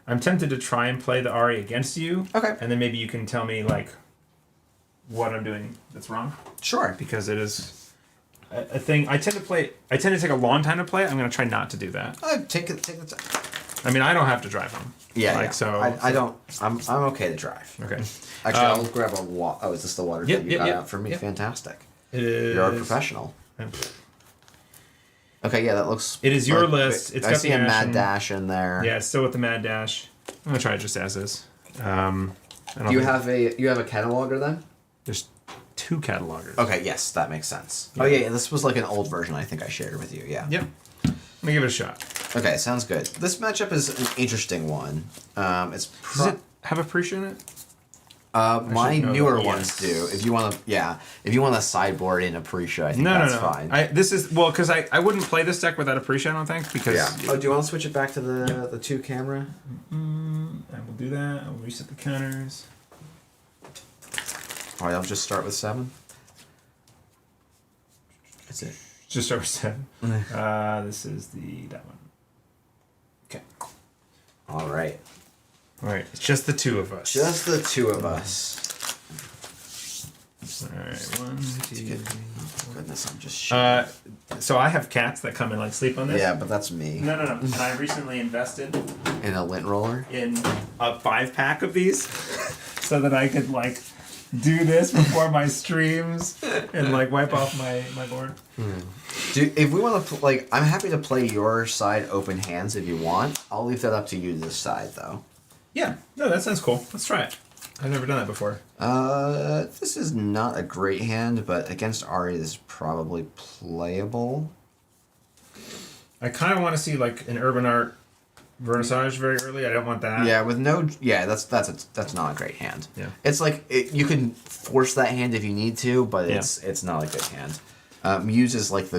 I'm tempted to try and play the RA against you. Okay. And then maybe you can tell me like what I'm doing that's wrong, Sure. because it is a thing. I tend to take a long time to play. I'm going to try not to do that. Take the time. I mean, I don't have to drive home. Yeah. Like, yeah. so I don't. I'm okay to drive. Okay. Actually, I'll grab a water. Oh, is this the water that you got out for me? yep. Fantastic. It is. You're a professional. Okay, yeah, that looks. It is your like- list. It's I got see the a mad action. dash in there. Yeah, it's still with the mad dash. I'm gonna try it just as is. Do you have a cataloger then? There's 2 catalogers. Okay, yes, that makes sense. Oh yeah, this was like an old version I think I shared with you. Yeah. Yep. Let me give it a shot. Okay, sounds good. This matchup is an interesting one. It's Does it have a Appreciate in it? my should know newer that, ones do. If you want to sideboard in Appreciate, I think No, that's no. fine. Because I wouldn't play this deck without Appreciate, I don't think, because yeah. Oh, do you want to switch it back to the 2 camera? I will do that. I'll reset the counters. All right, I'll just start with 7. That's it. Just over 7. This is that one. Okay. All right. All right. It's just the 2 of us. Just the 2 of us. All right, 1, 2. Goodness, I'm just shit. So I have cats that come and like sleep on this. Yeah, but that's me. No. And I recently invested In a lint roller? in a 5-pack of these, so that I could like do this before my streams and like wipe off my board. Dude, if we want to, I'm happy to play your side open hands if you want. I'll leave that up to you to decide, though. Yeah, no, that sounds cool. Let's try it. I've never done that before. This is not a great hand, but against Ari, this is probably playable. I kind of want to see like an urban art vernissage very early. I don't want that. Yeah, with no, that's not a great hand. Yeah. It's like you can force that hand if you need to, but it's not a good hand. Muse is like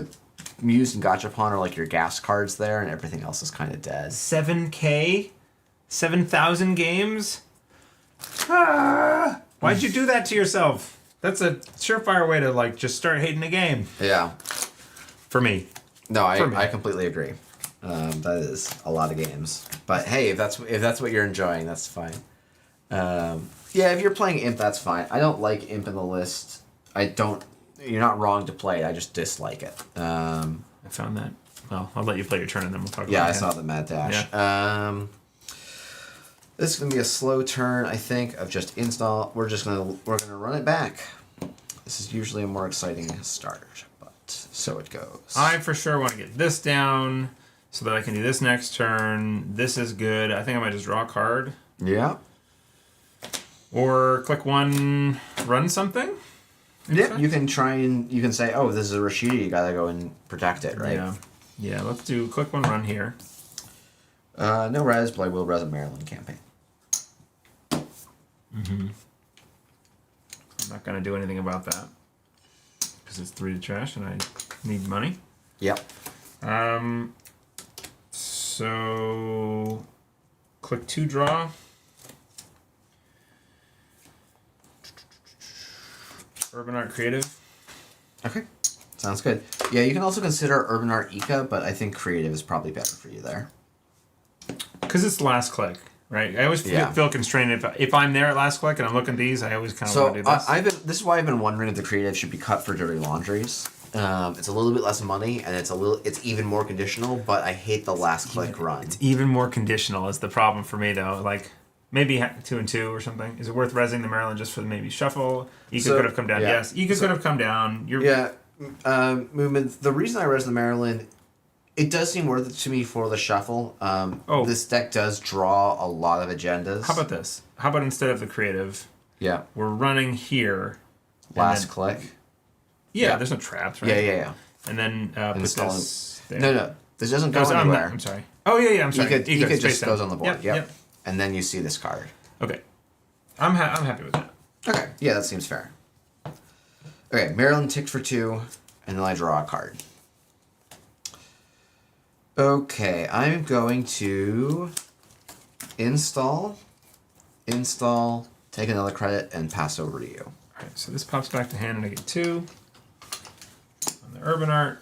Muse and Gachapon are like your gas cards there, and everything else is kind of dead. 7K, 7,000 games. Why'd you do that to yourself? That's a surefire way to like just start hating the game. Yeah. For me. No, I completely agree. That is a lot of games. But hey, if that's what you're enjoying, that's fine. Yeah, if you're playing Imp, that's fine. I don't like Imp in the list. You're not wrong to play it. I just dislike it. I found that. Well, I'll let you play your turn and then we'll talk about it. Yeah, I saw the mad dash. Yeah. This is gonna be a slow turn, I think, of just install. We're gonna run it back. This is usually a more exciting start, but so it goes. I for sure want to get this down so that I can do this next turn. This is good. I think I might just draw a card. Yeah. Or click 1, run something. Yeah, you can try and you can say, oh, this is a Rashida, you gotta go and protect it, right? Yeah, let's do click 1, run here. No res, but I will res a Maryland campaign. I'm not going to do anything about that because it's 3 to trash and I need money. Yep. So click 2, draw. Urban Art Creative. Okay. Sounds good. Yeah, you can also consider Urban Art Ika, but I think Creative is probably better for you there. Because it's last click, right? I always feel constrained if I'm there at last click and I'm looking at these. I always kind of want to do this. This is why I've been wondering if the Creative should be cut for dirty laundries. It's a little bit less money and it's even more conditional, but I hate the last click run. It's even more conditional is the problem for me though. Like maybe 2 and 2 or something. Is it worth resing the Maryland just for the maybe shuffle? Ika could have come down. Yeah. Yes, Ika could have come down. Movement. The reason I res the Maryland, it does seem worth it to me for the shuffle. This deck does draw a lot of agendas. How about this? How about instead of the creative, we're running here. Last click. Yeah, there's no traps, right? Yeah. And then put this there. No. This doesn't go anywhere. I'm sorry. Oh, yeah, I'm sorry. Ika just goes on the board. Yep. And then you see this card. Okay. I'm happy with that. Okay. Yeah, that seems fair. Okay, Maryland ticks for 2, and then I draw a card. Okay, I'm going to install, take another credit, and pass over to you. Alright, so this pops back to hand and I get 2. On the Urban Art.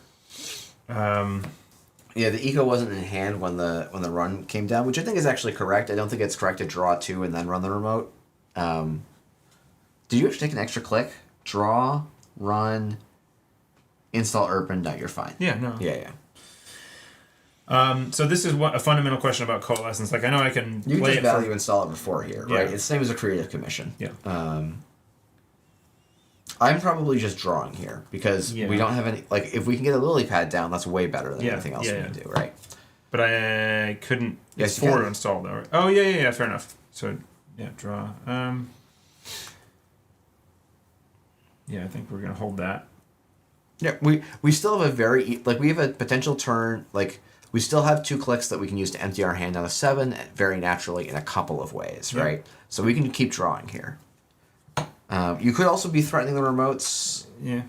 Yeah, the eco wasn't in hand when the run came down, which I think is actually correct. I don't think it's correct to draw 2 and then run the remote. Did you actually take an extra click? Draw, run, install urban, no, you're fine. Yeah, no. Yeah. So this is a fundamental question about coalescence. Like I know I can you play can just value install it before here, right? It's the same as a creative commission. Yeah. I'm probably just drawing here because we don't have any. Like if we can get a lily pad down, that's way better than anything else we can do, right? But I couldn't. Yes, it's 4 to install though. Right? Oh yeah. Fair enough. So draw. I think we're gonna hold that. Yeah, we still have we have a potential turn. Like we still have 2 clicks that we can use to empty our hand on a 7 very naturally in a couple of ways, right? So we can keep drawing here. You could also be threatening the remotes. Yeah.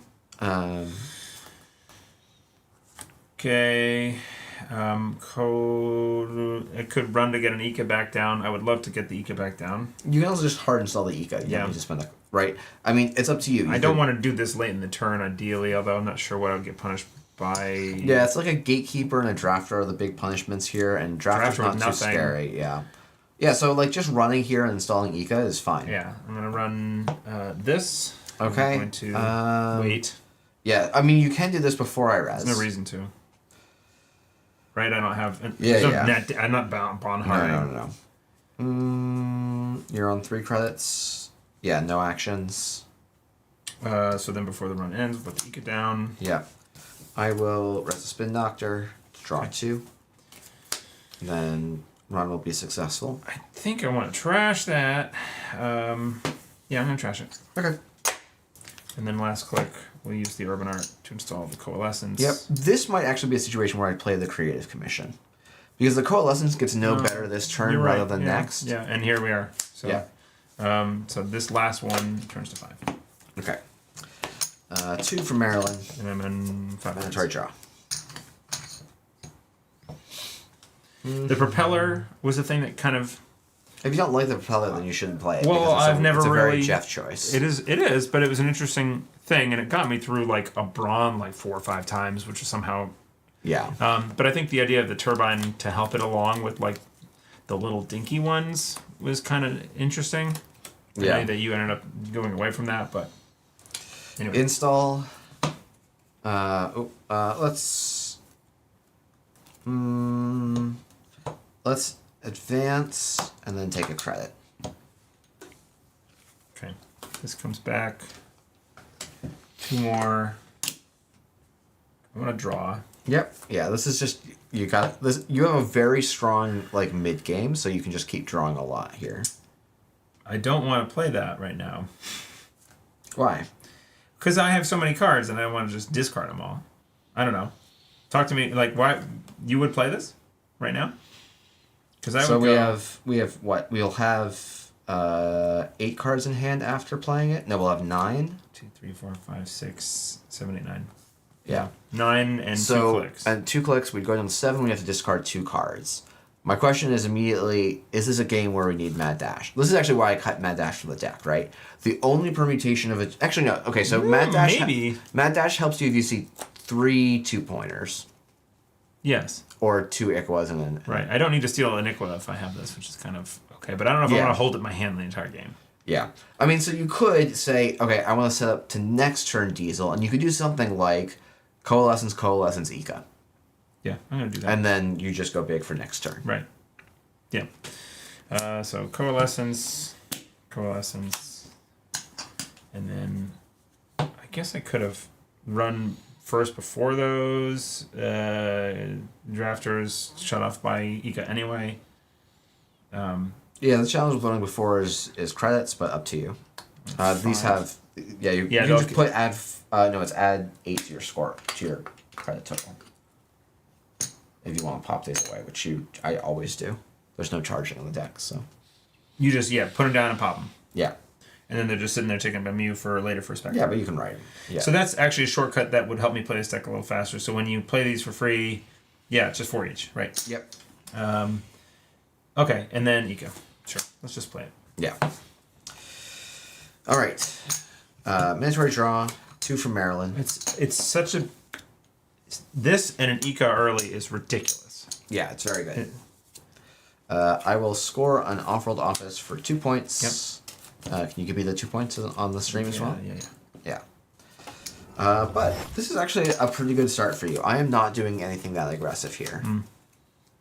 Okay. Code. It could run to get an Ika back down. I would love to get the Ika back down. You can also just hard install the Ika. You don't need to spend right. I mean, it's up to you. I don't want to do this late in the turn, ideally. Although I'm not sure what I would get punished by. Yeah, it's like a gatekeeper and a drafter are the big punishments here, and drafter's not too scary. Yeah. Yeah, so like just running here and installing Ika is fine. Yeah, I'm gonna run this. Okay. I'm going to wait. Yeah, I mean, you can do this before I res. There's no reason to. Right? I don't have... I'm not bond harding. No. You're on 3 credits. Yeah, no actions. So then before the run ends, we'll put the Ika down. Yeah. I will res the Spin Doctor, draw 2. Then run will be successful. I think I want to trash that. Yeah, I'm going to trash it. Okay. And then last click, we'll use the Urban Art to install the Coalescence. Yep. This might actually be a situation where I play the Creative Commission. Because the Coalescence gets no better this turn rather than next. Yeah, and here we are. So, yeah. So this last one turns to 5. Okay. 2 from Maryland. And I'm in 5 Mandatory minutes. draw. The propeller was the thing that kind of... If you don't like the propeller, then you shouldn't play it. Well, I've never it's a really... very Jeff choice. It is, but it was an interesting thing, and it got me through like a Brawn like 4 or 5 times, which is somehow... Yeah. But I think the idea of the turbine to help it along with like the little dinky ones was kind of interesting. Yeah. That you ended up going away from that, but anyway. Install. Let's. Let's advance and then take a credit. Okay. This comes back. 2 more. I want to draw. Yep. Yeah. This is just you got this. You have a very strong like mid game, so you can just keep drawing a lot here. I don't want to play that right now. Why? Because I have so many cards and I want to just discard them all. I don't know. Talk to me. Like, why you would play this right now? Because I would go... we have what? We'll have 8 cards in hand after playing it. No, we'll have 9. 2, 3, 4, 5, 6, 7, 8, 9. Yeah. 9 and 2 clicks. And 2 clicks, we'd go down to 7, we have to discard 2 cards. My question is immediately, is this a game where we need Mad Dash? This is actually why I cut Mad Dash from the deck, right? The only permutation of it... Actually, no. Okay, so Mad Dash... Maybe. Mad Dash helps you if you see 3 2-pointers. Yes. Or 2 Iqwas and then... Right. I don't need to steal an Iqua if I have this, which is kind of... Okay, but I don't know if I want to hold it in my hand the entire game. Yeah. I mean, so you could say, okay, I want to set up to next turn Diesel, and you could do something like Coalescence, Ika. Yeah, I'm going to do that. And then you just go big for next turn. Right. Yeah. So Coalescence, and then I guess I could have run first before those. Drafters shut off by Ika anyway. Yeah, the challenge with running before is credits, but up to you. These have... Yeah, you can just put add... it's add 8 to your score, to your credit total. If you want to pop these away, which I always do. There's no charging on the deck, so... You just, put them down and pop them. Yeah. And then they're just sitting there taking a Mew for later for Spectre. Yeah, but you can write them. Yeah. So that's actually a shortcut that would help me play this deck a little faster. So when you play these for free, it's just 4 each, right? Yep. Okay, and then Ika. Sure, let's just play it. Yeah. All right. Mandatory draw, 2 from Maryland. It's such a... This and an Ika early is ridiculous. Yeah, it's very good. I will score an off-world office for 2 points. Yep. Can you give me the 2 points on the stream as well? Yeah. But this is actually a pretty good start for you. I am not doing anything that aggressive here.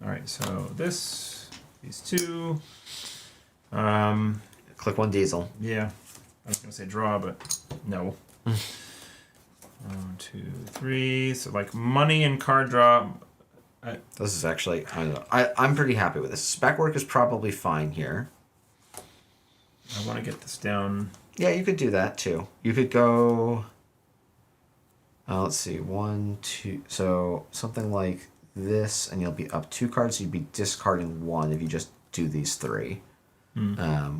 All right, so these 2. Click 1 Diesel. Yeah. I was going to say draw, but no. 1, 2, 3. So like money and card draw. This is actually... I don't know. I'm pretty happy with this. Spec work is probably fine here. I want to get this down. Yeah, you could do that too. You could go... let's see. 1, 2... So something like this, and you'll be up 2 cards. So you'd be discarding 1 if you just do these 3.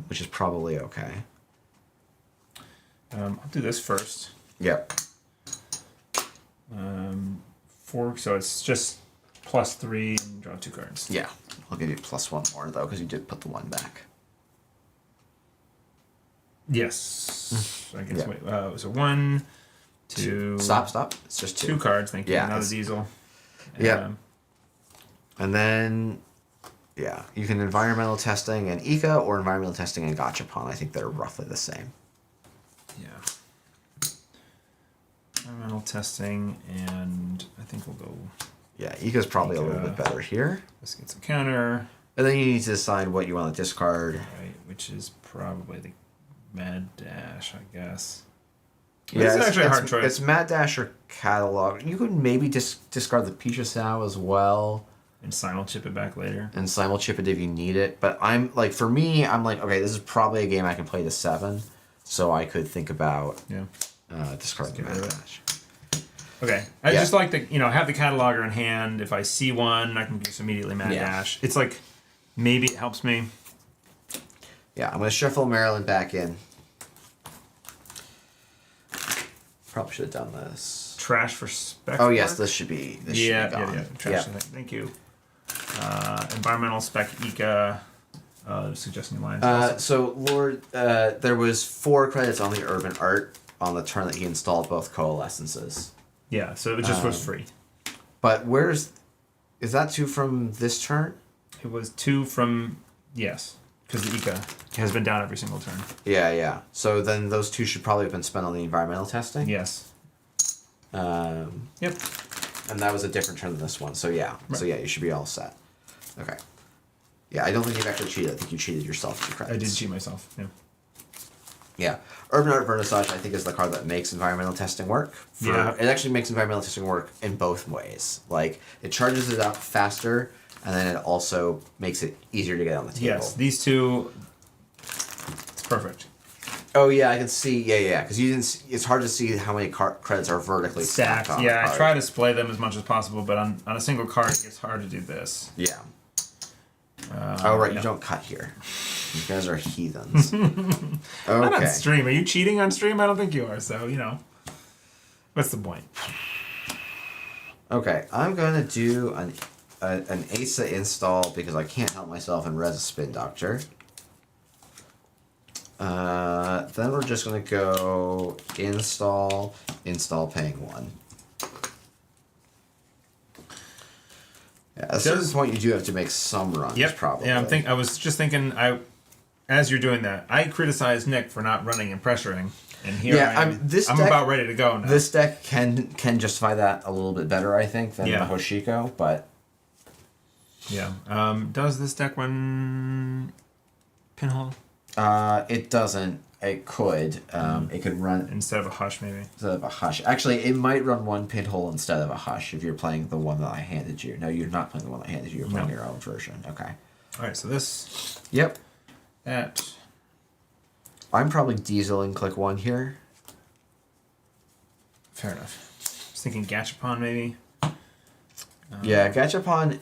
Which is probably okay. I'll do this first. Yep. 4, so it's just +3 and draw 2 cards. Yeah. I'll give you +1 more, though, because you did put the 1 back. Yes. I guess, wait. So 1, 2... Stop. It's just 2. 2 cards, thank you. Yeah, Not a diesel. Yeah. And then... Yeah, you can environmental testing and Ika or environmental testing and Gachapon. I think they're roughly the same. Yeah. Environmental testing, and I think we'll go. Yeah, Ika's probably a little bit better here. Let's get some counter. And then you need to decide what you want to discard. Right, which is probably the Mad Dash, I guess. Yeah, it's actually a hard choice. It's Mad Dash or Catalog. You could maybe discard the Peach Sao as well. And simul chip it back later. And simul chip it if you need it. But I'm like, for me, I'm like, okay, this is probably a game I can play to 7. So I could think about discarding the Mad Dash. Okay. I just like to, have the cataloger in hand. If I see one, I can just immediately Mad Dash. It's like, maybe it helps me. Yeah, I'm going to shuffle Maryland back in. Probably should have done this. Trash for spec. Oh, yes, this should be gone. Yeah. Trash. Thank you. Environmental spec Ika. Suggesting lines. So, Lord, there was 4 credits on the Urban Art on the turn that he installed both coalescences. Yeah, so it just was free. But is that 2 from this turn? It was 2 from, yes, because the Ika has been down every single turn. Yeah. So then those 2 should probably have been spent on the environmental testing? Yes. Yep. And that was a different turn than this one. So yeah. Right. So yeah, you should be all set. Okay. Yeah, I don't think you've actually cheated. I think you cheated yourself 2 credits. I did cheat myself, yeah. Yeah. Urban Art Vernissage, I think, is the card that makes environmental testing work. It actually makes environmental testing work in both ways. Like, it charges it up faster, and then it also makes it easier to get on the table. Yes, these 2, it's perfect. Oh, yeah, I can see. Yeah. Because it's hard to see how many credits are vertically stacked on Yeah, a card. I try to splay them as much as possible, but on a single card, it's hard to do this. Yeah. You don't cut here. You guys are heathens. Not on stream. Are you cheating on stream? I don't think you are, so, what's the point? Okay, I'm going to do an ASA install because I can't help myself and res a Spin Doctor. Then we're just going to go install paying 1. Yeah, at a certain point, you do have to make some runs, probably. Yeah, I was just thinking, as you're doing that, I criticized Nick for not running and pressuring, and here I'm about ready to go now. This deck can justify that a little bit better, I think, than the Hoshiko, but... Yeah. Does this deck run Pinhole? It doesn't. It could. It could run... Instead of a Hush, maybe? Instead of a Hush. Actually, it might run 1 Pinhole instead of a Hush if you're playing the one that I handed you. No, you're not playing the one I handed you. You're playing your own version. Okay. Alright, so this... Yep. That... I'm probably dieseling click 1 here. Fair enough. I was thinking Gachapon, maybe? Yeah, Gachapon,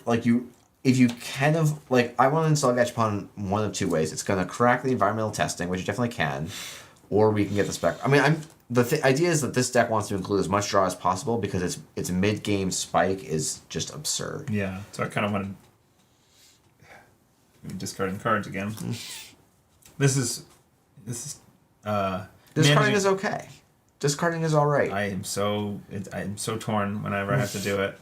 if you kind of, I want to install Gachapon one of 2 ways. It's going to crack the environmental testing, which it definitely can, or we can get the spec. I mean, the idea is that this deck wants to include as much draw as possible because its mid-game spike is just absurd. Yeah, so I kind of want to... Discarding cards again. Discarding is okay. Discarding is all right. I'm so torn whenever I have to do it.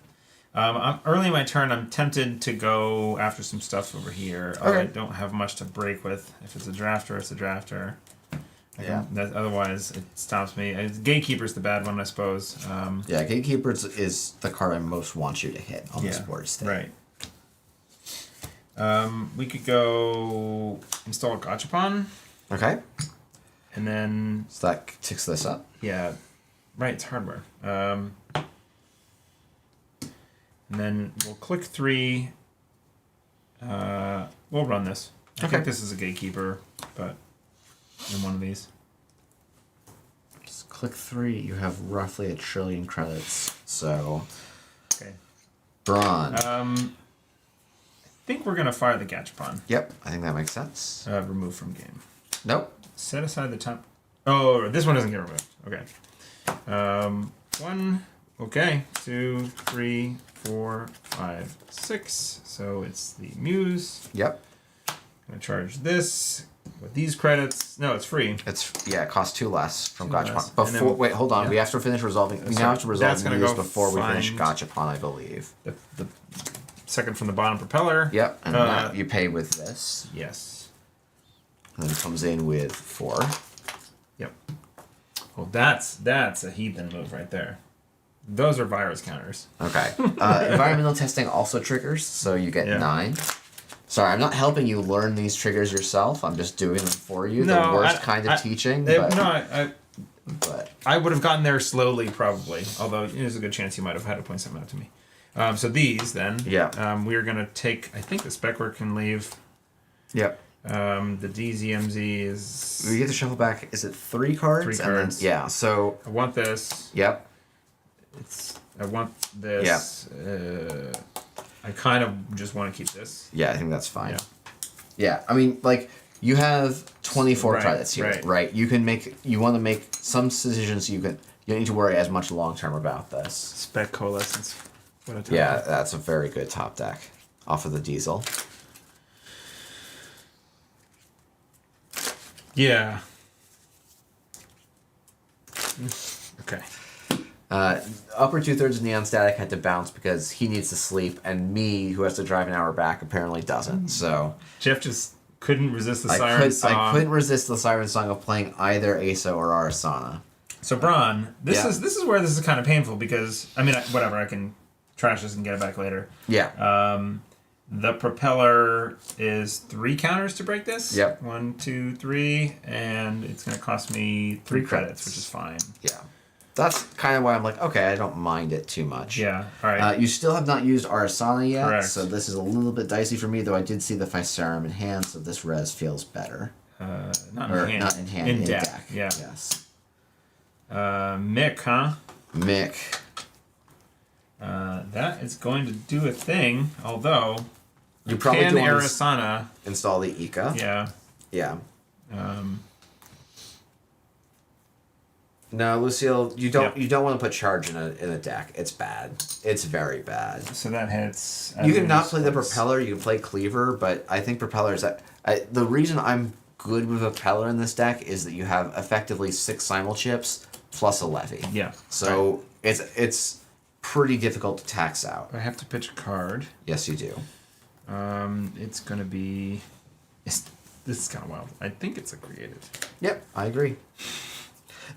Early in my turn, I'm tempted to go after some stuff over here. Okay. I don't have much to break with. If it's a drafter, it's a drafter. Yeah. Otherwise, it stops me. Gatekeeper's the bad one, I suppose. Yeah, Gatekeeper is the card I most want you to hit on this board state. Right. We could go install a Gachapon. Okay. And then... So that ticks this up. Yeah. Right, it's hardware. And then we'll click 3. We'll run this. I think this is a Gatekeeper, but in one of these. Just click 3. You have roughly 1 trillion credits. So... Okay. Brawn. I think we're going to fire the Gachapon. Yep, I think that makes sense. Remove from game. Nope. Set aside the top... Oh, this one doesn't get removed. Okay. 1. Okay. 2, 3, 4, 5, 6. So it's the Muse. Yep. I'm going to charge this with these credits. No, it's free. It costs 2 less from 2 Gachapon. less. Before, wait, hold on. Yeah. We have to finish resolving. We now have to resolve Muse before we finish find Gachapon, I believe. The second from the bottom propeller. Yep, and that you pay with this. Yes. And then it comes in with 4. Yep. Well, that's a heathen move right there. Those are virus counters. Okay. Environmental testing also triggers, so you get 9. Sorry, I'm not helping you learn these triggers yourself. I'm just doing them for you. The worst kind of teaching. But I would have gotten there slowly, probably. Although there's a good chance you might have had to point something out to me. So these, then. Yeah. We are going to take... I think the spec work can leave. Yep. The DZMZ is... We get to shuffle back, is it 3 cards? 3 cards. And then, so... I want this. Yep. I want this. Yeah. I kind of just want to keep this. Yeah, I think that's fine. Yeah, I mean, like, you have 24 credits here, right? You want to make some decisions you don't need to worry as much long-term about this. Spec Coalescence. What a top deck. That's a very good top deck off of the Diesel. Yeah. Okay. Upper 2/3 of Neon Static had to bounce because he needs to sleep, and me, who has to drive an hour back, apparently doesn't. So Jeff just couldn't resist the Siren Song. I couldn't resist the Siren Song of playing either Asa or Arissana. So Braun, this is where this is kind of painful because whatever, I can trash this and get it back later. Yeah. The propeller is 3 counters to break this. Yep. 1, 2, 3, and it's going to cost me 3 credits, which is fine. Yeah. That's kind of why I'm like, okay, I don't mind it too much. Yeah, all right. You still have not used Arissana yet, Correct. so this is a little bit dicey for me, though I did see the Physarum in hand, so this res feels better. Not in hand. In deck. Yeah. Yes. Mick, huh? Mick. That is going to do a thing, although You probably can do want Arissana to install the Ika. Yeah. Yeah. No, Lucille, you don't want to put charge in a deck. It's bad. It's very bad. So that hits. You can not play the Propeller. You can play Cleaver, but I think Propeller is the reason I'm good with Propeller in this deck is that you have effectively 6 Simul chips plus a Levy. Yeah. So it's pretty difficult to tax out. I have to pitch a card. Yes, you do. It's gonna be. This is kind of wild. I think it's a creative. Yep, I agree.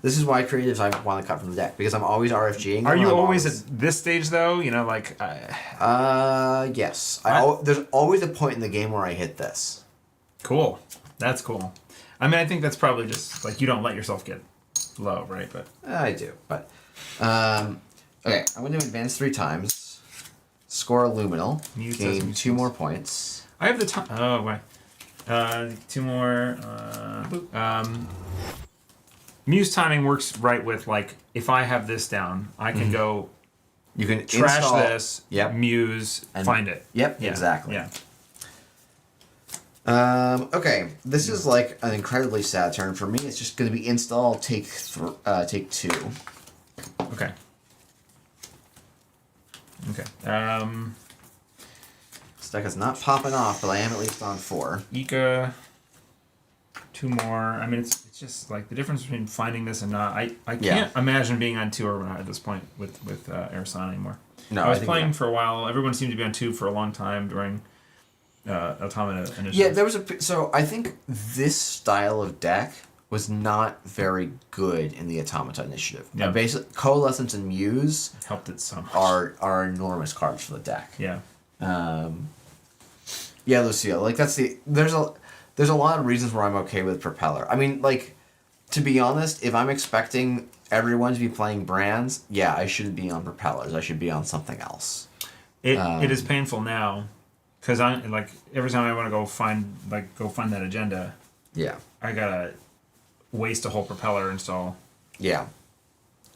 This is why creatives I want to cut from the deck because I'm always RFGing. Are you always at this stage though? Yes. There's always a point in the game where I hit this. Cool. That's cool. I think that's probably just like you don't let yourself get low, right? But I do. But okay, I'm going to advance 3 times. Score a Luminal. Gain 2 more points. I have the time. Oh wait. 2 more. Muse timing works right with like if I have this down, I can go. You can trash install, this. Yep. Muse. And find it. Yep. Yeah, Exactly. Yeah. Okay. This is like an incredibly sad turn for me. It's just going to be install. Take 2. Okay. Okay. This deck is not popping off, but I am at least on 4. Ika. 2 more. It's just like the difference between finding this and not. I can't imagine being on 2 or not at this point with Arissana anymore. No, I was playing for a while. Everyone seemed to be on 2 for a long time during Automata Initiative. Yeah, there was so I think this style of deck was not very good in the Automata Initiative. Yeah. Basically, Coalescence and Muse helped it so much. Are enormous cards for the deck. Yeah. Yeah, Lucille. Like there's a lot of reasons where I'm okay with Propeller. To be honest, if I'm expecting everyone to be playing brands, yeah, I shouldn't be on Propellers. I should be on something else. It is painful now, because I like every time I want to go find that agenda. Yeah. I gotta waste a whole Propeller install. Yeah.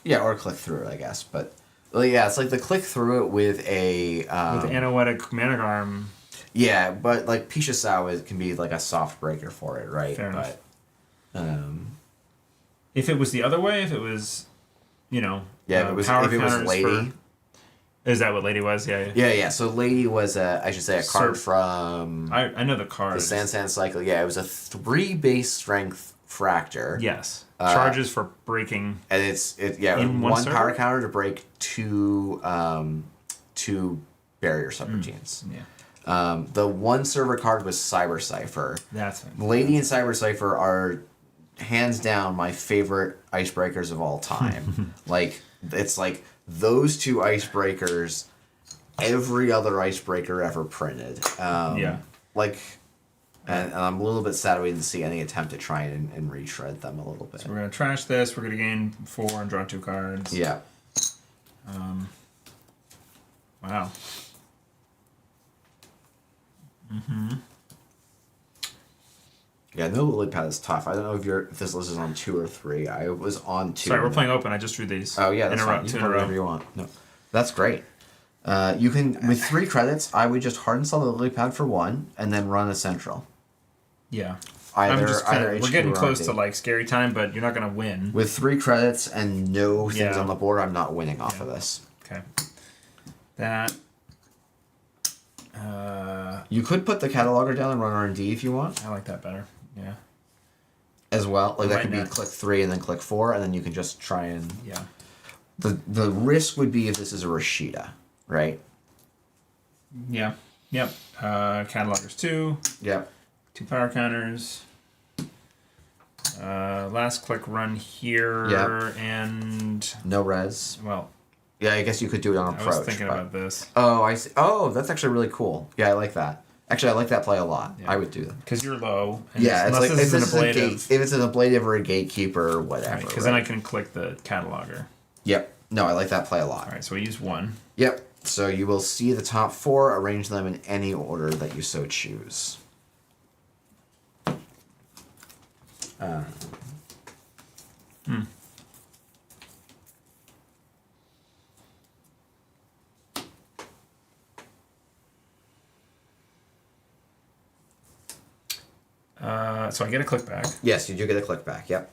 Yeah, or click through it, I guess. But yeah, it's like the click through it with a with Anoetic Managarm. Yeah, but like Pisha Sao can be like a soft breaker for it, right? Fair enough. But if it was the other way, if it was, yeah, if it was Lady. Is that what Lady was? Yeah. Yeah. So Lady was a card from. I know the card. The Sand Cycle. Yeah, it was a 3 base strength Fractor. Yes. Charges for breaking. And it's in one power counter to break 2 barrier subroutines. Yeah. The 1 server card was Cyber Cipher. That's it. Lady and Cyber Cipher are hands down my favorite icebreakers of all time. Like, it's like those two icebreakers, every other icebreaker ever printed. Like, and I'm a little bit sad we didn't see any attempt to try and reshred them a little bit. So we're going to trash this. We're going to gain 4 and draw 2 cards. Yeah. Wow. Yeah, no lily pad is tough. I don't know if this list is on 2 or 3. I was on 2. Sorry, we're playing open. I just drew these. Oh yeah, that's in a row, fine. You 2 can in a play whatever row. you want. No, that's great. You can with 3 credits. I would just hard install the lily pad for 1, and then run a central. Yeah. Either we're HQ getting or close RD. to like scary time, but you're not going to win. With 3 credits and no things Yeah. on the board, I'm not winning off of this. Okay. That. You could put the cataloger down and run R&D if you want, I like that better. Yeah. as well. Like that Might could be not. click 3 and then click 4, and then you can just try and. Yeah. The risk would be if this is a Rashida, right? Yeah. Yep. Catalogers 2. Yep. 2 power counters. Last click run here. Yep. And. No res. Well, Yeah, I guess you could do it on approach. I was thinking but- about this. Oh, I see. Oh, that's actually really cool. Yeah, I like that. Actually, I like that play a lot. Yeah. I would do that. Because you're low. And Yeah, it's unless like this if is an ablative. if it's an ablative or a gatekeeper or whatever. Because then I can click the cataloger. Yep. No, I like that play a lot. All right, so we use 1. Yep. So you will see the top 4. Arrange them in any order that you so choose. So I get a click back. Yes, you do get a click back. Yep.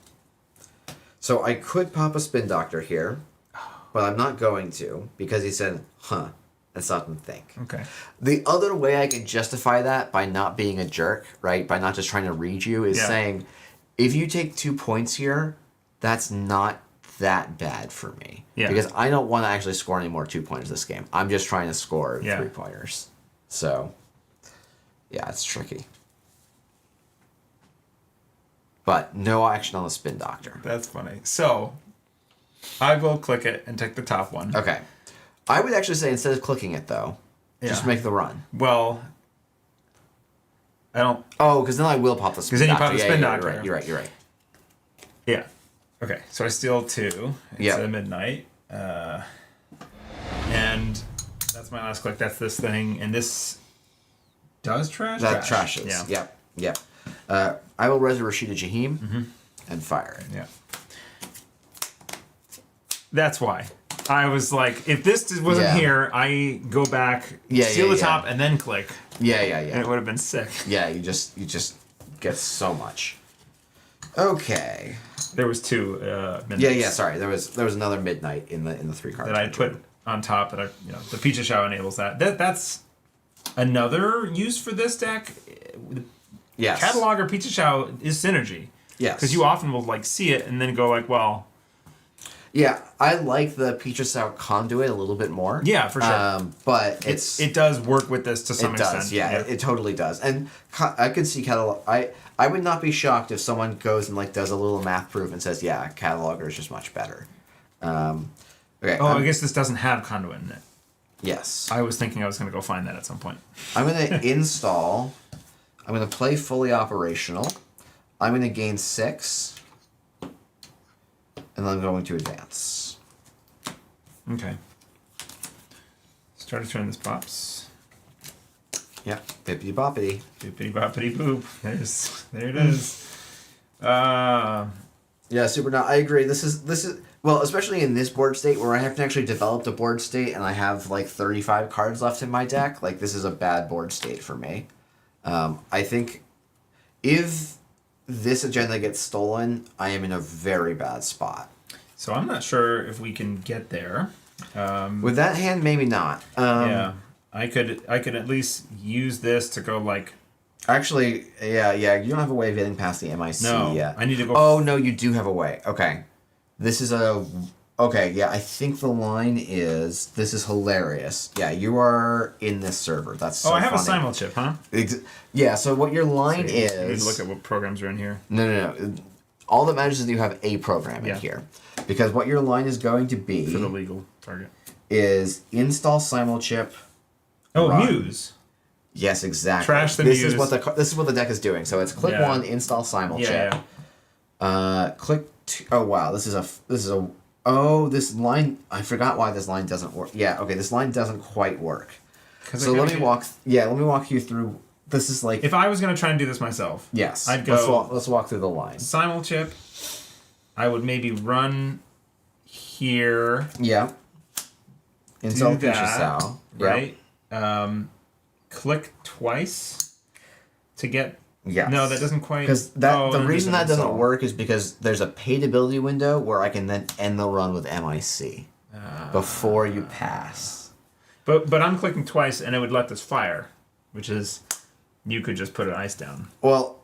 So I could pop a spin doctor here, but I'm not going to because he said, "Huh." And stop and think. Okay. The other way I can justify that by not being a jerk, right? By not just trying to read you, is Yeah. saying, if you take 2 points here, that's not that bad for me. Yeah. Because I don't want to actually score any more 2-pointers this game. I'm just trying to score Yeah. 3-pointers. So, yeah, it's tricky. But no action on the spin doctor. That's funny. So I will click it and take the top one. Okay. I would actually say instead of clicking it, though, just Yeah. make the run. Well, I don't. Oh, because then I will pop the spin 'Cause then you doctor. pop the Yeah, spin yeah, doctor. You're right. You're right. Yeah. Okay. So I steal 2 Yeah. instead of midnight. And that's my last click. That's this thing. And this does trash? That trashes. Yeah. Yep. Yep. I will res Rashida Jaheim and fire it. Yeah. That's why. I was like, if this wasn't Yeah. here, I go back, Yeah, steal yeah, the yeah. top, and then click. Yeah. And it would have been sick. Yeah. You just get so much. Okay. There was 2 midnights Yeah. Sorry. There was another midnight in the 3 cards that I put on top that the Pizza Show enables that. That's another use for this deck. Yes. Cataloger Pizza Show is synergy. Yes. Because you often will like see it and then go like, well, Yeah. I like the Peaches-Out conduit a little bit more. yeah, for sure. But it does work with this to some it extent. does, yeah, it totally does. And I could see catalog. I would not be shocked if someone goes and like does a little math proof and says, "Yeah, cataloger is just much better." Okay. Oh, I guess this doesn't have conduit in it. Yes. I was thinking I was going to go find that at some point. I'm gonna install. I'm gonna play fully operational. I'm gonna gain 6, and then I'm going to advance. Okay. Start to turn this pops. Yeah, bippity boppity. Boopity boppity boop. There it is. Yeah, super. Now I agree. This is well, especially in this board state where I haven't actually developed a board state and I have like 35 cards left in my deck. Like this is a bad board state for me. I think if this agenda gets stolen, I am in a very bad spot. So I'm not sure if we can get there. With that hand, maybe not. Yeah. I could at least use this to go like. Actually, yeah. You don't have a way of getting past the MIC No, yet. I need to go. Oh no, you do have a way. Okay, this is a. Okay, yeah. I think the line is this is hilarious. Yeah, you are in this server. That's so I have funny. a simul chip, huh? Yeah. So what your line You need is? to look at what programs are in here. No. All that matters is that you have a program in here. Because what your line is going to be... For the legal target. ...is install simulchip... Oh, run. Muse. Yes, exactly. Trash the Muse. This is what the deck is doing. So it's click 1, install simulchip. Click... Oh, wow. This line... I forgot why this line doesn't work. Yeah, okay. This line doesn't quite work. So let me walk you through... This is like... If I was going to try and do this myself... Yes. I'd go... Let's walk through the line. Simulchip. I would maybe run here. Yeah. Install do that, Sal. right? Click twice to get... Yes. No, that doesn't quite... Because the reason that doesn't work is because there's a paid ability window where I can then end the run with MIC before you pass. But I'm clicking twice and it would let this fire, which is... You could just put an ice down. Well,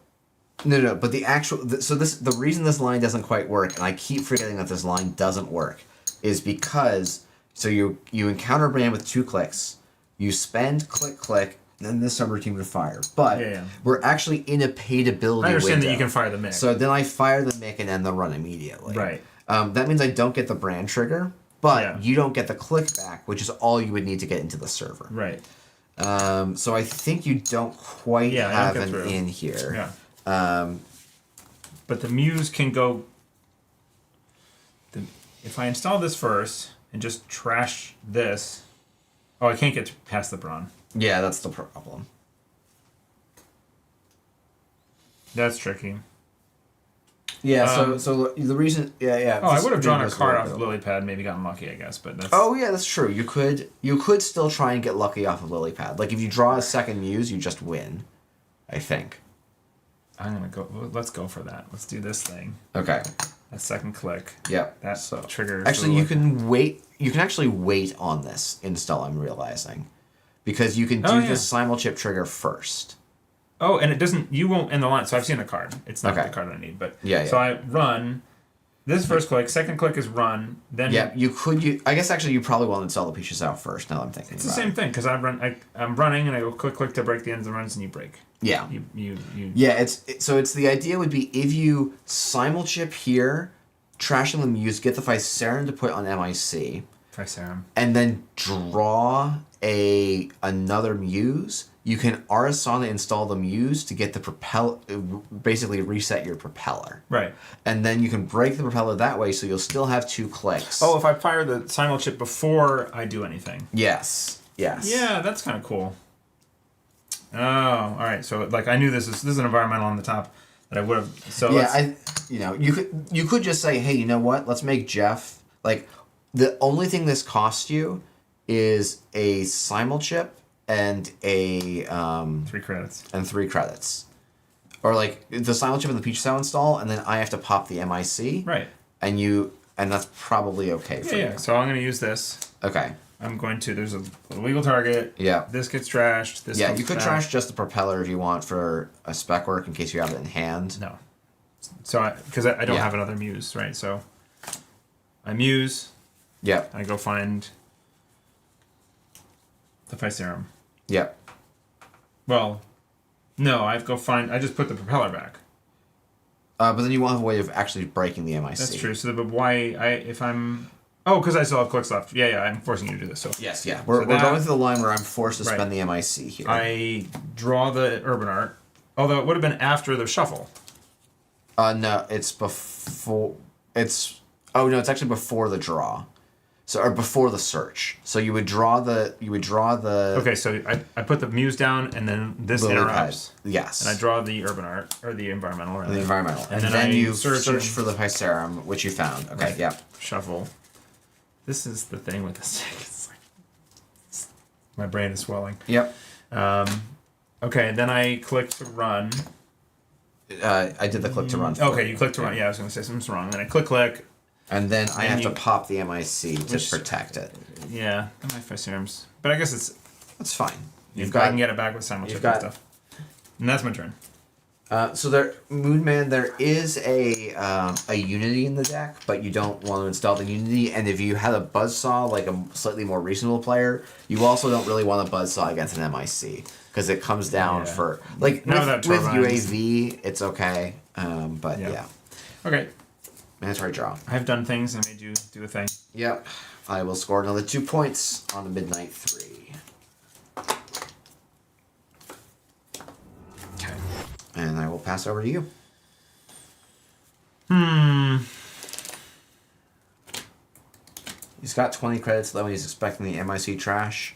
no. But the reason this line doesn't quite work, and I keep forgetting that this line doesn't work, is because you encounter a brand with 2 clicks, you spend click, then this subroutine would fire. But we're actually in a paid ability window. I understand that you can fire the mic. So then I fire the mic and end the run immediately. Right. That means I don't get the brand trigger, but you don't get the click back, which is all you would need to get into the server. Right. So I think you don't quite have an in here. Yeah. But the Muse can go... If I install this first and just trash this... Oh, I can't get past the Brawn. Yeah, that's the problem. That's tricky. Yeah, so the reason... Yeah. Oh, I would have drawn a card off of Lily Pad, maybe gotten lucky, I guess, but that's... Oh, yeah, that's true. You could still try and get lucky off of Lily Pad. Like, if you draw a second Muse, you just win, I think. I'm going to go... Let's go for that. Let's do this thing. Okay. That second click. Yep. That triggers... Actually, you can wait... You can actually wait on this install, I'm realizing. Because you can do the simulchip trigger first. Oh, and it doesn't... You won't end the line. So I've seen the card. It's not the card I need, but... Yeah. So I run... This first click, second click is run, then... Yeah, I guess actually you probably want to install the pieces out first, now that I'm thinking It's the same thing, because I'm running and I go click to break the ends of runs and you break. Yeah. Yeah, it's the idea would be if you simulchip here, trashing the Muse, get the Physarum to put on MIC. Physarum. And then draw another Muse, you can Arissana install the Muse to get the propeller, basically reset your propeller. Right. And then you can break the propeller that way, so you'll still have 2 clicks. Oh, if I fire the simulchip before I do anything. Yes. Yeah, that's kind of cool. Oh, all right. So like I knew this is an environmental on the top that I would have. So you could just say, hey, you know what? Let's make Jeff like the only thing this costs you is a simulchip and a 3 credits. And 3 credits. Or like the simulchip and the Peach Sow install, and then I have to pop the MIC. Right. And that's probably okay for you. Yeah. So I'm gonna use this. Okay. I'm going to. There's a legal target. Yeah. This gets trashed. This. Yeah, you could trash just the propeller if you want for a spec work in case you have it in hand. No. So because I don't have another Muse, right? So I Muse. Yep. I go find the Physarum. Yep. Well, no, I just put the propeller back. But then you won't have a way of actually breaking the MIC. That's true. So, but why? Because I still have clicks left. Yeah, I'm forcing you to do this. So yes, yeah. We're going through the line where I'm forced to spend the MIC here. I draw the Urban Art, although it would have been after the shuffle. No, it's before. It's actually before the draw. So or before the search. So you would draw the. Okay, so I put the Muse down, and then this interrupts. Yes. And I draw the Urban Art or the environmental. Rather. The environmental, and then you search for the Physarum, which you found. Okay. Right. Yeah. Shuffle. This is the thing with this deck. It's like my brain is swelling. Yep. Okay, then I click to run. I did the click to run. Okay, you click to run. Yeah, I was going to say something's wrong. Then I click. And then I have to pop the MIC to protect it. Yeah, I might Physarums. But I guess that's fine. I can get it back with simulchip and stuff. And that's my turn. So Moonman, there is a Unity in the deck, but you don't want to install the Unity. And if you had a Buzzsaw, like a slightly more reasonable player, you also don't really want a Buzzsaw against an MIC because it comes down for like with UAV, it's okay. But yeah. Okay. Mandatory draw. I've done things. I made you do a thing. Yep. I will score another 2 points on the Midnight 3. Okay. And I will pass over to you. He's got 20 credits, though he's expecting the MIC trash.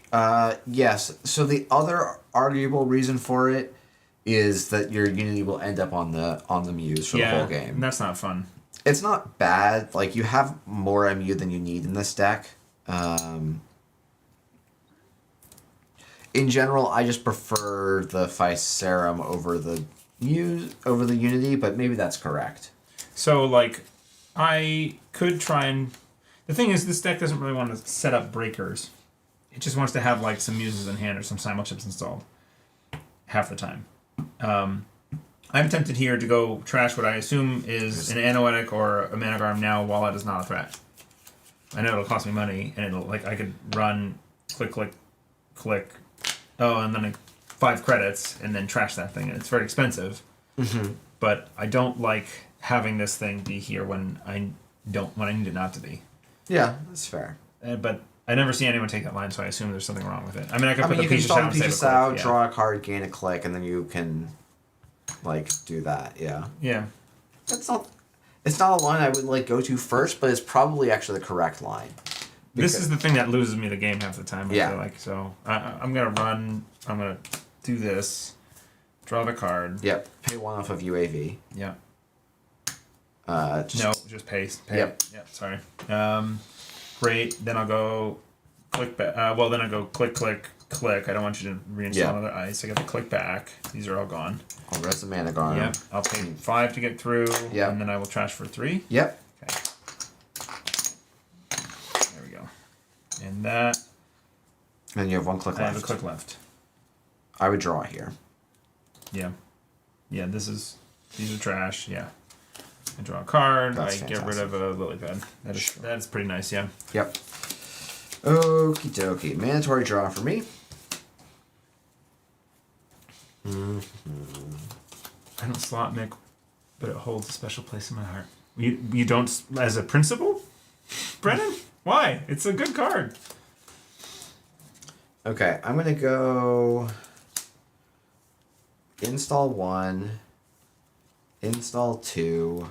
Yes. So the other arguable reason for it is that your Unity will end up on the Muse for the whole game. That's not fun. It's not bad. Like, you have more MU than you need in this deck. In general, I just prefer the Physarum over the Unity, but maybe that's correct. So, like, I could try and... The thing is, this deck doesn't really want to set up breakers. It just wants to have, like, some Muses in hand or some Simul chips installed. Half the time. I'm tempted here to go trash what I assume is an Anoetic or a Managarm now while that is not a threat. I know it'll cost me money, and it'll, like, I could run click, and then 5 credits, and then trash that thing. And it's very expensive. Mm-hmm. But I don't like having this thing be here when I need it not to be. Yeah, that's fair. But I never see anyone take that line, so I assume there's something wrong with it. I mean, I could put the you can Peaches install out the and Peaches save a out, click, yeah. draw a card, gain a click, and then you can, like, do that. Yeah. Yeah. It's not a line I would, like, go to first, but it's probably actually the correct line. This is the thing that loses me the game half the time, I Yeah. feel like. So I'm going to do this, draw the card. Yep. Pay 1 off of UAV. Yeah. Just Just paste. Yep. Yep, sorry. Great. Then I'll go click back. Then I go click. I don't want you to reinstall another ice. I get the click back. These are all gone. I'll rest the Managarm. Yep. I'll pay 5 to get through. Yep. And then I will trash for 3. Yep. Okay. There we go. And that. And you have 1 click I left. have a click left. I would draw here. Yeah. Yeah, these are trash, yeah. I draw a card, That's I get rid fantastic. of a lily pad. That's pretty nice, yeah. Yep. Okie dokie. Mandatory draw for me. I don't slot Mick, but it holds a special place in my heart. You don't as a principal? Brennan? Why? It's a good card. Okay, I'm going to go install 1, install 2,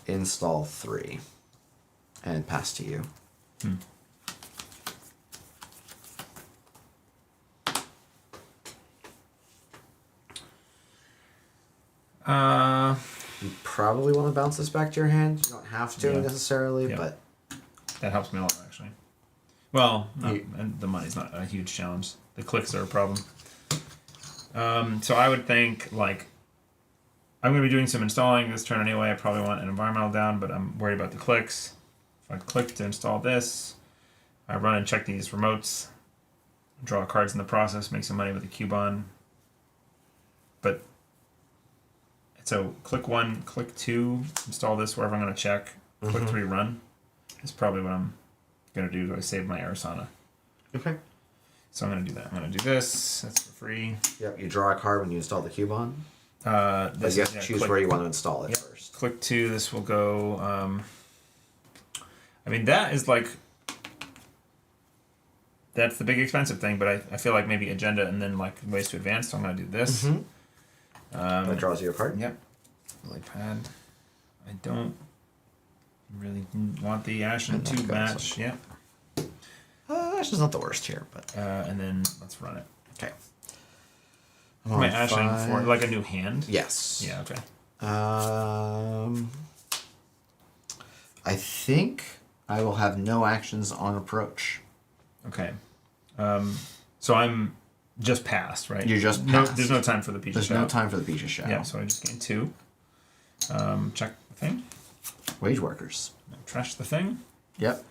install 3, and pass to you. You probably want to bounce this back to your hand. You don't have to necessarily, Yeah. but That helps me a lot, actually. Well, and the money's not a huge challenge. The clicks are a problem. So I would think, like, I'm going to be doing some installing this turn anyway. I probably want an environmental down, but I'm worried about the clicks. If I click to install this, I run and check these remotes, draw cards in the process, make some money with the Cubon. But, so click 1, click 2, install this wherever I'm going to check, click 3, run. Is probably what I'm going to do to save my Arissana. okay. So I'm going to do that. I'm going to do this. That's for free. Yep. You draw a card when you install the Cubon. This But you have to choose click, where you want to install it Yep. first. Click 2. This will go. I mean, that is like. That's the big expensive thing, but I feel like maybe agenda and then like ways to advance. So I'm going to do this. That draws you a card. Yep. Lily pad. I don't really want the Ashen And 2 that goes match. Yep. Ashen's not the worst here, but And then let's run it. okay. Am I Ashen for like a new hand? Yes. Yeah, okay. I think I will have no actions on approach. Okay. So I'm just passed, right? You're just No, passed. there's no time for the Peaches There's shout. no time for the Peaches shout. Yeah, so I just gained 2. Check the thing. Wage workers. Trash the thing. Yep.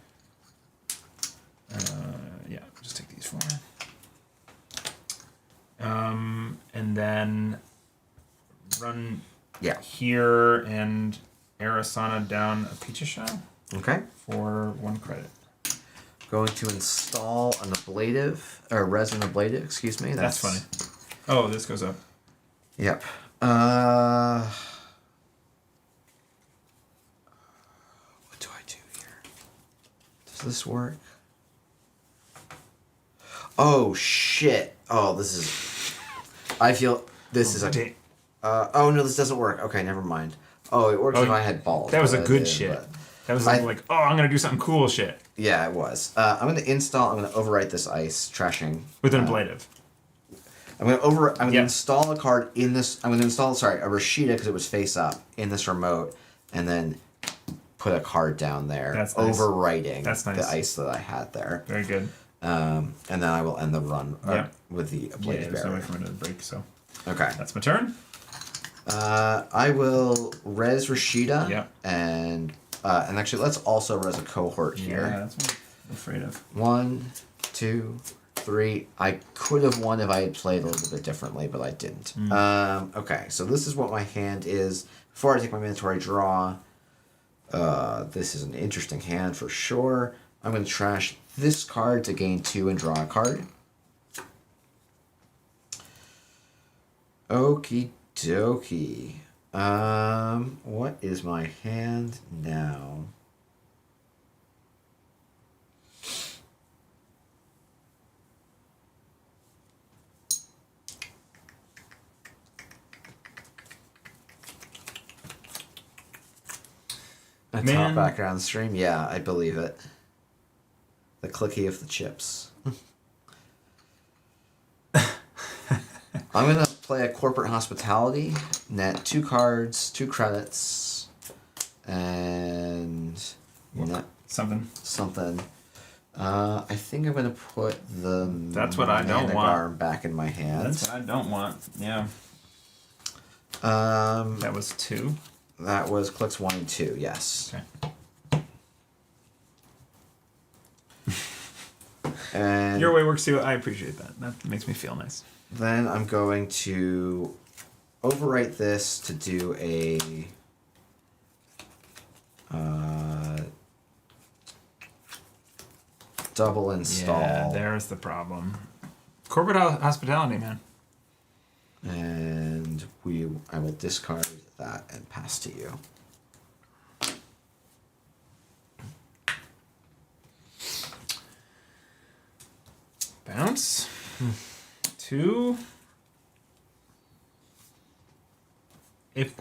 Yeah, just take these 4. And then run here and Arissana down a Peaches shell Okay. for 1 credit. Going to install an ablative, or resin ablative, excuse me. That's funny. Oh, this goes up. Yep. What do I do here? Does this work? Oh shit! Oh, this is. I feel this is a. Oh no, this doesn't work. Okay, never mind. Oh, it works if I had balls. That was a good shit. That was like, oh, I'm gonna do something cool shit. Yeah, it was. I'm gonna overwrite this ice trashing with an ablative. I'm gonna install a card in this. I'm gonna install a Rashida because it was face up in this remote, and then put a card down there. That's nice. Overwriting the ice that I had there. Very good. And then I will end the run with the ablative there's no way barrier. for me to break. So. Okay. That's my turn. I will res Rashida. Yeah. And actually, let's also res a cohort here. Yeah, that's what I'm afraid of. 1, 2, 3. I could have won if I had played a little bit differently, but I didn't. Okay, so this is what my hand is. Before I take my mandatory draw, this is an interesting hand for sure. I'm going to trash this card to gain 2 and draw a card. Okie dokie. What is my hand now? A top background stream? Yeah, I believe it. The clicky of the chips. I'm going to play a corporate hospitality, net 2 cards, 2 credits, and something. I think I'm going to put the That's what I don't want. back in my hand. That's what I don't want. Yeah. That was 2. That was clicks 1 and 2. Yes. Okay. And your way works too. I appreciate that. That makes me feel nice. Then I'm going to overwrite this to do a double install. Yeah, there's the problem. Corporate hospitality, man. And I will discard that and pass to you. Bounce. 2. If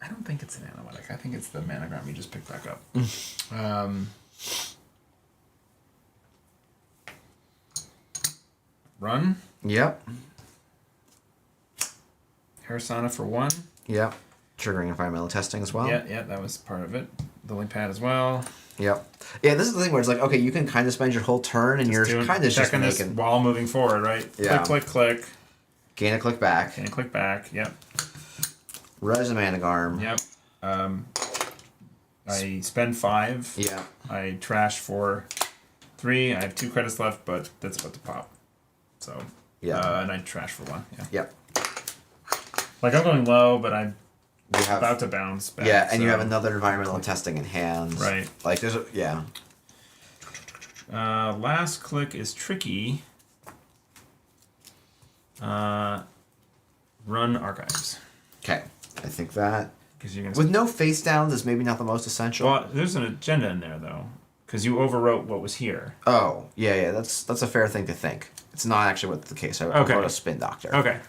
I don't think it's an analytic. I think it's the managram you just picked back up. Run. Yep. Arissana for 1. Yep. Triggering environmental testing as well. Yeah, that was part of it. Lily pad as well. Yep. Yeah, this is the thing where it's like, okay, you can kind of spend your whole turn and you're kind of just checking this making... while moving forward, right? Yeah. Click, click, click. Gain a click back. Gain a click back, yep. Res a Managarm. Yep. I spend 5. Yeah. I trash for 3. I have 2 credits left, but that's about to pop. So, yeah. And I trash for 1, yeah. Yep. Like, I'm going low, but I'm about to bounce back. Yeah, and you have another environmental testing in hand. Right. Like, there's a... Yeah. Last click is tricky. Run archives. Okay. I think that... Because you're gonna with no face downs is maybe not the most essential. Well, there's an agenda in there, though. Because you overwrote what was here. Oh, yeah, that's a fair thing to think. It's not actually what the case. I wrote a spin doctor. Okay.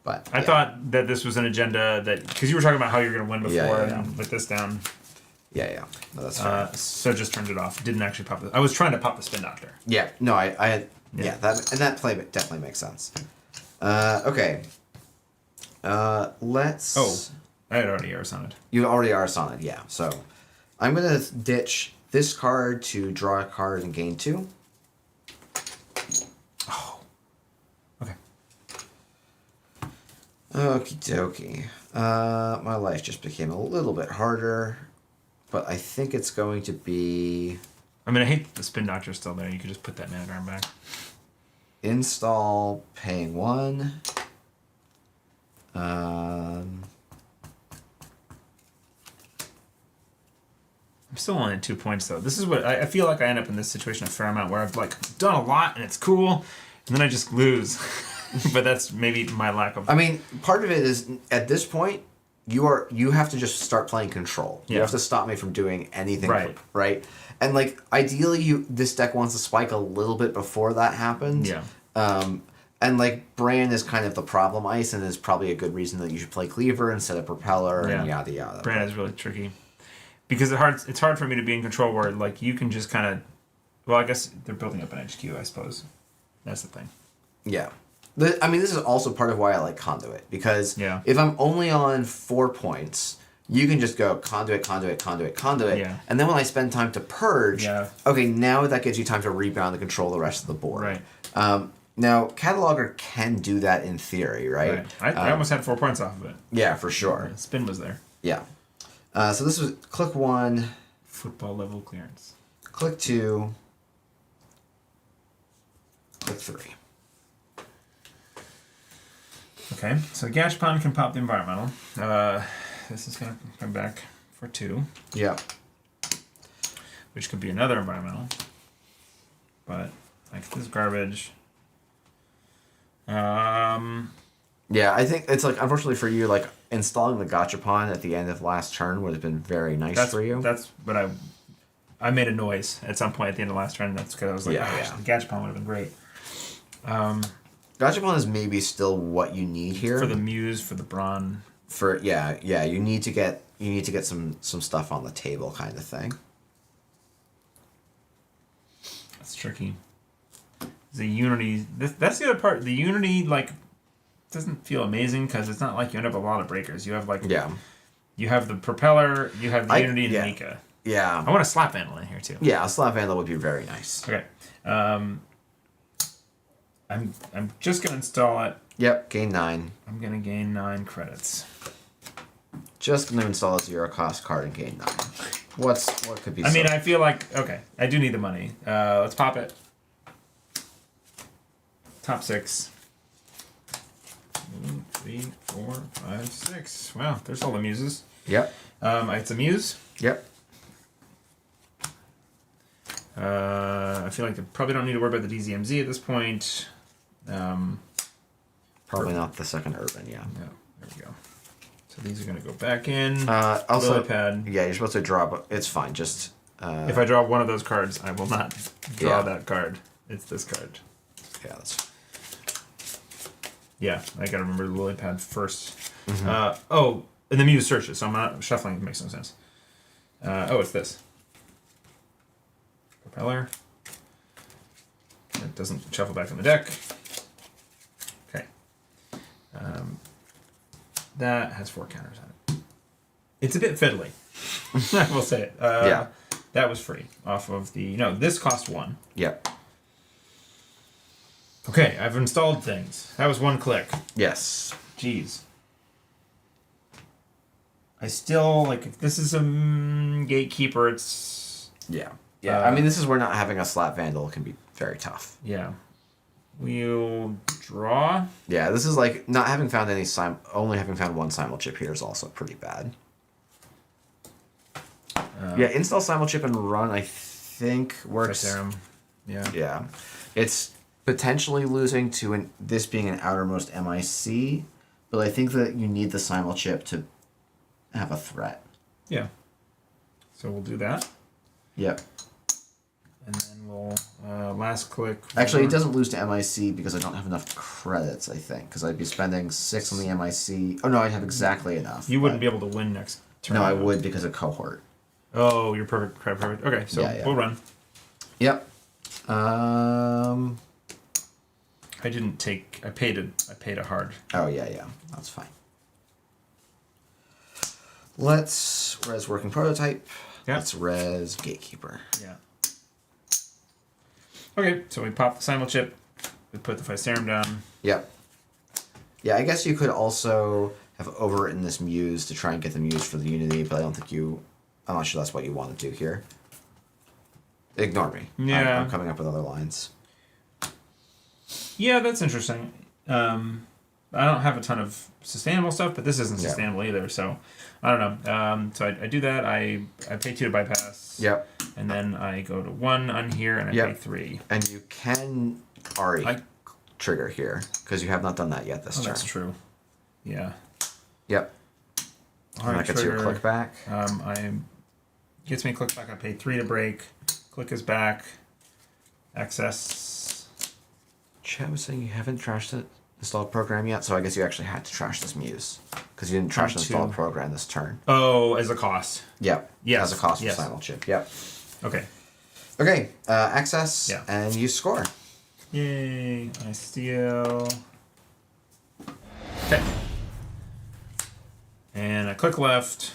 But I thought that this was an agenda that... Because you were talking about how you were going to win before and with this down. Yeah. No, that's fair. So just turned it off. Didn't actually pop it. I was trying to pop the spin doctor. Yeah. No, I had... Yeah, that play definitely makes sense. Okay. Let's... Oh. I had already Arissana. You already Arissana, yeah. So I'm going to ditch this card to draw a card and gain 2. Oh. Okay. Okie dokie. My life just became a little bit harder, but I think it's going to be... I mean, I hate the spin doctor still there. You could just put that managram back. Install, paying 1. I'm still only at 2 points, though. This is what... I feel like I end up in this situation a fair amount where I've, like, done a lot, and it's cool, and then I just lose. But that's maybe my lack of. I mean, part of it is at this point, you have to just start playing control. You have to stop me from doing anything. Right. And like ideally, this deck wants to spike a little bit before that happens. Yeah. And like Bran is kind of the problem ice, and is probably a good reason that you should play Cleaver instead of Propeller and yada yada. Bran is really tricky because it's hard for me to be in control where like you can just kind of. Well, I guess they're building up an HQ, I suppose. That's the thing. Yeah. I mean, this is also part of why I like Conduit, because if I'm only on 4 points, you can just go Conduit, and then when I spend time to purge, okay, now that gives you time to rebound and control the rest of the board. Right. Now, Cataloger can do that in theory, right? I almost had 4 points off of it. Yeah, for sure. The spin was there. Yeah. So this was click 1. Football level clearance. Click 2. Click 3. Okay, so Gashpon can pop the environmental. This is going to come back for 2. Yeah. Which could be another environmental. But, like, this is garbage. Yeah, I think it's like, unfortunately for you, like, installing the Gachapon at the end of last turn would have been very nice for you. That's what I made a noise at some point at the end of last turn. That's because I was like, the Gachapon would have been great. Gachapon is maybe still what you need here for the Muse, for the Brawn. You need to get some stuff on the table, kind of thing. That's tricky. The Unity, that's the other part. The Unity like doesn't feel amazing because it's not like you end up with a lot of breakers. You have like you have the Propeller, you have the Unity and the Nika. Yeah, I want a Slap Vandal in here too. Yeah, a Slap Vandal would be very nice. Okay, I'm just gonna install it. Yep, gain 9. I'm gonna gain 9 credits. Just gonna install a 0 cost card and gain 9. What could be? I mean, I feel like I do need the money. Let's pop it. Top 6. 1, 2, 3, 4, 5, 6. Wow, there's all the muses. Yep. It's a muse. Yep. I feel like I probably don't need to worry about the DZMZ at this point. Probably not the second urban, yeah. No, there we go. So these are going to go back in. Also, Lily pad. Yeah, you're supposed to draw, but it's fine. Just if I draw one of those cards, I will not draw that card. It's this card. Yeah, that's. Yeah, I gotta remember the lily pad first. Mm-hmm. And the Muse searches, so I'm not shuffling. It makes no sense. It's this. Propeller. It doesn't shuffle back in the deck. Okay. That has 4 counters on it. It's a bit fiddly. I will say it. That was free off of the... No, this cost 1. Yep. Okay, I've installed things. That was 1 click. Yes. Jeez. I still, like, if this is a gatekeeper, it's... Yeah. Yeah, I mean, this is where not having a Slap Vandal can be very tough. Yeah. We'll draw. Yeah, this is like not having found any only having found 1 simul chip here is also pretty bad. Install simul chip and run, I think, works. Yeah. Yeah. It's potentially losing to this being an outermost MIC, but I think that you need the simul chip to have a threat. Yeah. So we'll do that. Yep. And then we'll last click. Actually, it doesn't lose to MIC because I don't have enough credits, I think, because I'd be spending 6 on the MIC. Oh, no, I'd have exactly enough. You wouldn't be able to win next turn. No, I would because of cohort. Oh, you're perfect. Perfect. Okay, so we'll run. Yep. I paid a hard. Oh, yeah. That's fine. Let's res working prototype. Yeah. Let's res gatekeeper. Yeah. Okay, so we pop the simul chip. We put the Physarum down. Yep. Yeah, I guess you could also have overwritten this Muse to try and get the Muse for the Unity, but I don't think I'm not sure that's what you want to do here. Ignore me. Yeah. I'm coming up with other lines. Yeah, that's interesting. I don't have a ton of sustainable stuff, but this isn't sustainable either, so I don't know. So I do that. I pay 2 to bypass. Yep. And then I go to 1 on here, and I pay 3. And you can Ari. trigger here because you have not done that yet this turn. That's true. Yeah. Yep. All And right, that gets your click back. Gets me click back. I pay 3 to break. Click is back. Access. Chat was saying you haven't trashed the installed program yet, so I guess you actually had to trash this Muse because you didn't trash the installed program this turn. Oh, as a cost. Yep. Yes. As a cost yes. for Simul Chip. Yep. Okay. Okay. Access. Yeah. And you score. Yay! I steal. Okay. And I click left.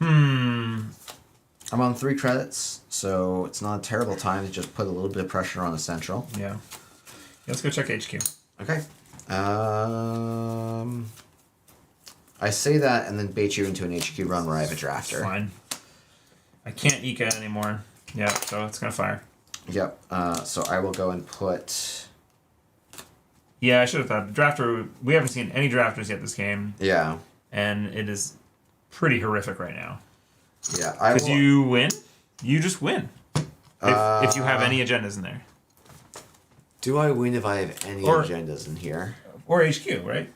I'm on 3 credits, so it's not a terrible time to just put a little bit of pressure on Essential. Yeah. Let's go check HQ. Okay. I say that and then bait you into an HQ run where I have a drafter. Fine. I can't Ika anymore. Yeah, so it's gonna fire. Yep. So I will go and put. Yeah, I should have thought. Drafter, we haven't seen any drafters yet this game, Yeah. and it is pretty horrific right now. Yeah. Because you win. You just win. If you have any agendas in there. Do I win if I have any agendas in here? Or HQ, right?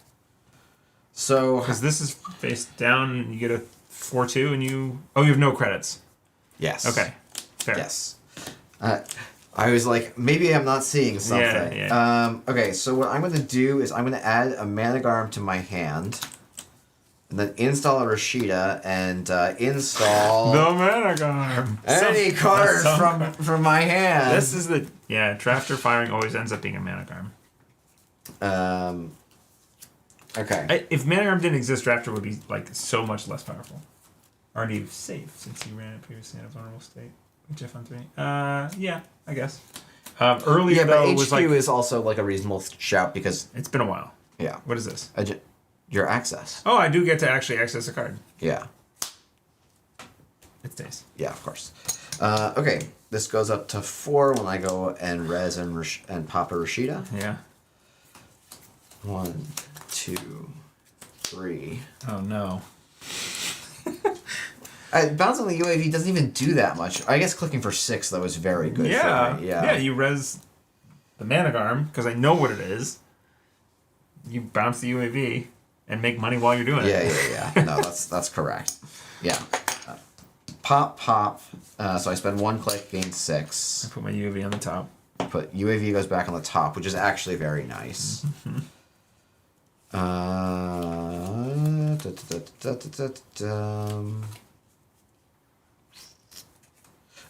So. Because this is face down, and you get a 4-2, and you... Oh, you have no credits. Yes. Okay. Fair. Yes. I was like, maybe I'm not seeing something. Yeah. Okay, so what I'm going to do is I'm going to add a Managarm to my hand. And then install a Rashida and install... The Managarm! Any card from my hand. This is the... Yeah, drafter firing always ends up being a Managarm. Okay. If Managarm didn't exist, drafter would be like so much less powerful. Already safe since he ran it previously in a vulnerable state. Jeff on 3. Yeah, I guess. Earlier though but was HQ like is also like a reasonable shout because it's been a while. yeah, What is this? your access. Oh, I do get to actually access a card. Yeah, It stays. yeah, of course. Okay, this goes up to 4 when I go and res and pop a Rashida. Yeah. 1, 2, 3. Oh no. Bouncing the UAV doesn't even do that much. I guess clicking for 6 though is very good. Yeah. For me. Yeah. Yeah. You res the Managarm because I know what it is. You bounce the UAV and make money while you're doing it. Yeah. No, that's correct. Yeah. Pop. So I spend 1 click, gain 6. I put my UAV on the top. Put UAV goes back on the top, which is actually very nice.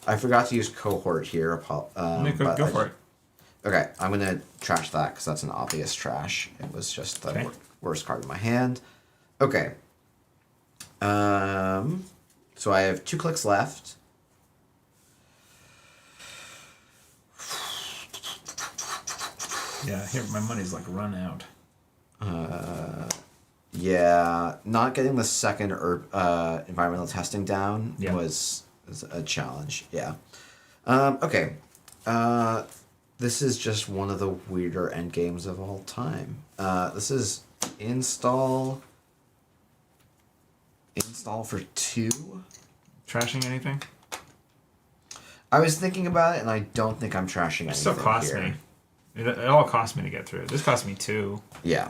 I forgot to use cohort here. Go for it. Okay, I'm gonna trash that because that's an obvious trash. It was just the worst card in my hand. Okay. So I have 2 clicks left. Yeah, here my money's like run out. Yeah, not getting the second environmental testing down Yeah. was a challenge. Yeah. Okay. This is just one of the weirder end games of all time. This is install for 2. Trashing anything? I was thinking about it, and I don't think I'm trashing anything. It still costs here. me. It all cost me to get through. This cost me 2. Yeah.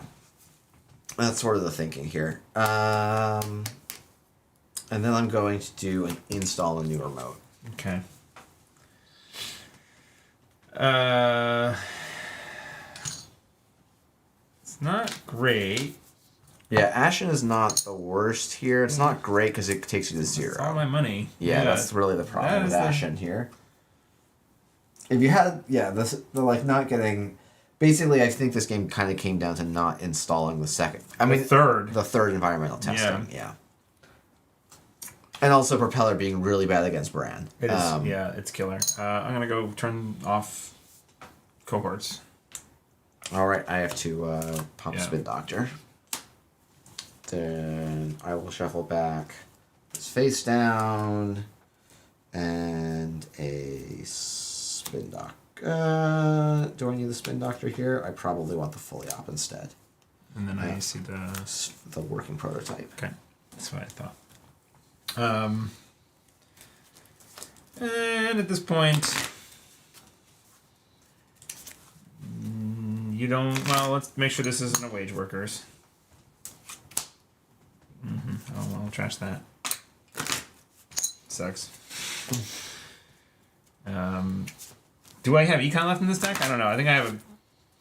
That's sort of the thinking here. And then I'm going to do an install a new remote. Okay. It's not great. Yeah, Ashen is not the worst here. It's not great because it takes you to 0. It's all my money. Yeah, that's really the problem That with is the- Ashen here. If you had, the like not getting, basically I think this game kind of came down to not installing the second. The third. The third environmental testing. Yeah. And also Propeller being really bad against Bran. It is. Yeah, it's killer. I'm gonna go turn off cohorts. All right, I have to pop Yeah. Spin Doctor. Then I will shuffle back this face down and a Spin Doctor. Do I need the Spin Doctor here? I probably want the Fully Op instead. And then I see the... The working prototype. Okay, that's what I thought. And at this point, you don't. Well, let's make sure this isn't a wage workers. Oh, well, I'll trash that. Sucks. Do I have econ left in this deck? I don't know. I think I have a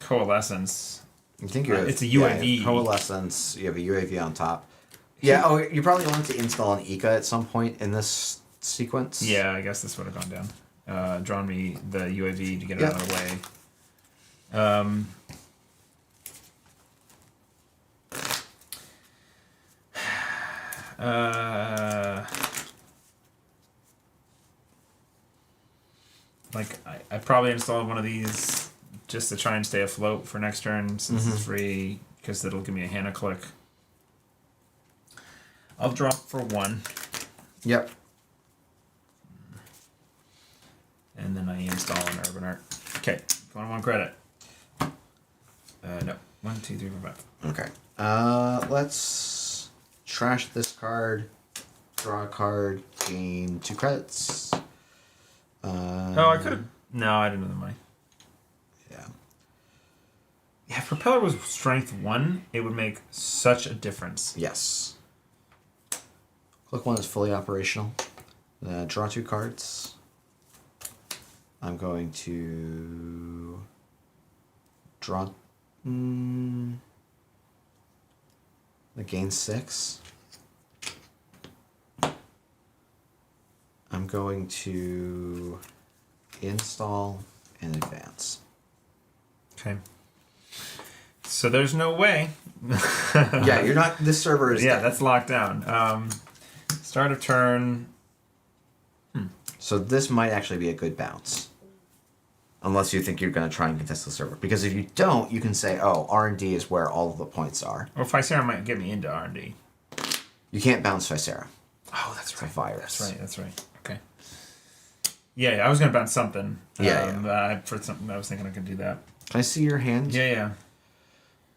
coalescence. I think you're. It's a UAV. Coalescence. You have a UAV on top. Yeah. Oh, you probably want to install an Eka at some point in this sequence. Yeah, I guess this would have gone down. Drawn me the UAV to get it out of the way. Like I probably installed one of these just to try and stay afloat for next turn since it's free, because it'll give me a Hannah click. I'll drop for 1. Yep. And then I install an Urban Art. Okay, going 1 credit. No. 1, 2, 3, 4, 5. Okay. Let's trash this card. Draw a card. Gain 2 credits. Oh, I could have. No, I didn't know the money. Yeah. Yeah, if Propeller was strength 1, it would make such a difference. Yes. Click 1 is fully operational. Draw 2 cards. I'm going to draw. The gain 6. I'm going to install and advance. Okay. So there's no way. Yeah, you're not. This server is. Yeah, dead. that's locked down. Start of turn. So this might actually be a good bounce. Unless you think you're going to try and contest the server. Because if you don't, you can say, oh, R&D is where all of the points are. Or Ficera might get me into R&D. You can't bounce Ficera. Oh, that's It's a virus. That's right. Okay. Yeah, I was going to bounce something. Yeah. For something, I was thinking I could do that. Can I see your hand? Yeah.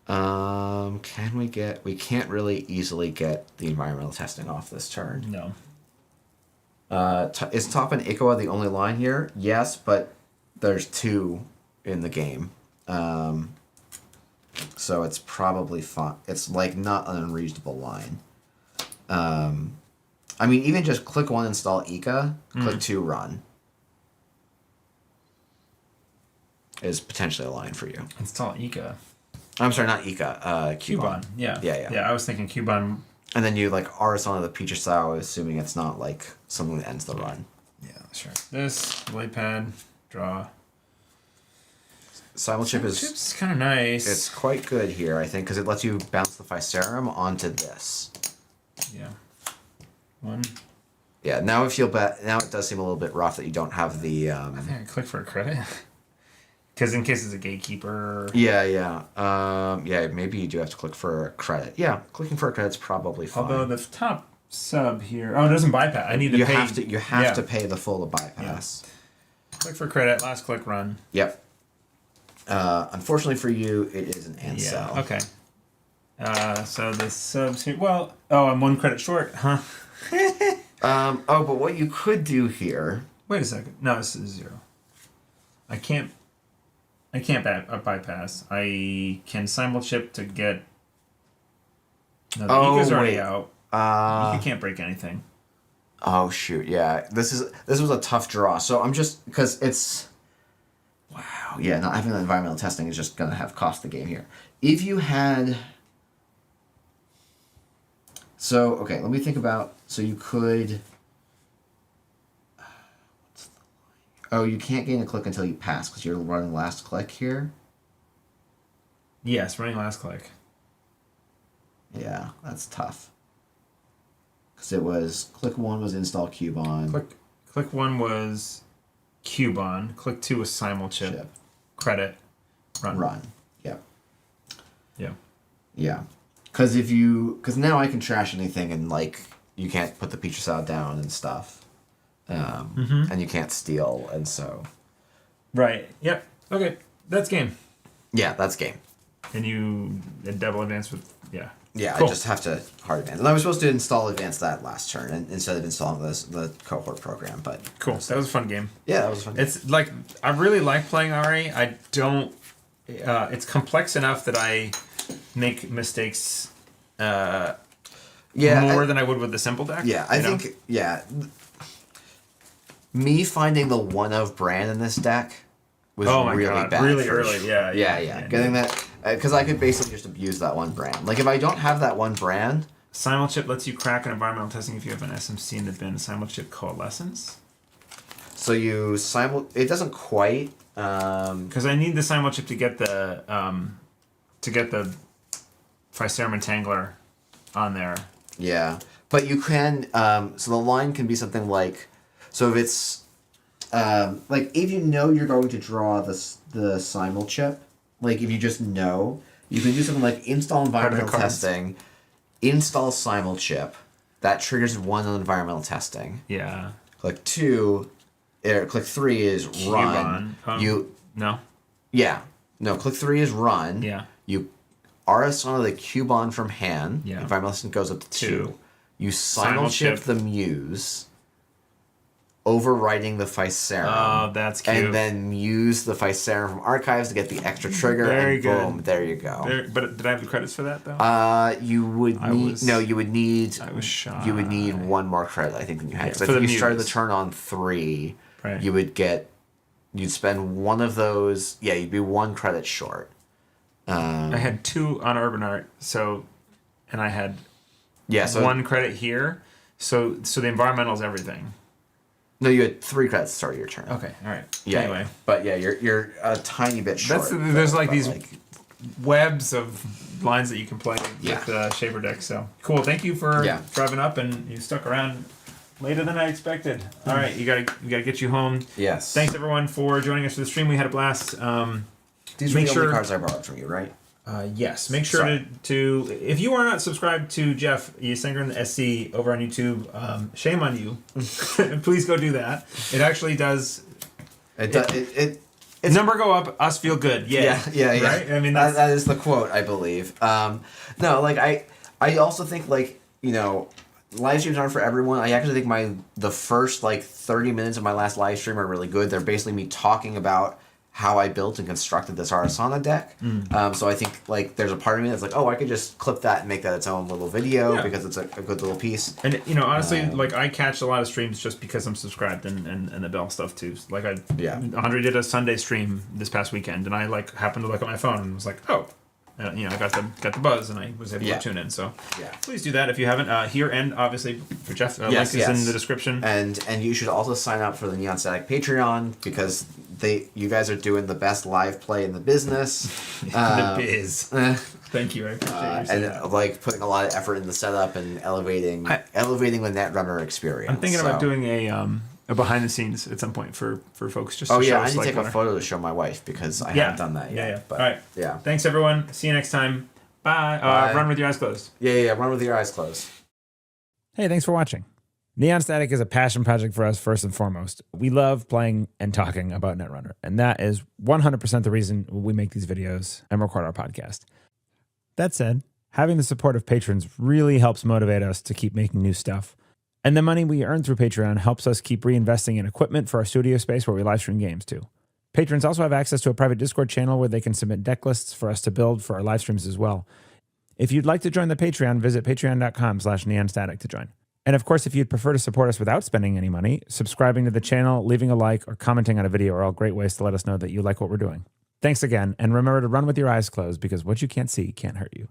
Can we get... We can't really easily get the environmental testing off this turn. No. Is Top and Ikoa the only line here? Yes, but there's 2 in the game. So it's probably fine. It's like not an unreasonable line. I mean, even just click 1, install Ika, click 2, run. Is potentially a line for you. Install Ika. I'm sorry, not Ika. Cubon. Yeah. Yeah. I was thinking Cubon. And then you like Arissana the Peach style, assuming it's not like something that ends the run. Yeah, sure. This blade pad, draw. Simulchip is Chip's kind of nice. it's quite good here, I think, because it lets you bounce the Ficerum onto this. Yeah. 1. Yeah, now I feel bad. Now it does seem a little bit rough that you don't have the. I think I click for a credit. Because in case it's a gatekeeper. Yeah. Maybe you do have to click for a credit. Yeah, clicking for a credit's probably fine. Although the top sub here. Oh, it doesn't bypass. I need to pay. You have to pay the full bypass. Yeah. Click for credit. Last click, run. Yep. Unfortunately for you, it is an end cell. Okay. So the subs here. Well, I'm 1 credit short, huh? But what you could do here. Wait a second. No, this is 0. I can't bypass. I can simulchip to get. No, the Eco's already out. You can't break anything. Oh shoot! Yeah, this was a tough draw. So I'm just because it's. Wow. Yeah, not having the environmental testing is just gonna have cost the game here. If you had. So okay, let me think about. So you could. Oh, you can't gain a click until you pass because you're running last click here. Yes, running last click. Yeah, that's tough. Because it was click 1 was install Cubon. Click 1 was Cubon. Click 2 was simulchip. Chip. Credit. Run. Yep. Yeah. Yeah. Because now I can trash anything and like you can't put the Peach Salad down and stuff. And you can't steal, and so. Right. Yep. Okay. That's game. Yeah, that's game. And you double advance with Yeah, Cool. I just have to hard advance. And I was supposed to install advance that last turn instead of installing the cohort program. But Cool. That was a fun game. yeah, that was fun. It's like I really like playing Ari. I don't. It's complex enough that I make mistakes more than I would with the simple deck. Yeah, I think me finding the one of Bran in this deck was really bad. Really for early. sure. Yeah. Getting that because I could basically just abuse that one Bran. Like if I don't have that one Bran. Simulchip lets you crack an environmental testing if you have an SMC in the bin. Simulchip coalescence. So you it doesn't quite. Because I need the Simulchip to get the Physarum Entangler on there. Yeah, but you can. So the line can be something like. So if it's like if you know you're going to draw the Simulchip, like if you just know, you can do something like install environmental testing, install Simulchip, that triggers 1 on environmental testing. Yeah. Click 2, click 3 is run. No. Yeah. No, click 3 is run. Yeah. You Arissana the Cubon from hand. Yeah. Environmental testing goes up to 2. You Simulchip Simulchip the Muse, overwriting the Physarum. Oh, that's cute. And then use the Physarum from archives to get the extra trigger. Very and good. Boom, there you go. But did I have the credits for that though? You would need you would need. I was shy. You would need 1 more credit, I think, than you had. Yeah, Because for if the you started the Muse. turn on 3, Right. you would get. You'd spend 1 of those. Yeah, you'd be 1 credit short. I had 2 on Urban Art, and I had So 1 credit here. So the environmental is everything. No, you had 3 credits to start your turn. Okay, all right. Yeah. Anyway, But yeah, you're a tiny bit short. there's like but, these webs of lines that you can play with the Shaver deck. So cool. Thank you for driving up, and you stuck around later than I expected. All right, we gotta get you home. Yes. Thanks everyone for joining us for the stream. We had a blast. These were the only cards I borrowed from you, right? Yes. Make sure to if you are not subscribed to Jeff Yasengren SC over on YouTube, shame on you. Please go do that. It actually does. Its number go up, us feel good. Yeah. Right? I mean, that is the quote, I believe. No, like I also think like live streams aren't for everyone. I actually think the first like 30 minutes of my last live stream are really good. They're basically me talking about how I built and constructed this Arissana deck. So I think like there's a part of me that's like, oh, I could just clip that and make that its own little video because it's a good little piece. And honestly, like I catch a lot of streams just because I'm subscribed and the bell stuff too. Like Andre did a Sunday stream this past weekend, and I like happened to look at my phone and was like, oh. I got the buzz, and I was able to tune in. So please do that if you haven't. Here and obviously for Jeff, link is in the description. And you should also sign up for the Neon Static Patreon because you guys are doing the best live play in the business. The biz. Thank you. I appreciate you saying that. Like putting a lot of effort in the setup and elevating the Netrunner experience. I'm thinking about doing a behind the scenes at some point for folks just. Oh to show yeah, I us, need to like, take a photo to show my wife because I haven't done that yet. Yeah. But, all right. Yeah. Thanks everyone. See you next time. Bye. Run with your eyes closed. Yeah. Run with your eyes closed. Hey, thanks for watching. Neon Static is a passion project for us first and foremost. We love playing and talking about Netrunner, and that is 100% the reason we make these videos and record our podcast. That said, having the support of patrons really helps motivate us to keep making new stuff. And the money we earn through Patreon helps us keep reinvesting in equipment for our studio space where we live stream games too. Patrons also have access to a private Discord channel where they can submit deck lists for us to build for our live streams as well. If you'd like to join the Patreon, visit patreon.com/neonstatic to join. And of course, if you'd prefer to support us without spending any money, subscribing to the channel, leaving a like, or commenting on a video are all great ways to let us know that you like what we're doing. Thanks again, and remember to run with your eyes closed because what you can't see can't hurt you.